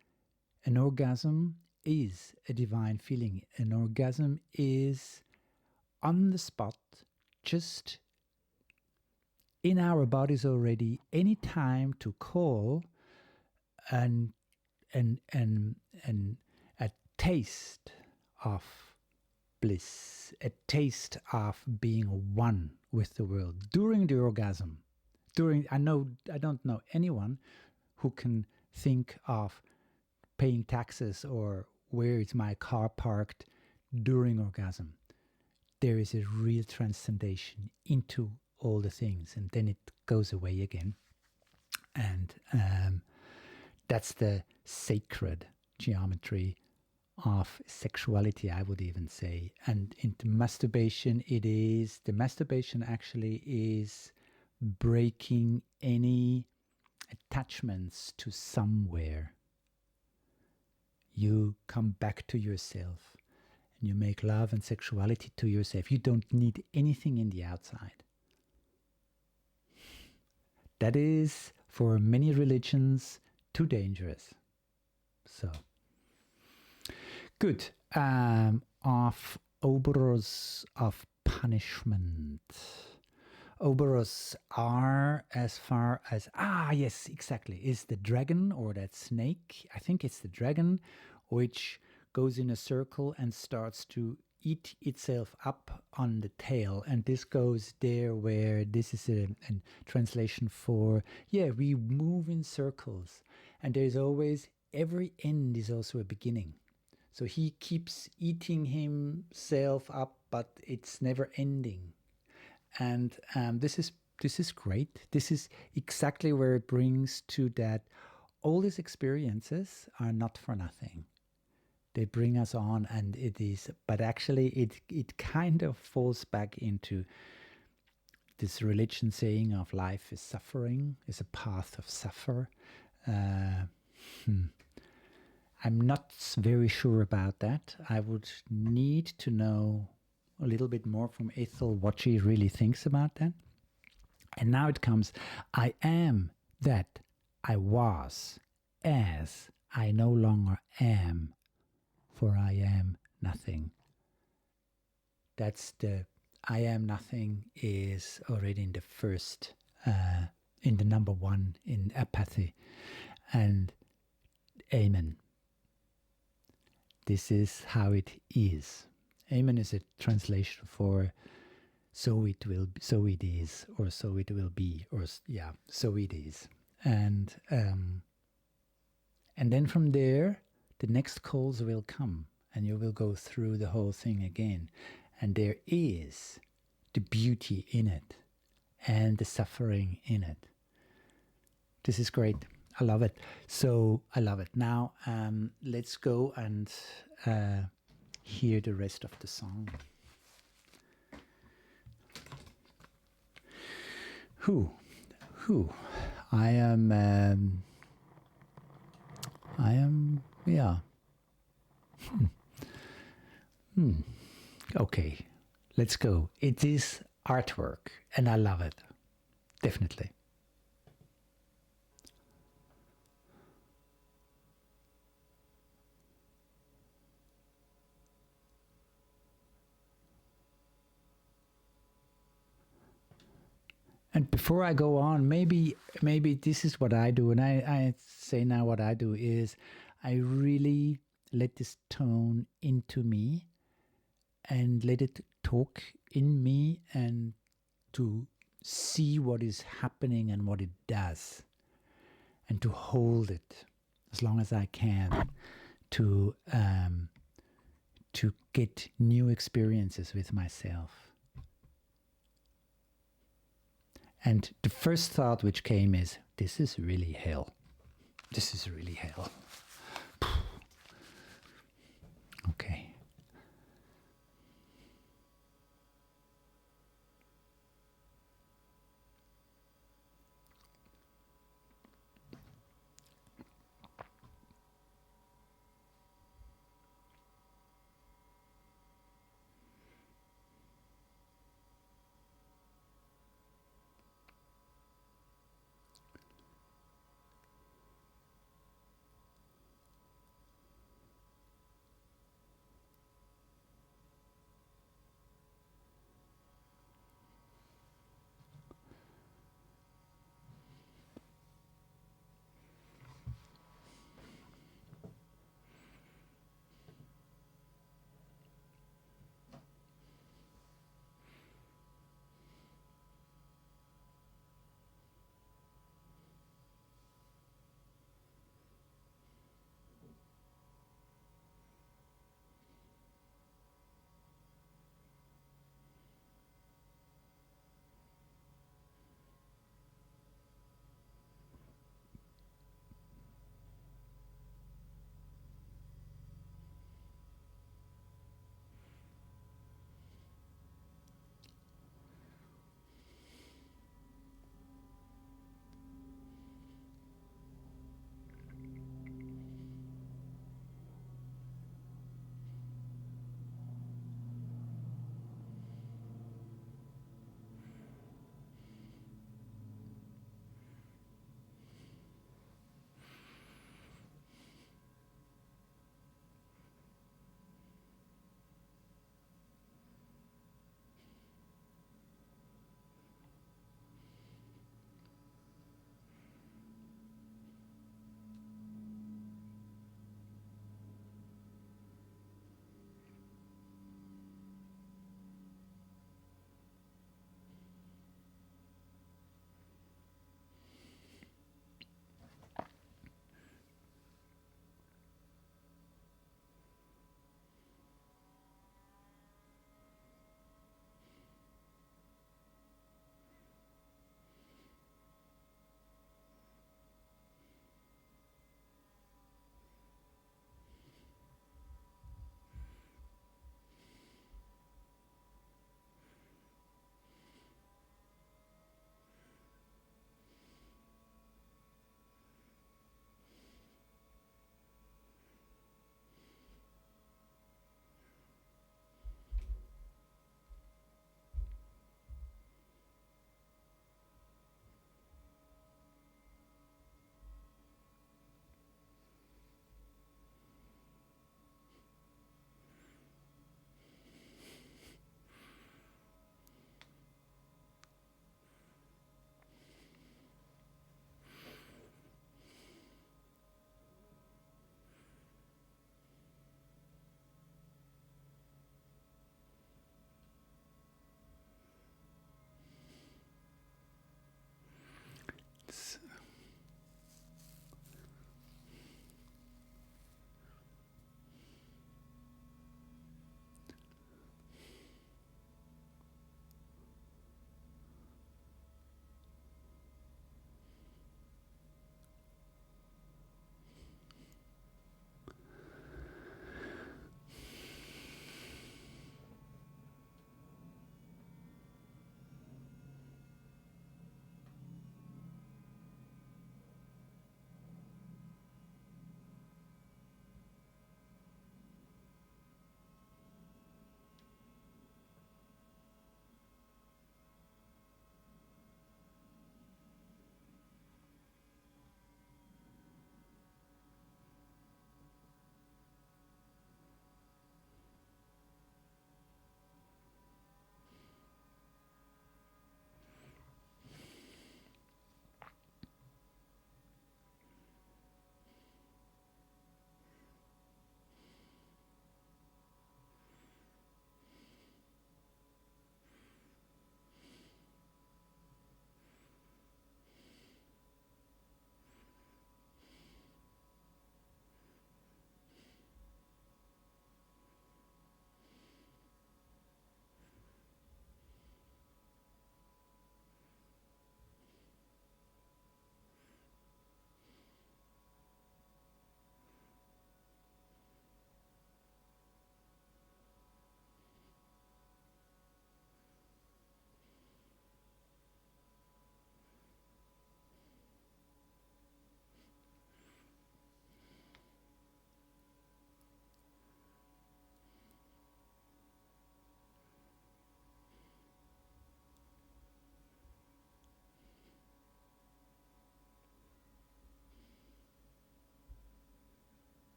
an orgasm is a divine feeling. An orgasm is on the spot, just in our bodies already, any time to call and a taste of bliss, a taste of being one with the world during the orgasm. I don't know anyone who can think of paying taxes or where is my car parked during orgasm. There is a real transcendation into all the things, and then it goes away again. And that's the sacred geometry of sexuality, I would even say. And into masturbation, the masturbation actually is breaking any attachments to somewhere. You come back to yourself and you make love and sexuality to yourself. You don't need anything in the outside. That is, for many religions, too dangerous. So, good. Of Oberos of punishment. Oberos are as far as, yes, exactly, is the dragon or that snake. I think it's the dragon, which goes in a circle and starts to eat itself up on the tail. And this goes there where this is a translation for, we move in circles. And there's always, every end is also a beginning. So he keeps eating himself up, but it's never ending. And this is great. This is exactly where it brings to that all these experiences are not for nothing. They bring us on, and it is, but actually it kind of falls back into this religion saying of life is suffering, is a path of suffer. I'm not very sure about that. I would need to know a little bit more from Ethel what she really thinks about that. And now it comes, I am that I was, as I no longer am, for I am nothing. That's the I am nothing is already in the first, in the number one in apathy. And Amen. This is how it is. Amen is a translation for so it will be, so it is, or so it will be, or so it is. And then from there, the next calls will come, and you will go through the whole thing again. And there is the beauty in it, and the suffering in it. This is great. I love it. So I love it. Now let's go and hear the rest of the song. Who? I am, yeah. Okay, let's go. It is artwork, and I love it. Definitely. And before I go on, maybe this is what I do, and I say now what I do is I really let this tone into me and let it talk in me, and to see what is happening and what it does, and to hold it as long as I can to get new experiences with myself. And the first thought which came is, this is really hell. This is really hell. Okay.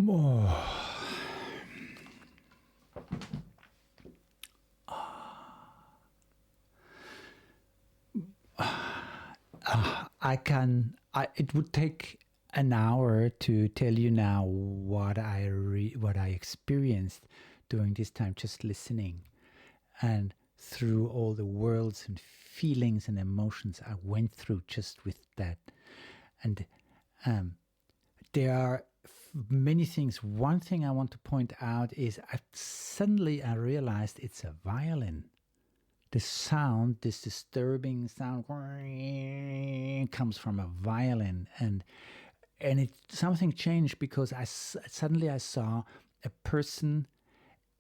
Oh. It would take an hour to tell you now what I experienced during this time, just listening, and through all the worlds and feelings and emotions I went through just with that. And there are many things. One thing I want to point out is suddenly I realized it's a violin. The sound, this disturbing sound, comes from a violin, and something changed because suddenly I saw a person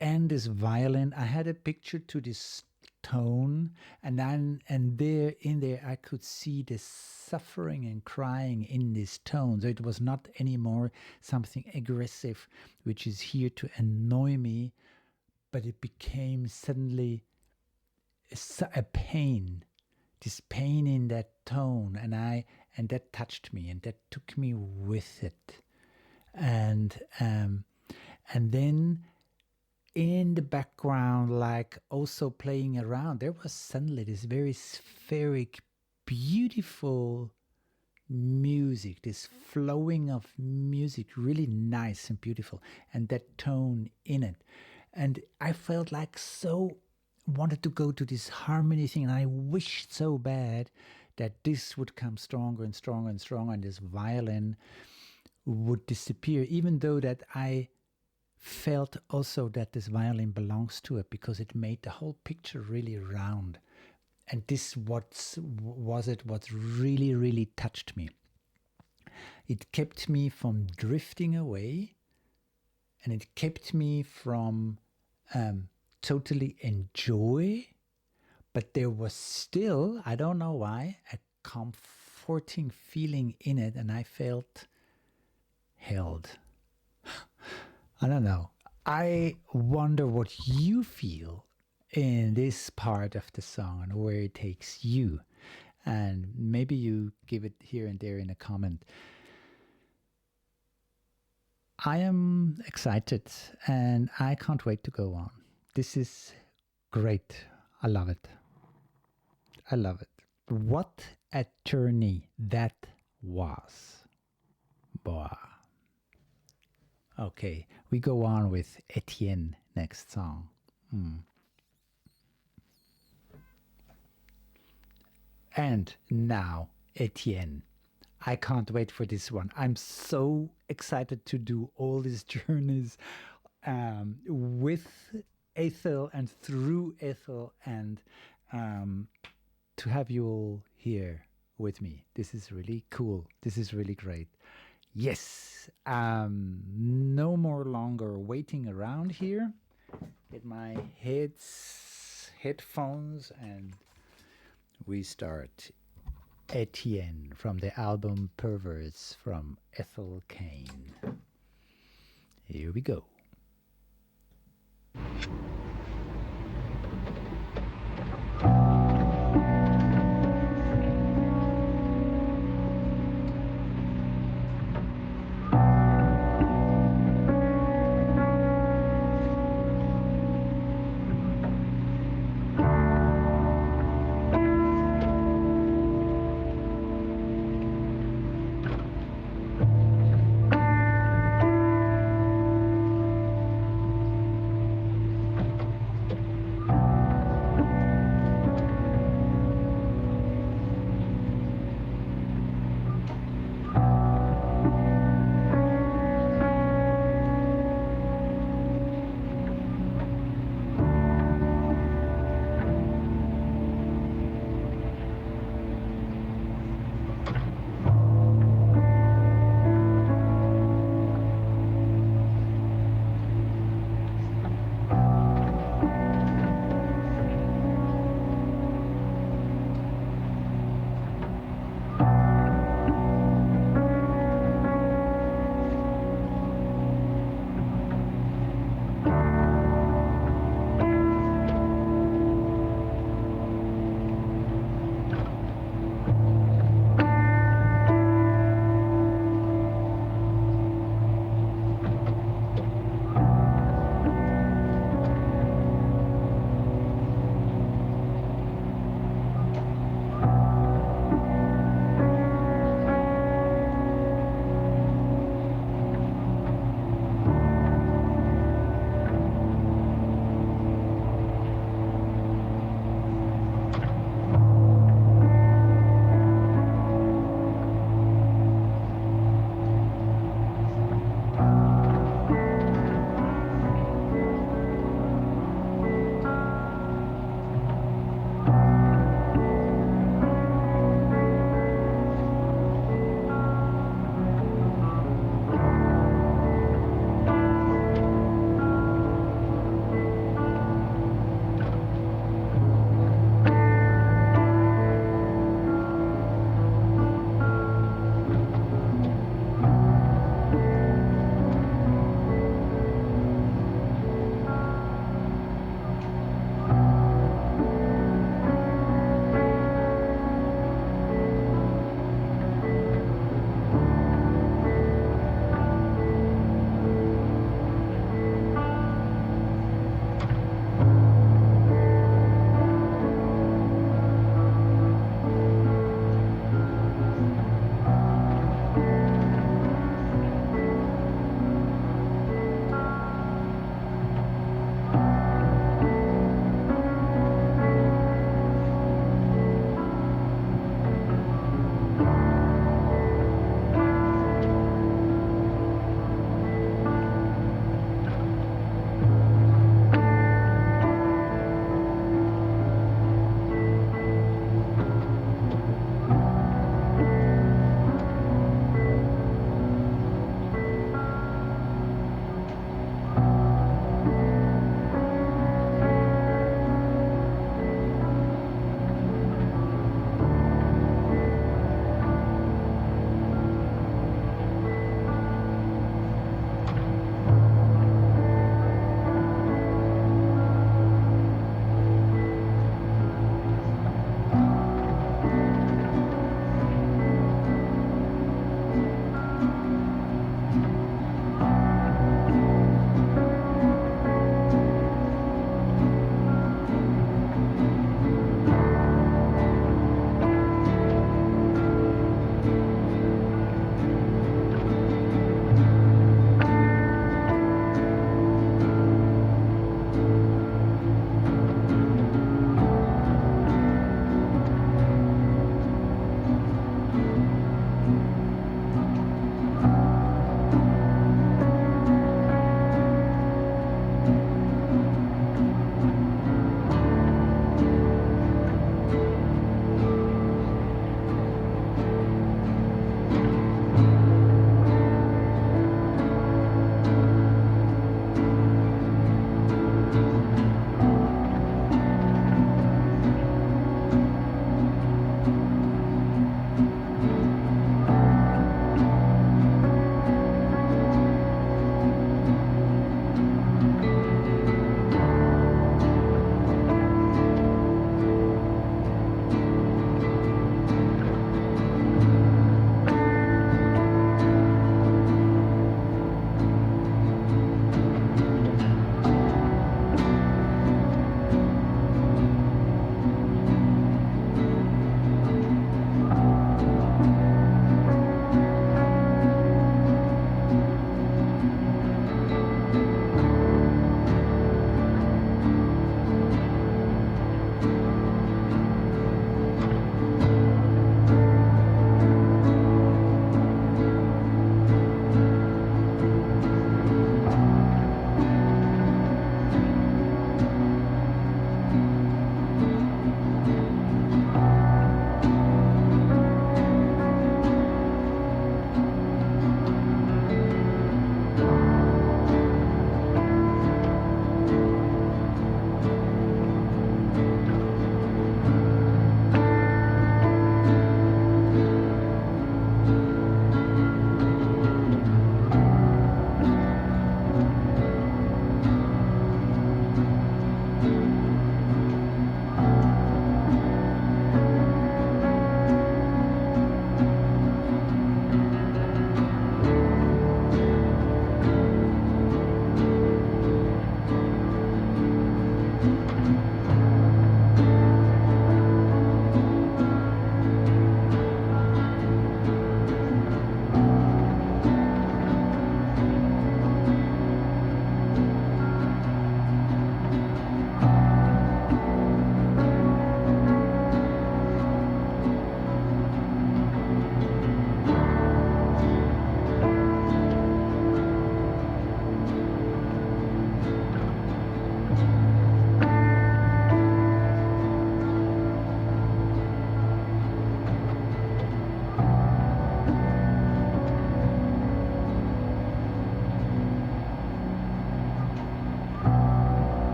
and this violin. I had a picture to this tone, and there I could see the suffering and crying in this tone. So it was not anymore something aggressive, which is here to annoy me, but it became suddenly a pain, this pain in that tone, and that touched me, and that took me with it, and then in the background, like also playing around, there was suddenly this very spheric, beautiful music, this flowing of music, really nice and beautiful, and that tone in it, and I felt like so wanted to go to this harmony thing, and I wished so bad that this would come stronger and stronger and stronger, and this violin would disappear, even though that I felt also that this violin belongs to it, because it made the whole picture really round. And this what really, really touched me. It kept me from drifting away, and it kept me from totally enjoy, but there was still, I don't know why, a comforting feeling in it, and I felt held. I don't know. I wonder what you feel in this part of the song and where it takes you. And maybe you give it here and there in a comment. I am excited and I can't wait to go on. This is great. I love it. I love it. What a journey that was. Boy. Okay, we go on with Etienne next song. And now, Etienne. I can't wait for this one. I'm so excited to do all these journeys with Ethel and through Ethel, and to have you all here with me. This is really cool. This is really great. Yes, no more longer waiting around here. Get my headphones, and we start. Etienne from the album Perverts from Ethel Cain. Here we go.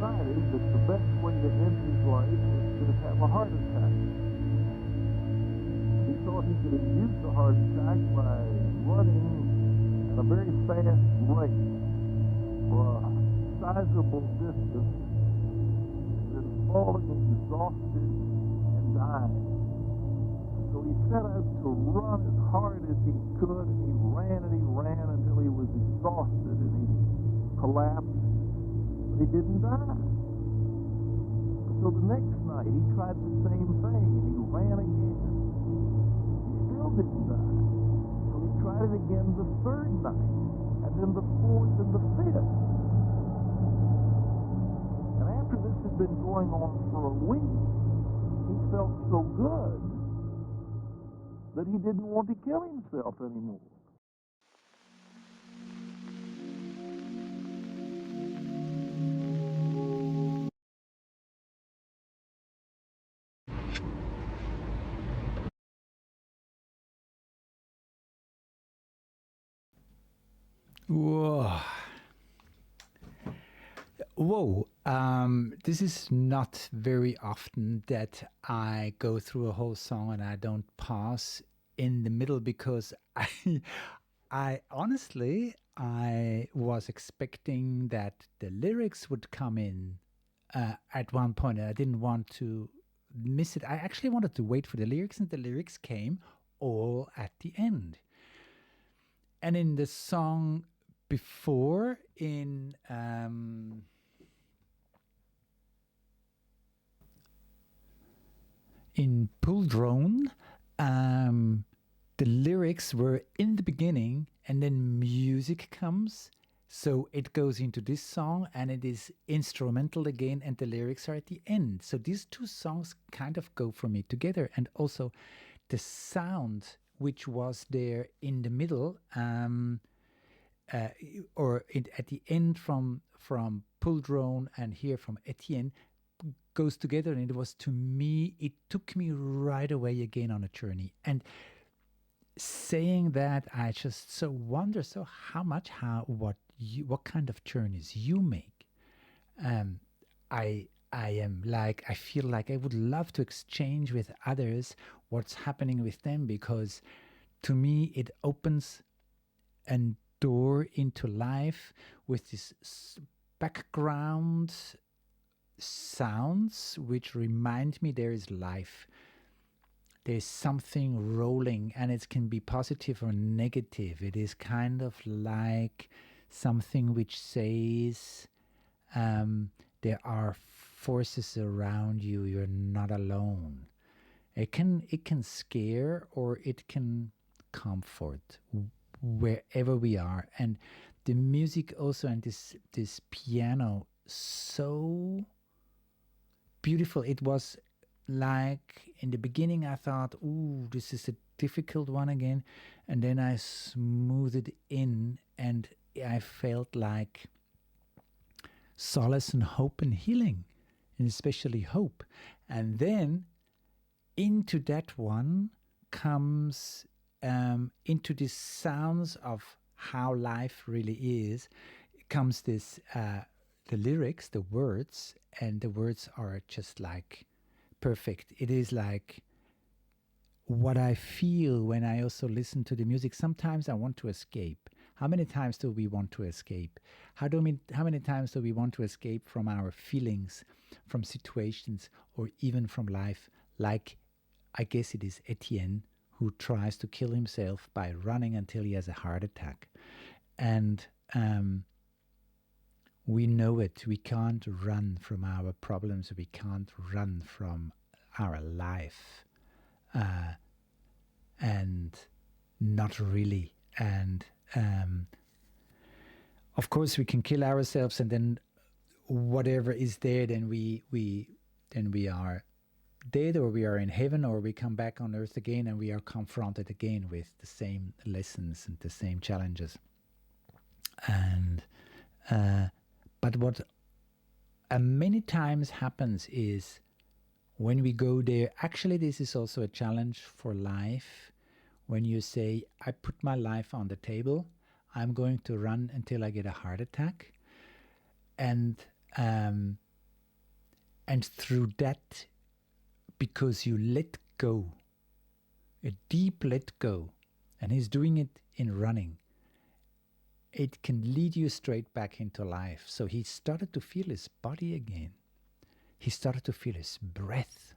decided that the best way to end his life was to have a heart attack. He thought he could induce a heart attack by running at a very fast rate for a sizable distance, then falling exhausted and dying. So he set out to run as hard as he could, and he ran until he was exhausted and he collapsed, but he didn't die. So the next night he tried the same thing, and he ran again. He still didn't die. So he tried it again the third night, and then the fourth and the fifth. And after this had been going on for a week, he felt so good that he didn't want to kill himself anymore.
Whoa. Whoa. This is not very often that I go through a whole song and I don't pause in the middle, because I honestly, I was expecting that the lyrics would come in at one point, and I didn't want to miss it. I actually wanted to wait for the lyrics, and the lyrics came all at the end. And in the song before, in Pulldrone, the lyrics were in the beginning, and then music comes. So it goes into this song, and it is instrumental again, and the lyrics are at the end. So these two songs kind of go for me together. And also the sound which was there in the middle, at the end from Pulldrone and here from Etienne, goes together, and it was, to me, it took me right away again on a journey. And saying that, I just so wonder, so what kind of journeys you make. I am like, I feel like I would love to exchange with others what's happening with them, because to me it opens a door into life with this background sounds which remind me there is life. There's something rolling, and it can be positive or negative. It is kind of like something which says there are forces around you. You're not alone. It can scare, or it can comfort wherever we are. And the music also, and this piano, so beautiful. It was like, in the beginning I thought, ooh, this is a difficult one again, and then I smoothed it in, and I felt like solace and hope and healing, and especially hope. And then into that one comes into these sounds of how life really is, comes this the lyrics, the words, and the words are just like perfect. It is like what I feel when I also listen to the music. Sometimes I want to escape. How many times do we want to escape? How many times do we want to escape from our feelings, from situations, or even from life? Like, I guess it is Etienne, who tries to kill himself by running until he has a heart attack. And we know it. We can't run from our problems. We can't run from our life. And not really. And of course we can kill ourselves, and then whatever is there, then we are dead, or we are in heaven, or we come back on earth again, and we are confronted again with the same lessons and the same challenges. And but what many times happens is, when we go there, actually this is also a challenge for life. When you say, I put my life on the table, I'm going to run until I get a heart attack. And And through that, because you let go, a deep let go, and he's doing it in running, it can lead you straight back into life. So he started to feel his body again. He started to feel his breath,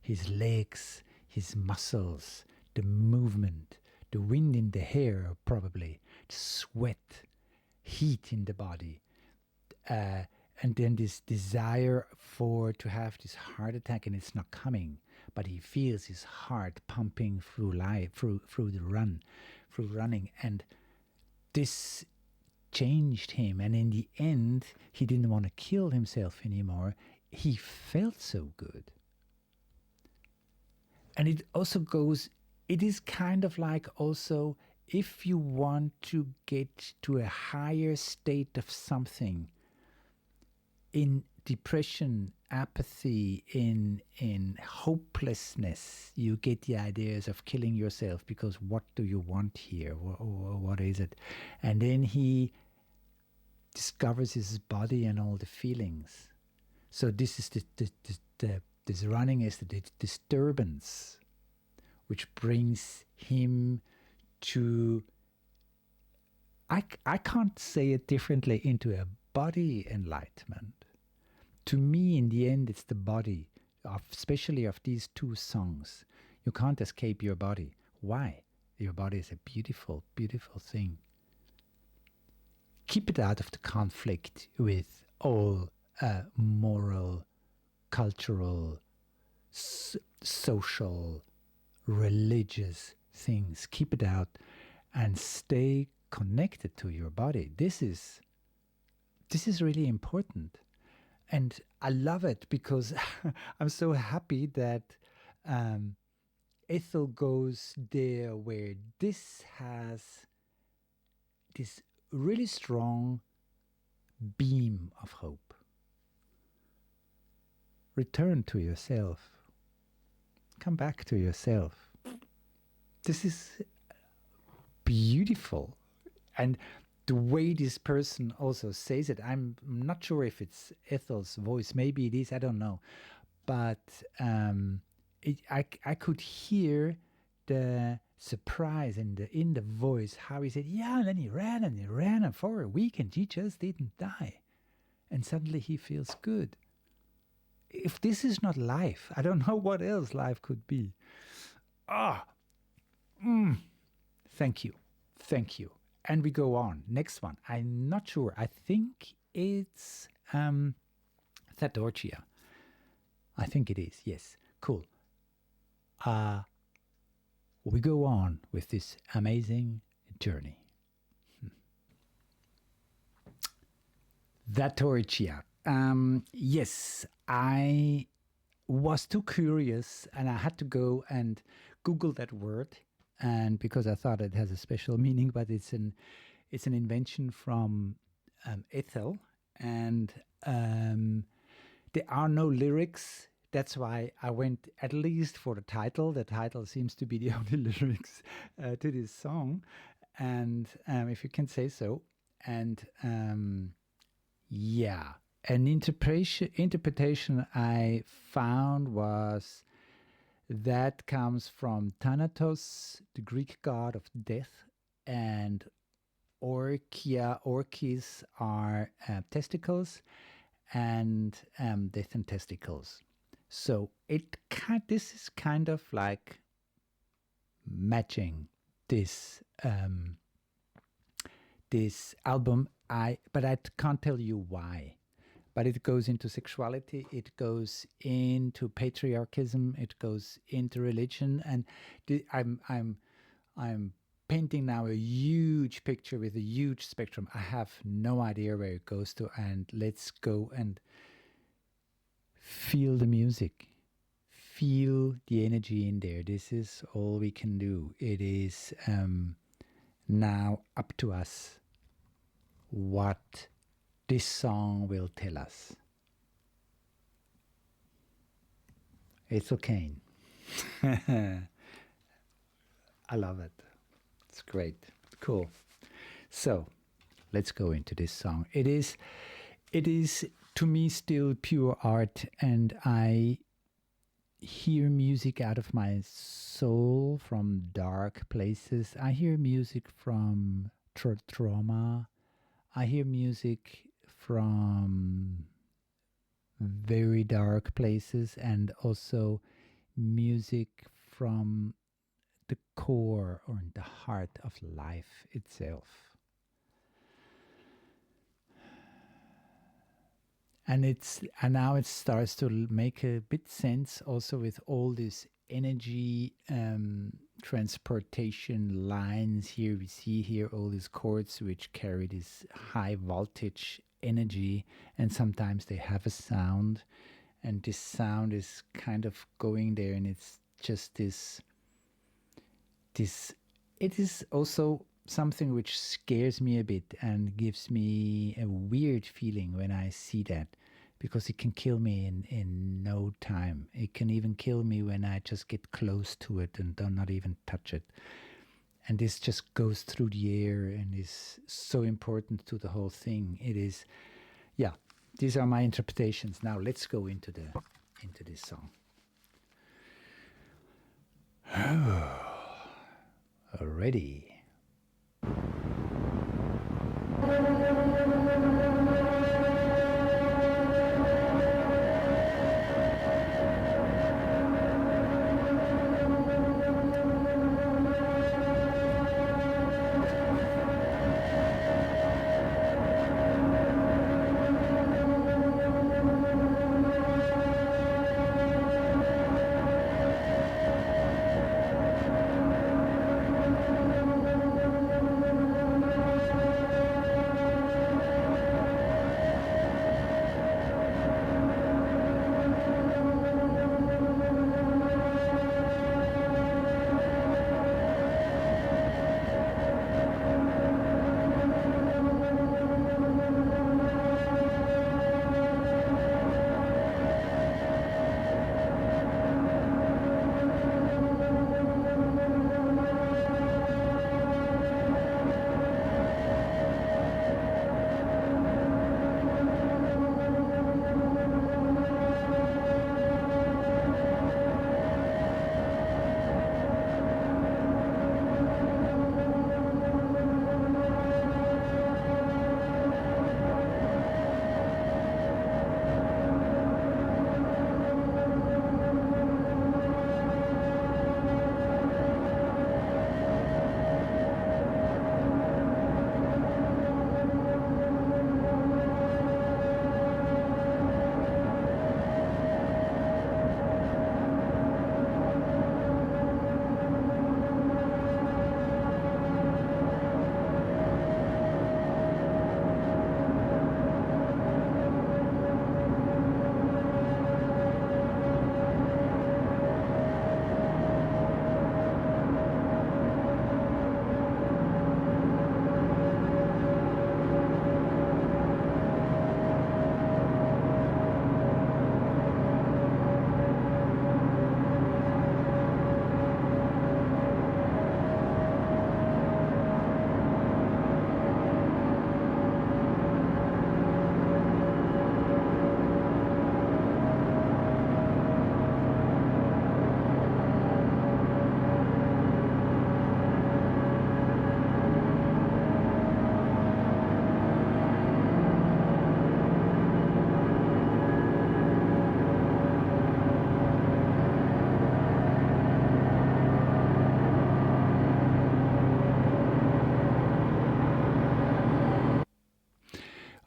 his legs, his muscles, the movement, the wind in the hair, probably, sweat, heat in the body, and then this desire to have this heart attack, and it's not coming, but he feels his heart pumping through life, through running, and this changed him. And in the end, he didn't want to kill himself anymore. He felt so good. And it also goes, it is kind of like also, if you want to get to a higher state of something, in depression, apathy, in hopelessness, you get the ideas of killing yourself, because what do you want here? What is it? And then he discovers his body and all the feelings. So this is this running is the disturbance, which brings him to, I can't say it differently, into a body enlightenment. To me, in the end, it's the body, especially of these two songs. You can't escape your body. Why? Your body is a beautiful, beautiful thing. Keep it out of the conflict with all moral, cultural, social, religious things. Keep it out and stay connected to your body. This is really important. And I love it, because I'm so happy that Ethel goes there where this has this really strong beam of hope. Return to yourself. Come back to yourself. This is beautiful. And the way this person also says it, I'm not sure if it's Ethel's voice. Maybe it is, I don't know. But I could hear the surprise in the voice, how he said, yeah, and then he ran and for a week and he just didn't die. And suddenly he feels good. If this is not life, I don't know what else life could be. Thank you. And we go on. Next one. I'm not sure. I think it's Thatorchia. I think it is. Yes. Cool. We go on with this amazing journey. Thatorchia. Yes, I was too curious and I had to go and Google that word, and because I thought it has a special meaning, but it's an invention from Ethel, and there are no lyrics. That's why I went at least for the title. The title seems to be the only lyrics to this song, and if you can say so. And yeah, an interpretation I found was that comes from Thanatos, the Greek god of death, and orchis are testicles, and death and testicles. So this is kind of like matching this this album. But I can't tell you why. But it goes into sexuality, it goes into patriarchism, it goes into religion, and I'm painting now a huge picture with a huge spectrum. I have no idea where it goes to, and let's go and feel the music, feel the energy in there. This is all we can do. It is now up to us what this song will tell us. Ethel Cain. I love it. It's great. Cool. So let's go into this song. It is to me still pure art, and I hear music out of my soul from dark places. I hear music from trauma. I hear music from very dark places, and also music from the core or the heart of life itself. And now it starts to make a bit sense also with all this energy transportation lines here. We see here all these cords which carry this high voltage energy, and sometimes they have a sound, and this sound is kind of going there, and it's just this it is also something which scares me a bit and gives me a weird feeling when I see that, because it can kill me in no time. It can even kill me when I just get close to it and do not even touch it. And this just goes through the air and is so important to the whole thing. It is, yeah, these are my interpretations. Now let's go into this song. Already.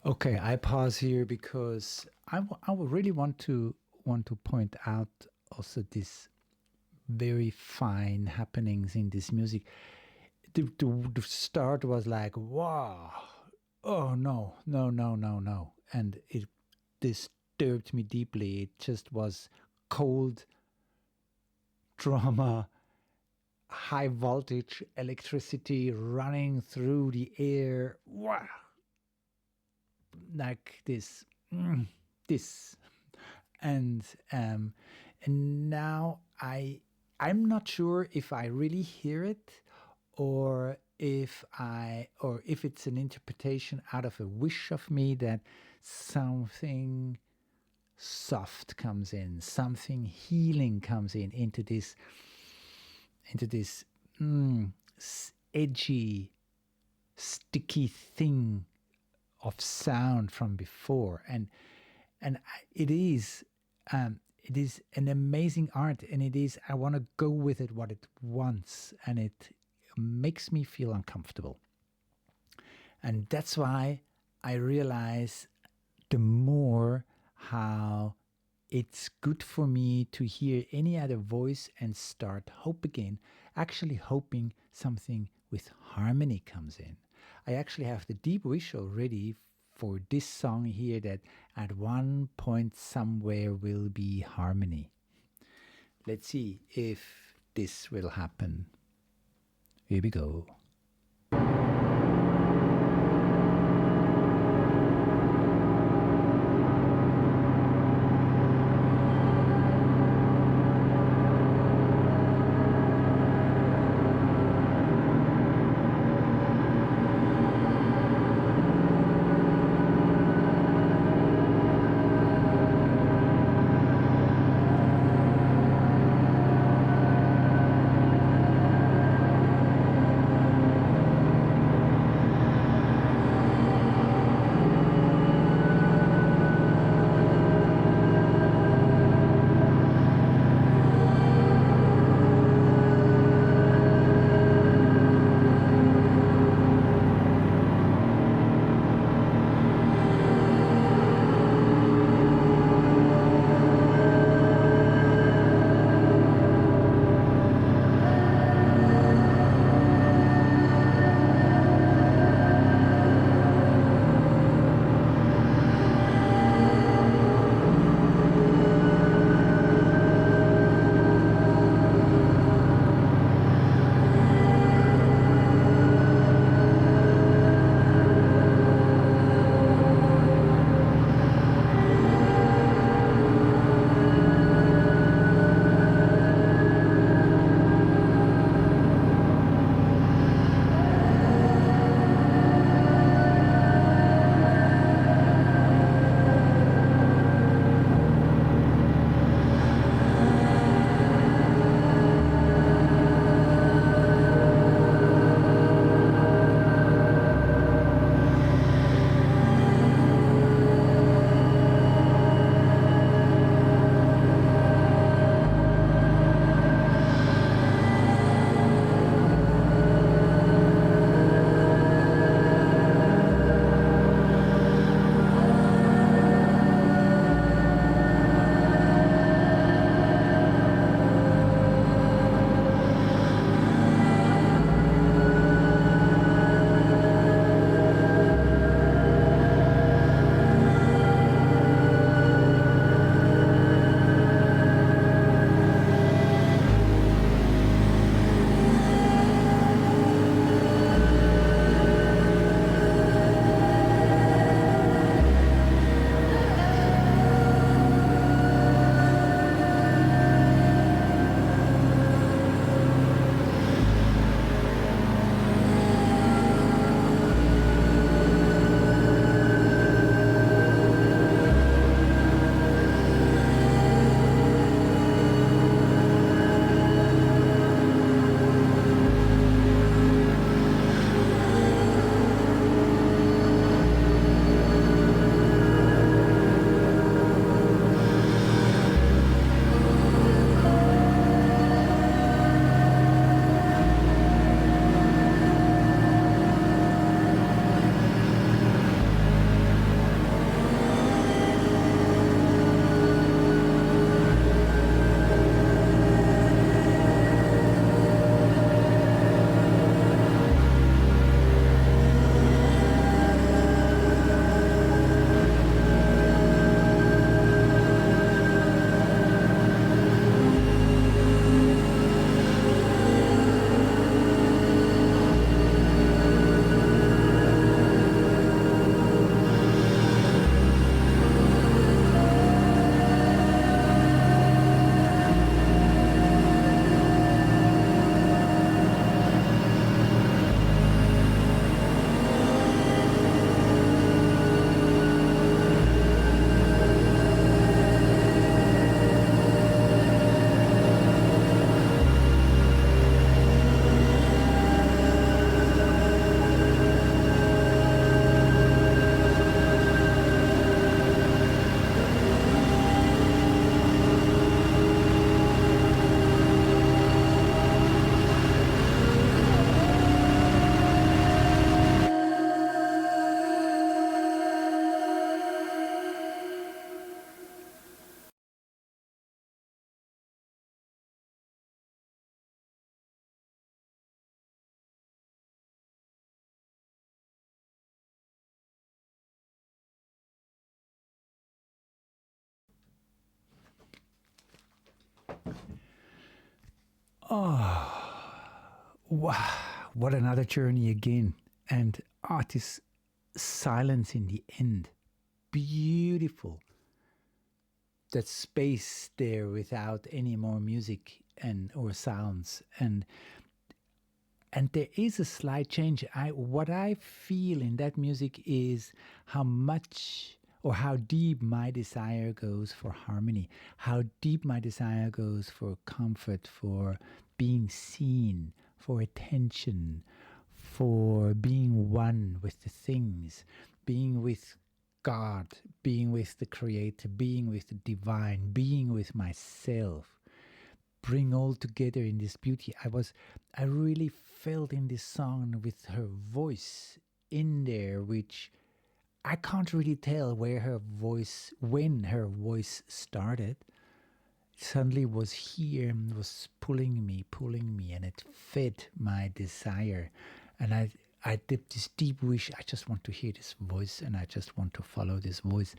Okay, I pause here because I would really want to point out also this very fine happenings in this music. The start was like, wow, oh no, no, no, no, no, and it disturbed me deeply. It just was cold drama, high voltage electricity running through the air. Wow, like this, and now I'm not sure if I really hear it, or if it's an interpretation out of a wish of me that something soft comes in, something healing comes in into this edgy, sticky thing of sound from before, and it is an amazing art, and I want to go with it what it wants, and it makes me feel uncomfortable. And that's why I realize the more how it's good for me to hear any other voice and start hope again, actually hoping something with harmony comes in. I actually have the deep wish already for this song here that at one point somewhere will be harmony. Let's see if this will happen. Here we go. Wow, what another journey again. And this silence in the end. Beautiful. That space there without any more music and or sounds. And there is a slight change. What I feel in that music is how much or how deep my desire goes for harmony, how deep my desire goes for comfort, for being seen, for attention, for being one with the things, being with God, being with the Creator, being with the divine, being with myself. Bring all together in this beauty. I really felt in this song with her voice in there, which I can't really tell when her voice started. It suddenly was here and was pulling me, and it fed my desire. And I did this deep wish, I just want to hear this voice and I just want to follow this voice.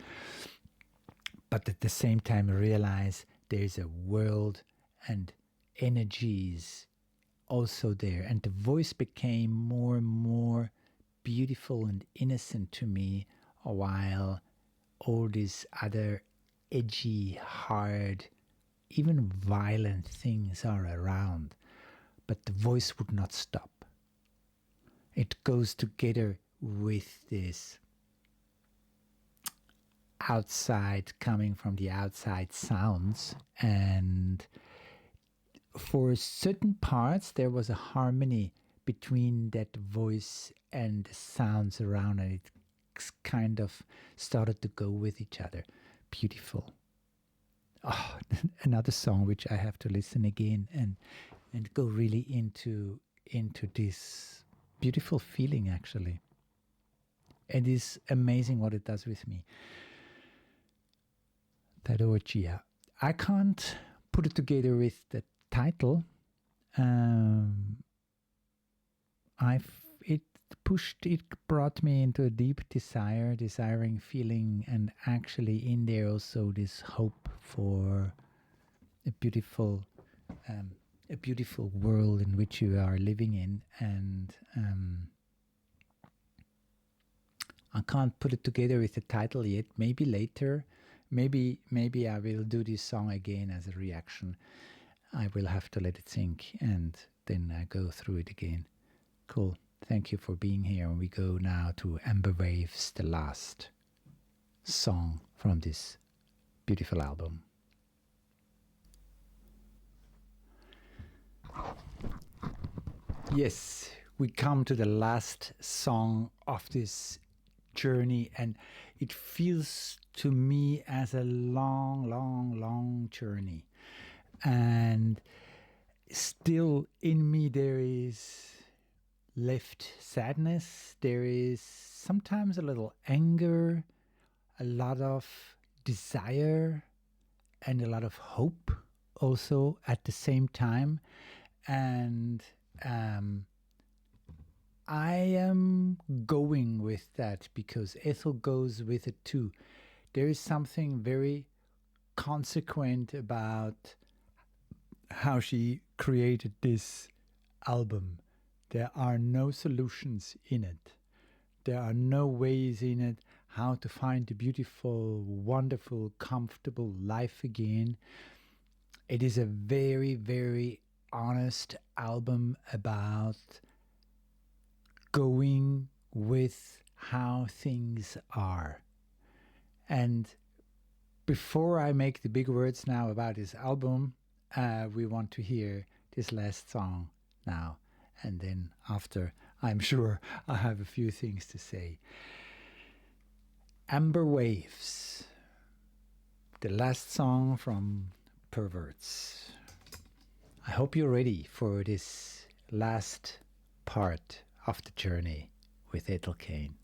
But at the same time, I realize there's a world and energies also there. And the voice became more and more beautiful and innocent to me, while all these other edgy, hard, even violent things are around. But the voice would not stop. It goes together with this outside, coming from the outside sounds, and for certain parts there was a harmony between that voice and the sounds around, and it kind of started to go with each other. Beautiful. Oh, another song which I have to listen again and go really into this beautiful feeling, actually. It is amazing what it does with me. Thatorchia. I can't put it together with the title. It brought me into a deep desiring feeling, and actually in there also this hope for a beautiful world in which you are living in. And I can't put it together with the title yet. Maybe later. Maybe I will do this song again as a reaction. I will have to let it sink and then I go through it again. Cool. Thank you for being here. And we go now to Amber Waves, the last song from this beautiful album. Yes, we come to the last song of this journey, and it feels to me as a long journey. And still in me there is left sadness, there is sometimes a little anger, a lot of desire, and a lot of hope also at the same time. And I am going with that because Ethel goes with it too. There is something very consequent about how she created this album. There are no solutions in it. There are no ways in it how to find the beautiful, wonderful, comfortable life again. It is a very, very honest album about going with how things are. And before I make the big words now about this album, we want to hear this last song now. And then after, I'm sure I have a few things to say. Amber Waves, the last song from Perverts. I hope you're ready for this last part of the journey with Ethel Cain.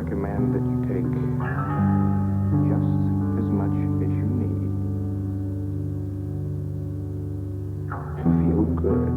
recommend that you take just as much as you need to feel good.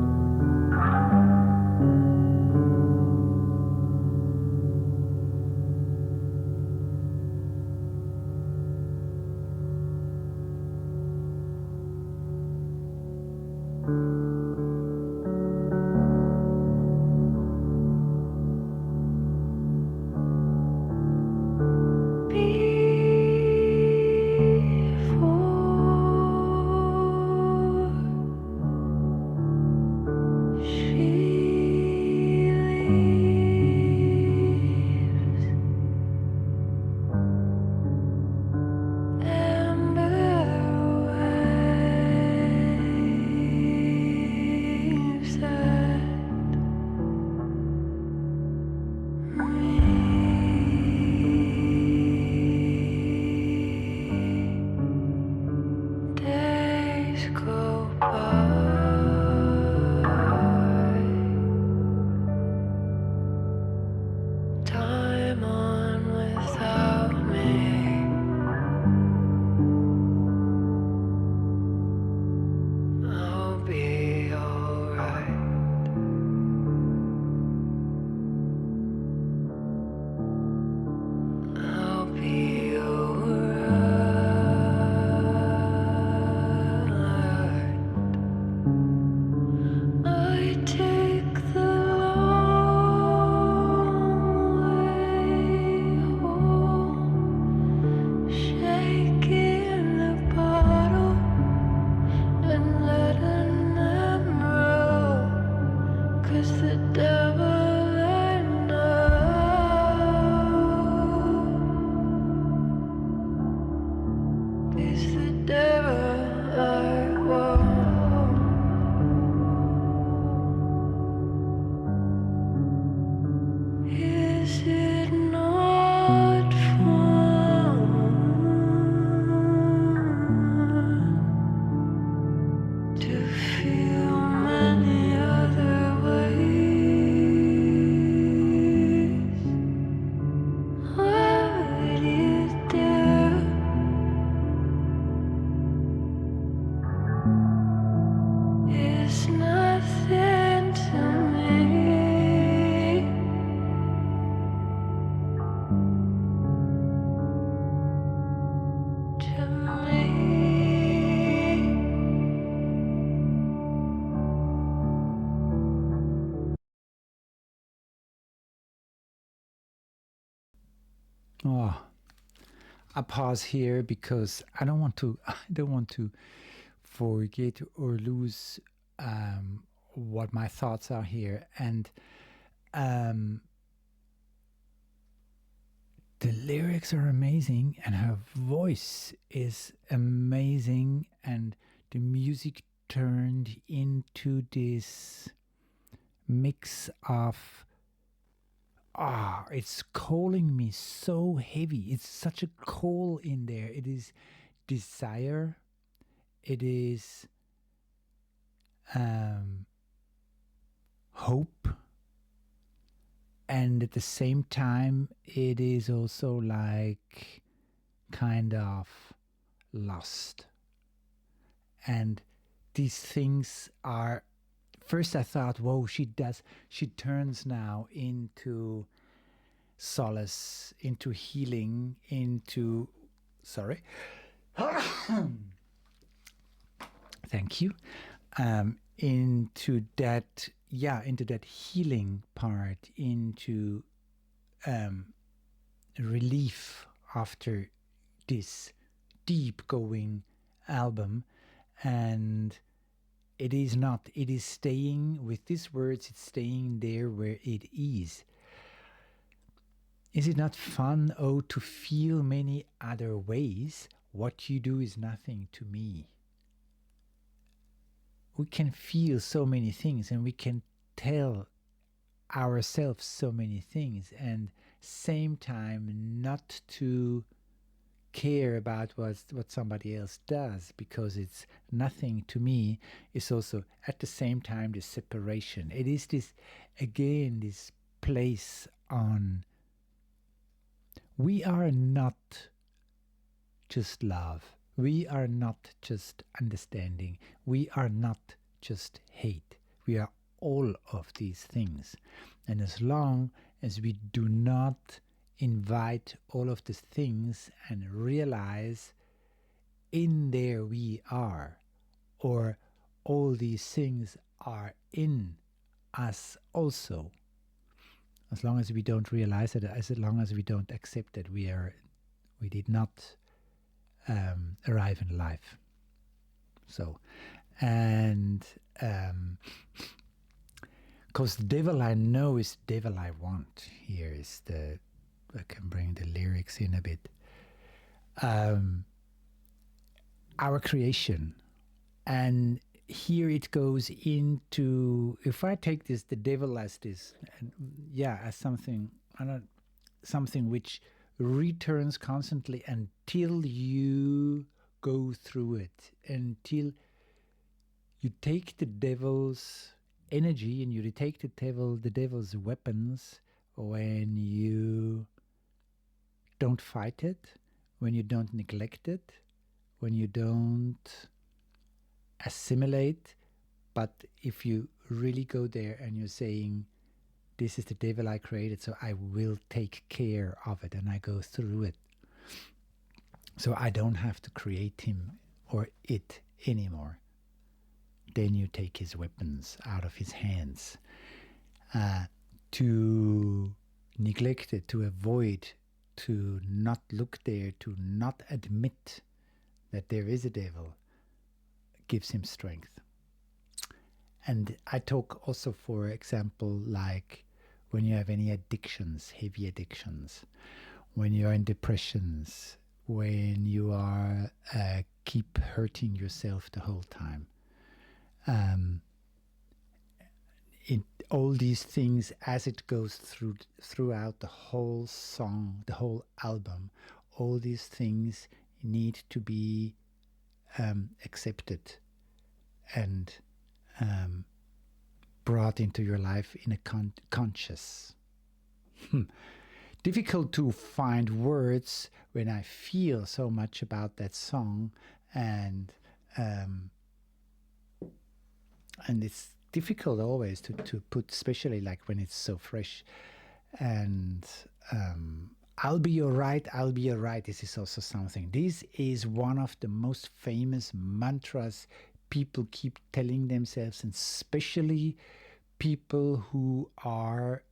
Oh, I pause here because I don't want to. I don't want to forget or lose what my thoughts are here, and um, the lyrics are amazing, and her voice is amazing, and the music turned into this mix of it's calling me so heavy. It's such a call in there. It is desire. It is hope. And at the same time, it is also like kind of lust. And these things are, first I thought, whoa, she turns now into solace, into healing, into, sorry. Thank you. Into that, into that healing part, into relief after this deep going album. And it is not, it is staying with these words, it's staying there where it is. Is it not fun, oh, to feel many other ways? What you do is nothing to me. We can feel so many things, and we can tell ourselves so many things, and same time not to care about what somebody else does because it's nothing to me, is also at the same time this separation. It is this, again, this place on we are not just love. We are not just understanding. We are not just hate. We are all of these things. And as long as we do not invite all of these things and realize in there we are, or all these things are in us also, as long as we don't realize it, as long as we don't accept that we did not arrive in life. So, and because the devil I know is the devil I want. Here is I can bring the lyrics in a bit. Our creation. And here it goes into, if I take this, the devil as this, as something, something which returns constantly until you go through it, until you take the devil's energy and you take the devil's weapons when you don't fight it, when you don't neglect it, when you don't assimilate, but if you really go there and you're saying, this is the devil I created, so I will take care of it and I go through it. So I don't have to create him or it anymore. Then you take his weapons out of his hands. To neglect it, to avoid, to not look there, to not admit that there is a devil, gives him strength. And I talk also, for example, like when you have any addictions, heavy addictions, when you are in depressions, when you are keep hurting yourself the whole time. All these things, as it goes throughout the whole song, the whole album, all these things need to be accepted and brought into your life in a conscious. Difficult to find words when I feel so much about that song, and it's difficult always to put, especially like when it's so fresh. And I'll be alright, I'll be alright. This is also something. This is one of the most famous mantras people keep telling themselves, and especially people who are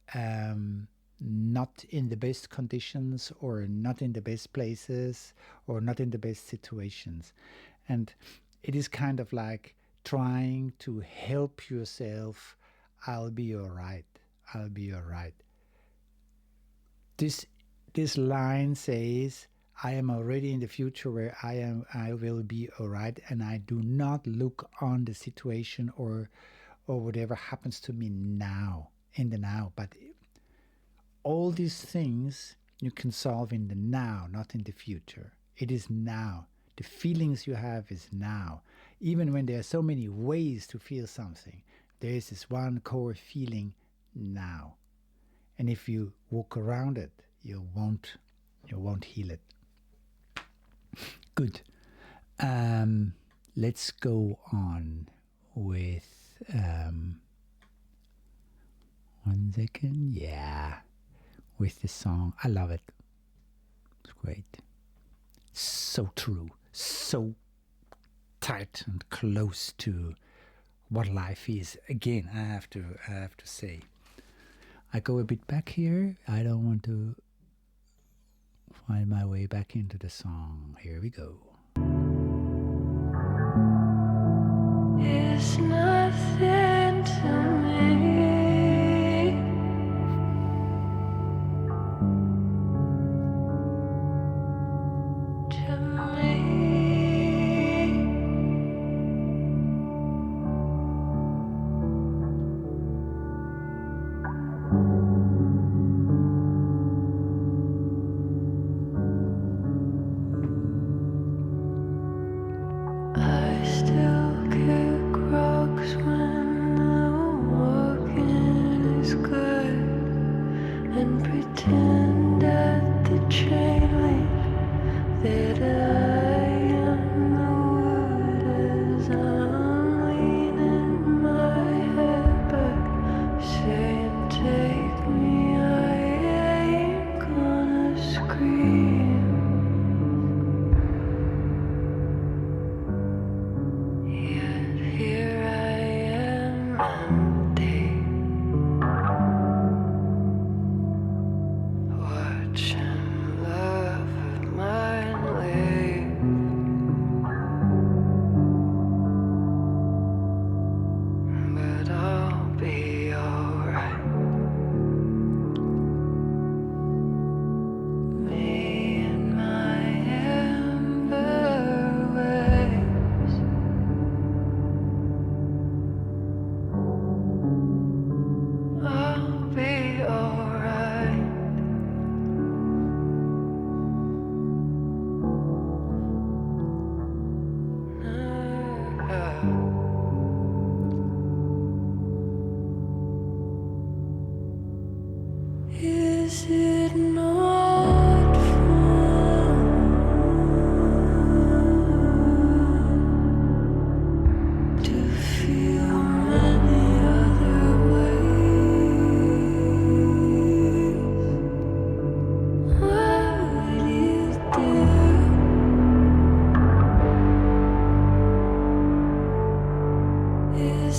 not in the best conditions, or not in the best places, or not in the best situations. And it is kind of like trying to help yourself. I'll be alright, I'll be alright. This line says, I am already in the future where I will be alright, and I do not look on the situation or whatever happens to me now, in the now. But all these things you can solve in the now, not in the future. It is now. The feelings you have is now. Even when there are so many ways to feel something, there is this one core feeling now. And if you walk around it, you won't heal it. Good. Let's go on with 1 second. Yeah. With the song. I love it. It's great. So true. So tight and close to what life is. Again, I have to say. I go a bit back here. I don't want to find my way back into the song. Here we go.
It's nothing to me. To me.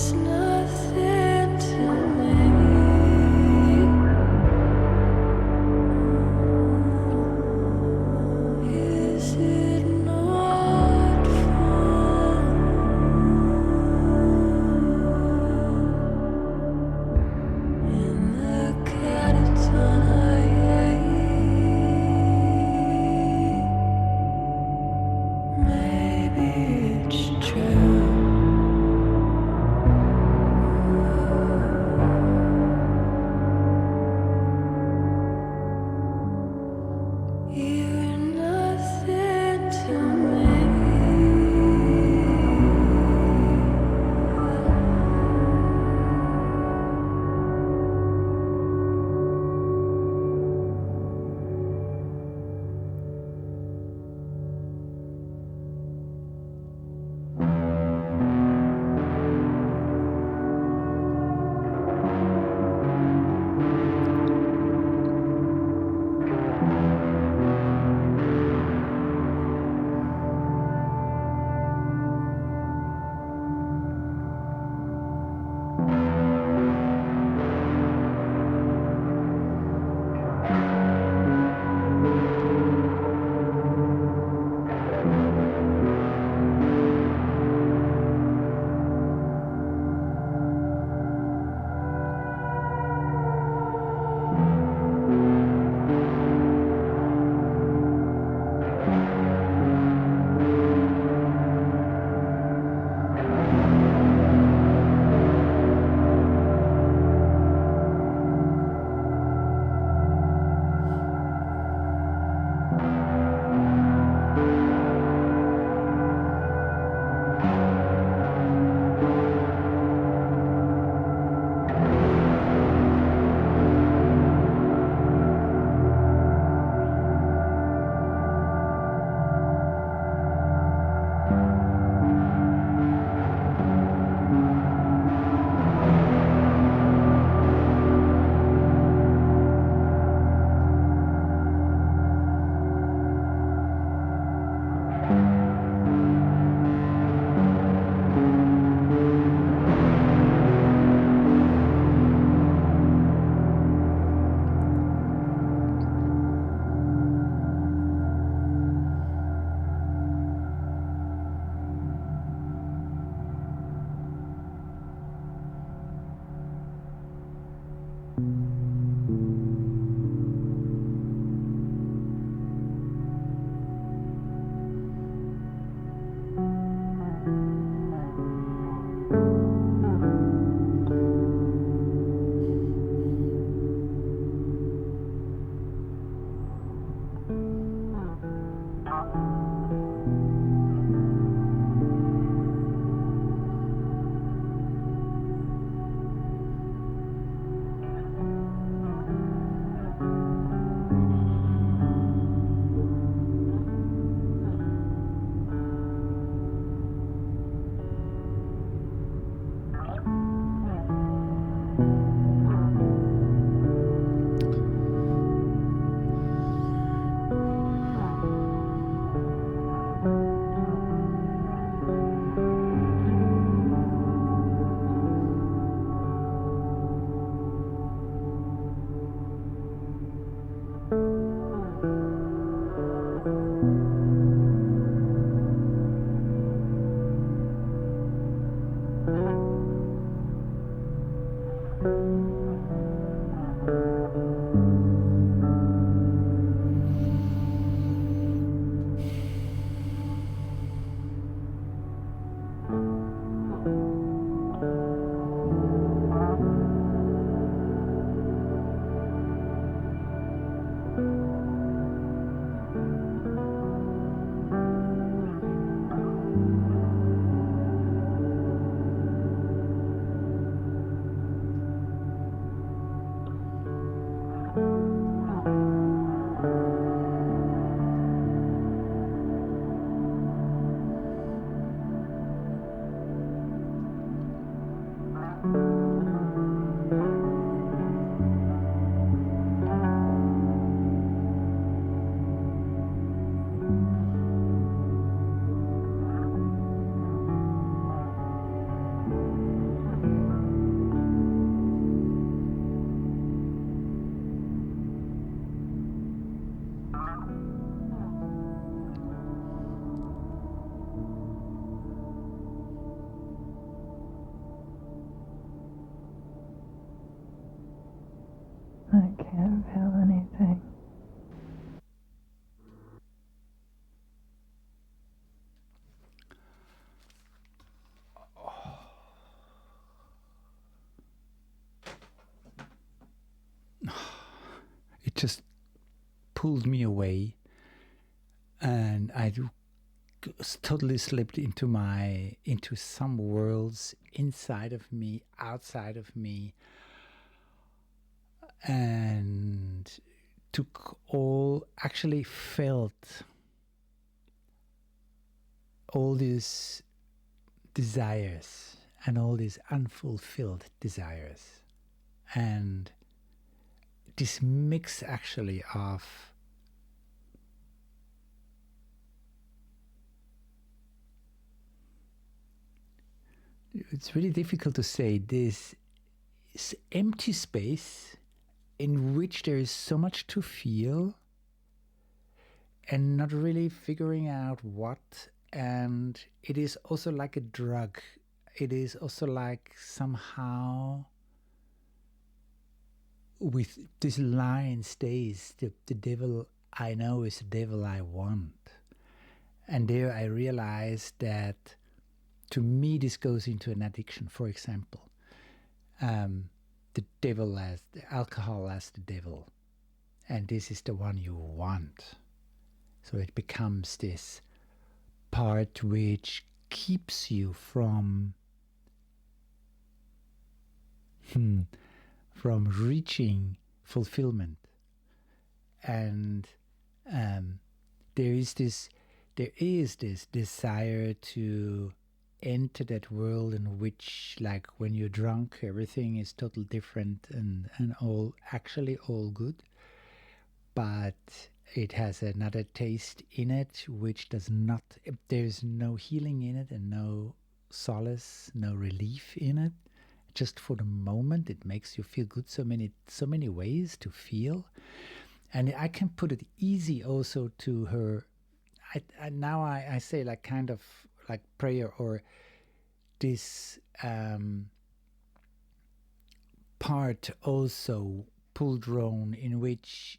It's nothing to me. Is it not fun? In the catatonia, maybe it's true.
don't feel anything.
It just pulled me away, and I totally slipped into some worlds inside of me, outside of me, and actually felt all these desires and all these unfulfilled desires, and this mix actually of it's really difficult to say, this empty space in which there is so much to feel and not really figuring out what. And it is also like a drug. It is also like somehow with this line stays, the devil I know is the devil I want. And there I realized that to me this goes into an addiction, for example. The devil as the alcohol as the devil. And this is the one you want. So it becomes this part which keeps you from reaching fulfillment. And there is this desire to enter that world in which, like, when you're drunk, everything is totally different and all good, but it has another taste in it which does not, there's no healing in it and no solace, no relief in it. Just for the moment, it makes you feel good. So many ways to feel, and I can put it easy also to her. I say like kind of like prayer or this part also Pulldrone, in which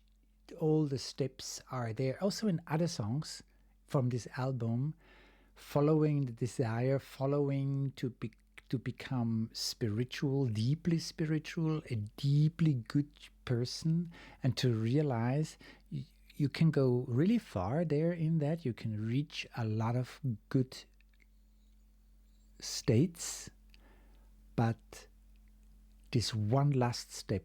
all the steps are there. Also in other songs from this album, following the desire, following to become spiritual, deeply spiritual, a deeply good person, and to realize you can go really far there in that. You can reach a lot of good states, but this one last step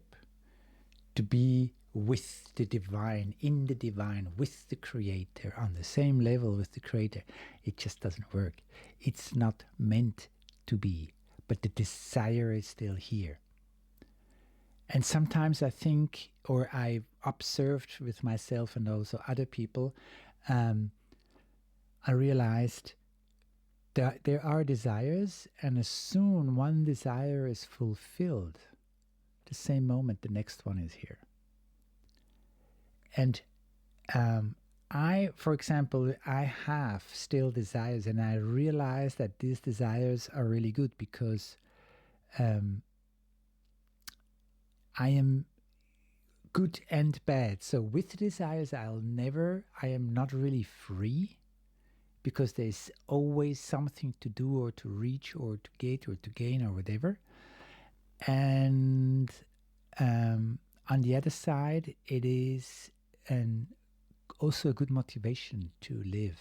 to be with the divine, in the divine, with the creator, on the same level with the creator, it just doesn't work. It's not meant to be, but the desire is still here. And sometimes I think, or I've observed with myself and also other people, I realized that there are desires, and as soon one desire is fulfilled, the same moment the next one is here. And for example, I have still desires, and I realize that these desires are really good because I am good and bad. So with the desires, I am not really free, because there's always something to do or to reach or to get or to gain or whatever. And on the other side, it is also a good motivation to live.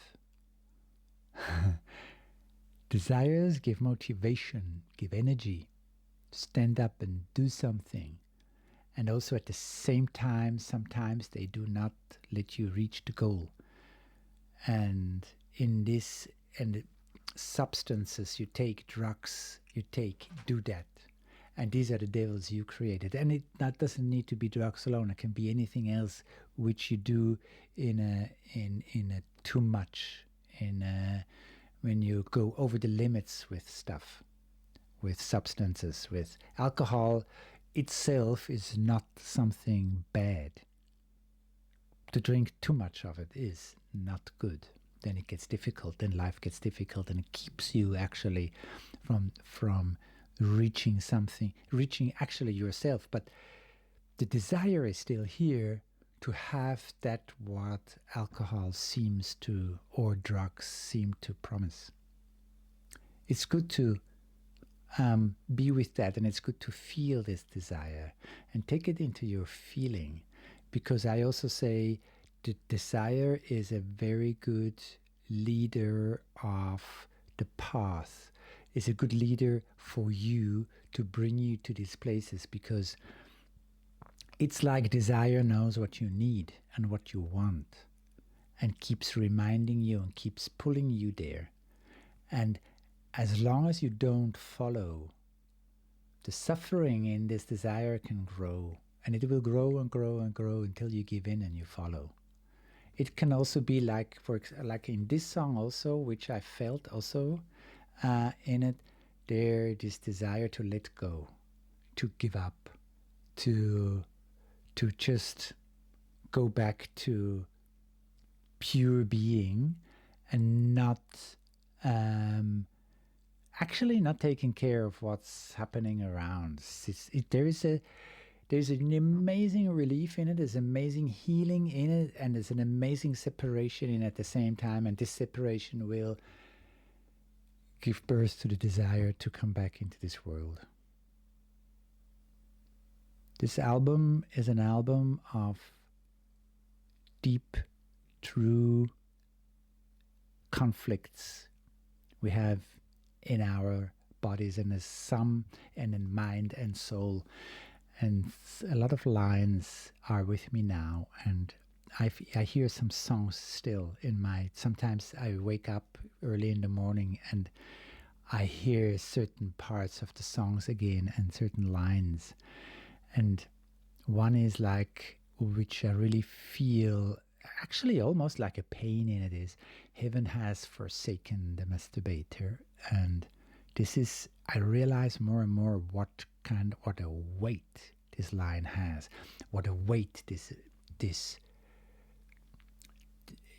Desires give motivation, give energy, stand up and do something. And also at the same time, sometimes they do not let you reach the goal. And in this, and substances you take, drugs you take, do that. And these are the devils you created. And that doesn't need to be drugs alone. It can be anything else which you do in a too much, when you go over the limits with stuff, with substances, with alcohol itself is not something bad. To drink too much of it is not good. Then it gets difficult, then life gets difficult, and it keeps you actually from reaching something, reaching actually yourself. But the desire is still here to have that what alcohol seems to, or drugs seem to promise. It's good to be with that, and it's good to feel this desire and take it into your feeling, because I also say the desire is a very good leader of the path, is a good leader for you to bring you to these places, because it's like desire knows what you need and what you want and keeps reminding you and keeps pulling you there. And as long as you don't follow, the suffering in this desire can grow, and it will grow and grow and grow until you give in and you follow. It can also be like, like in this song also, which I felt also in it, this desire to let go, to give up, to just go back to pure being, and not actually not taking care of what's happening around. There's an amazing relief in it, there's amazing healing in it, and there's an amazing separation in it at the same time, and this separation will give birth to the desire to come back into this world. This album is an album of deep, true conflicts we have in our bodies, and as some, and in mind and soul. And a lot of lines are with me now, and I hear some songs still in my, sometimes I wake up early in the morning and I hear certain parts of the songs again and certain lines. And one is like, which I really feel actually almost like a pain in it, is heaven has forsaken the masturbator. And this is, I realize more and more what a weight this line has, what a weight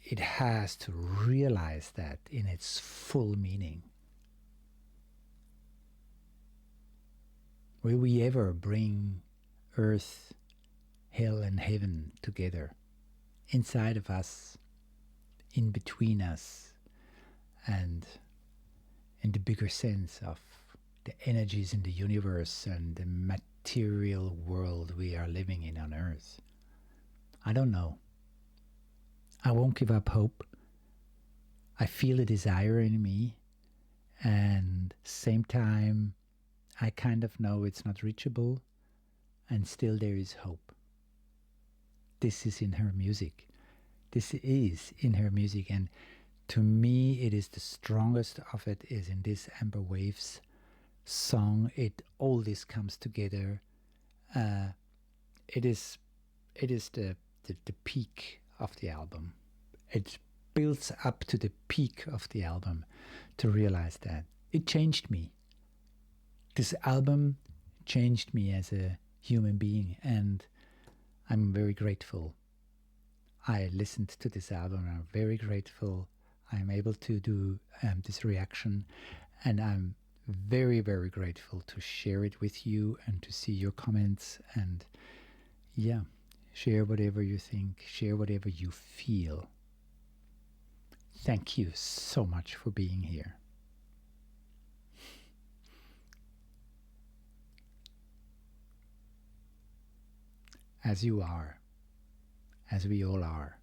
it has to realize that in its full meaning. Will we ever bring earth, hell, and heaven together, inside of us, in between us, and in the bigger sense of the energies in the universe and the material world we are living in on earth? I don't know. I won't give up hope. I feel a desire in me, and same time I kind of know it's not reachable, and still there is hope. This is in her music. This is in her music, and to me it is the strongest of it is in this Amber Waves song. All this comes together. It is the peak of the album. It builds up to the peak of the album to realize that. It changed me. This album changed me as a human being, and I'm very grateful. I listened to this album, I'm very grateful I'm able to do this reaction, and I'm very, very grateful to share it with you and to see your comments, and yeah, share whatever you think, share whatever you feel. Thank you so much for being here. As you are, as we all are.